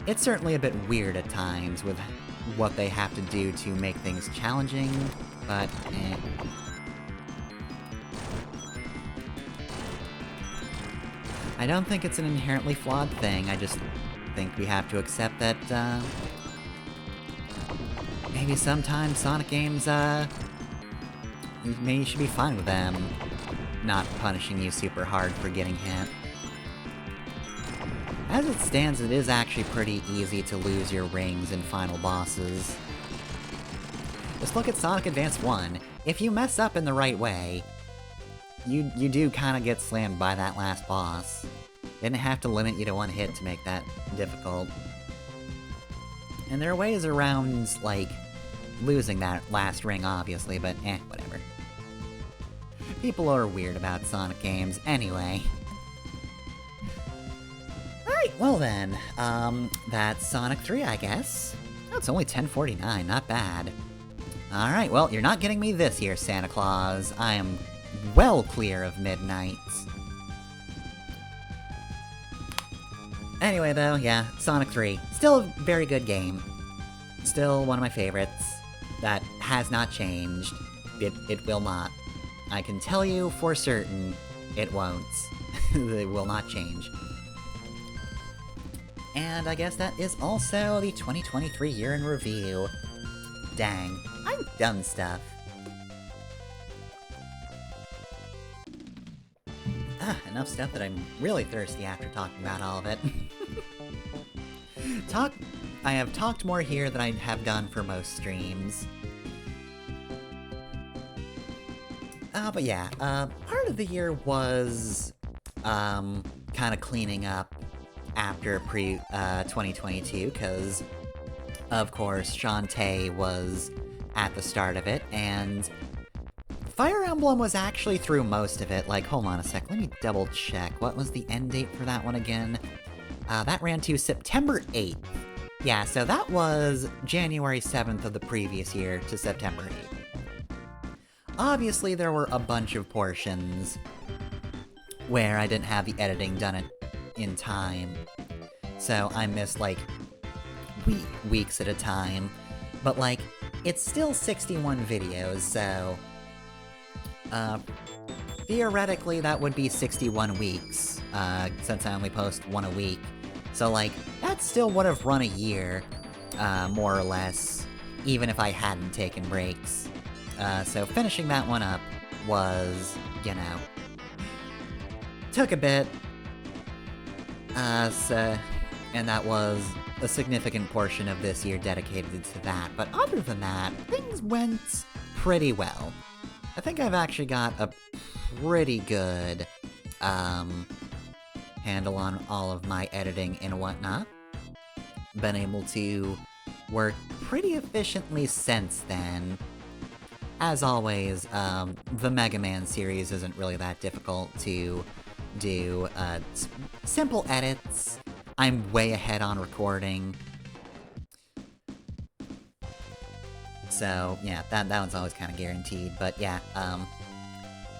It's certainly a bit weird at times with what they have to do to make things challenging, but eh. I don't think it's an inherently flawed thing, I just think we have to accept that, maybe sometimes Sonic games, maybe you should be fine with them not punishing you super hard for getting hit. As it stands, it is actually pretty easy to lose your rings in final bosses. Just look at Sonic Advance 1. If you mess up in the right way, you do kinda get slammed by that last boss. Didn't have to limit you to one hit to make that difficult. And there are ways around, like, losing that last ring, obviously, but eh, whatever. People are weird about Sonic games anyway. Alright, well then, that's Sonic 3, I guess. Oh, it's only 10:49, not bad. Alright, well, you're not getting me this year, Santa Claus. I am well clear of midnight. Anyway, though, yeah, Sonic 3. Still a very good game. Still one of my favorites. That has not changed. It will not. I can tell you for certain, it won't. It will not change. And I guess that is also the 2023 year in review. Dang, I've done stuff. Enough stuff that I'm really thirsty after talking about all of it. I have talked more here than I have done for most streams. But yeah, part of the year was, kinda cleaning up after 2022, cause, of course, Shantae was at the start of it, and Fire Emblem was actually through most of it. Like, hold on a sec, let me double check. What was the end date for that one again? That ran to September 8th. Yeah, so that was January 7th of the previous year to September 8th. Obviously, there were a bunch of portions where I didn't have the editing done in time, so I missed, like, weeks at a time. But, like, it's still 61 videos, so... theoretically, that would be 61 weeks, since I only post one a week. So, like, that still would have run a year, more or less, even if I hadn't taken breaks. So finishing that one up was, you know... took a bit. And that was a significant portion of this year dedicated to that. But other than that, things went pretty well. I think I've actually got a pretty good, handle on all of my editing and whatnot. Been able to work pretty efficiently since then. As always, the Mega Man series isn't really that difficult to do, simple edits. I'm way ahead on recording. So, yeah, that one's always kind of guaranteed, but yeah, I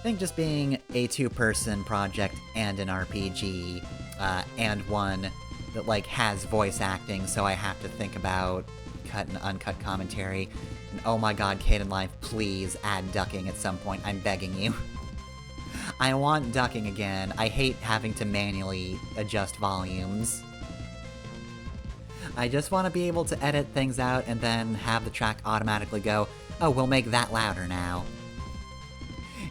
think just being a two-person project and an RPG, and one that, like, has voice acting, so I have to think about cut and uncut commentary, and oh my god, Caden Life, please add ducking at some point, I'm begging you. I want ducking again. I hate having to manually adjust volumes. I just want to be able to edit things out and then have the track automatically go, oh, we'll make that louder now.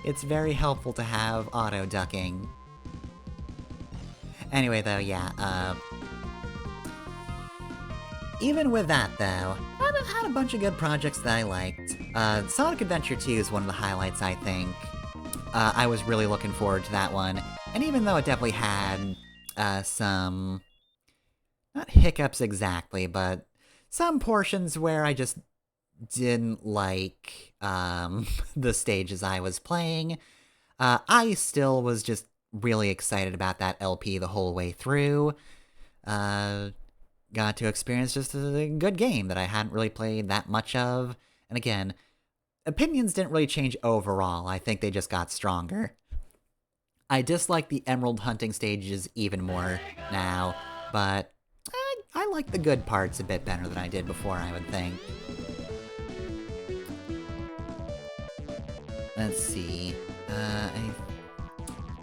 It's very helpful to have auto-ducking. Anyway, though, yeah, even with that, though, I had a bunch of good projects that I liked. Sonic Adventure 2 is one of the highlights, I think. I was really looking forward to that one, and even though it definitely had, some... not hiccups exactly, but some portions where I just didn't like, the stages I was playing, I still was just really excited about that LP the whole way through. Got to experience just a good game that I hadn't really played that much of, and again, opinions didn't really change overall, I think they just got stronger. I dislike the emerald hunting stages even more now, but I like the good parts a bit better than I did before, I would think. Let's see,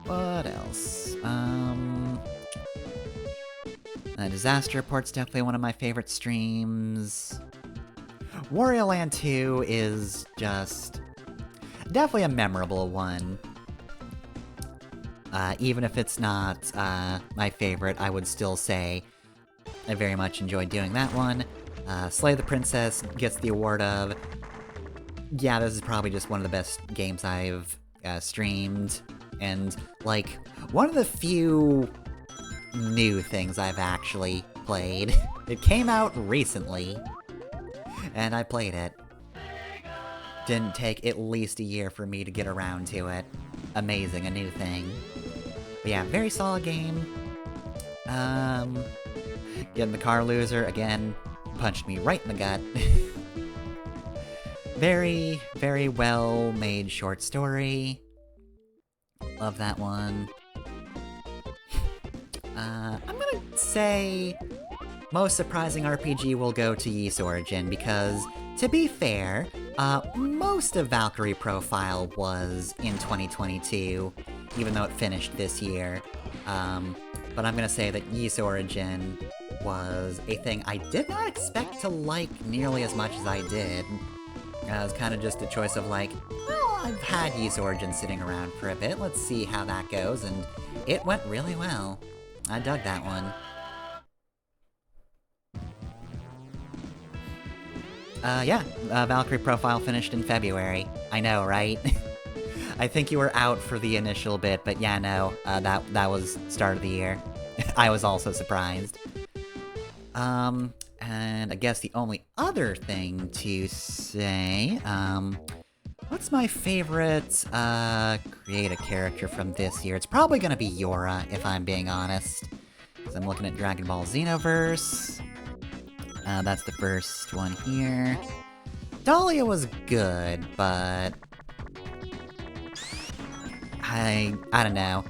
what else? Disaster Report's definitely one of my favorite streams. Wario Land 2 is just... definitely a memorable one. Even if it's not, my favorite, I would still say I very much enjoyed doing that one. Slay the Princess gets the award of... yeah, this is probably just one of the best games I've, streamed. And, like, one of the few new things I've actually played. It came out recently, and I played it. Didn't take at least a year for me to get around to it. Amazing, a new thing. But yeah, very solid game. Getting the car loser, again, punched me right in the gut. Very, very well-made short story. Love that one. I'm gonna say most surprising RPG will go to Ys Origin, because, to be fair, most of Valkyrie Profile was in 2022, even though it finished this year. But I'm gonna say that Ys Origin was a thing I did not expect to like nearly as much as I did. It was kind of just a choice of like, well, I've had Ys Origin sitting around for a bit, let's see how that goes, and it went really well. I dug that one. Valkyrie Profile finished in February. I know, right? I think you were out for the initial bit, but yeah, no, that was start of the year. I was also surprised. And I guess the only other thing to say, what's my favorite, create a character from this year? It's probably gonna be Yora, if I'm being honest. Because I'm looking at Dragon Ball Xenoverse. That's the first one here. Dahlia was good, but... I don't know.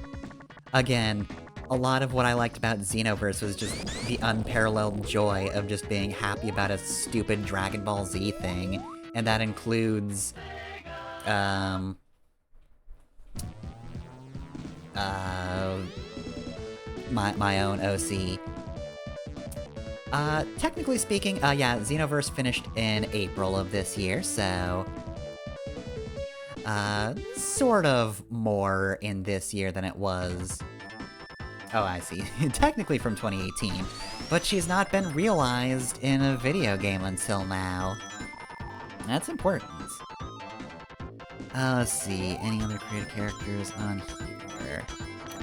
Again, a lot of what I liked about Xenoverse was just the unparalleled joy of just being happy about a stupid Dragon Ball Z thing, and that includes, my own OC. Technically speaking, yeah, Xenoverse finished in April of this year, so... sort of more in this year than it was... Oh, I see. Technically from 2018, but she's not been realized in a video game until now. That's important. Let's see, any other creative characters on here?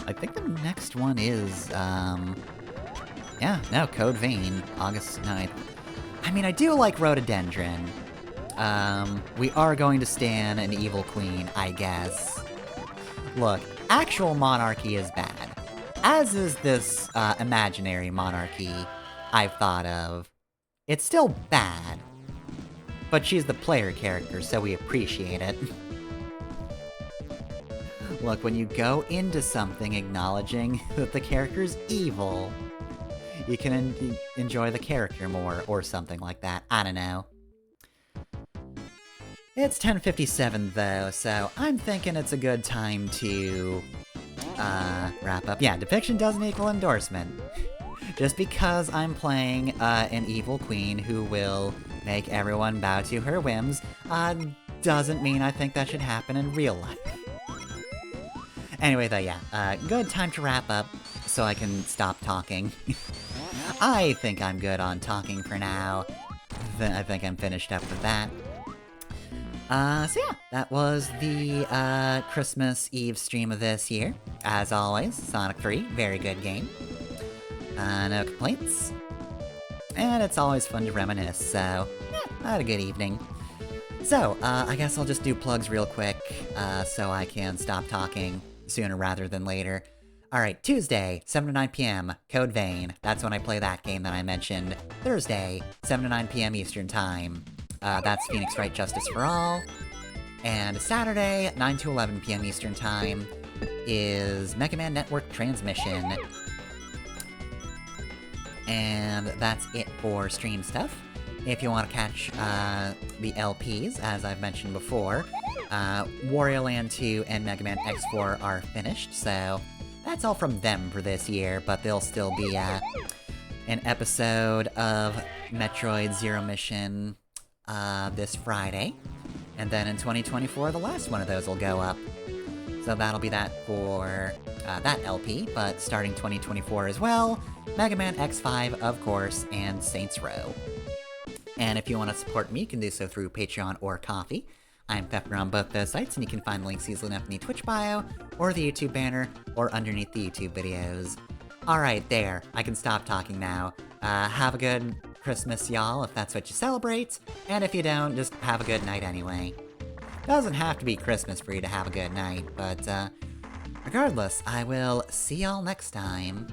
I think the next one is, yeah, no, Code Vein, August 9th. I mean, I do like Rhododendron. We are going to stand an evil queen, I guess. Look, actual monarchy is bad. As is this, imaginary monarchy I've thought of. It's still bad. But she's the player character, so we appreciate it. Look, when you go into something acknowledging that the character's evil, you can enjoy the character more, or something like that. I don't know. It's 10:57 though, so I'm thinking it's a good time to, wrap up. Yeah, depiction doesn't equal endorsement. Just because I'm playing, an evil queen who will make everyone bow to her whims, doesn't mean I think that should happen in real life. Anyway though, yeah, good time to wrap up, so I can stop talking. I think I'm good on talking for now. I think I'm finished up with that. So yeah, that was the, Christmas Eve stream of this year. As always, Sonic 3, very good game. No complaints. And it's always fun to reminisce, so, yeah, I had a good evening. So, I guess I'll just do plugs real quick, so I can stop talking sooner rather than later. Alright, Tuesday, 7 to 9 p.m., Code Vein. That's when I play that game that I mentioned. Thursday, 7 to 9 p.m. Eastern Time. That's Phoenix Wright Justice for All. And Saturday, 9 to 11 p.m. Eastern Time, is Mega Man Network Transmission. And that's it for stream stuff. If you want to catch the LPs, as I've mentioned before, Wario Land 2 and Mega Man X4 are finished, so that's all from them for this year, but there'll still be an episode of Metroid Zero Mission this Friday. And then in 2024, the last one of those will go up. So that'll be that for that LP, but starting 2024 as well, Mega Man X5, of course, and Saints Row. And if you want to support me, you can do so through Patreon or Ko-fi. I'm Pepper on both those sites, and you can find links easily enough in the Twitch bio, or the YouTube banner, or underneath the YouTube videos. Alright, there. I can stop talking now. Have a good Christmas, y'all, if that's what you celebrate, and if you don't, just have a good night anyway. Doesn't have to be Christmas for you to have a good night, but, regardless, I will see y'all next time.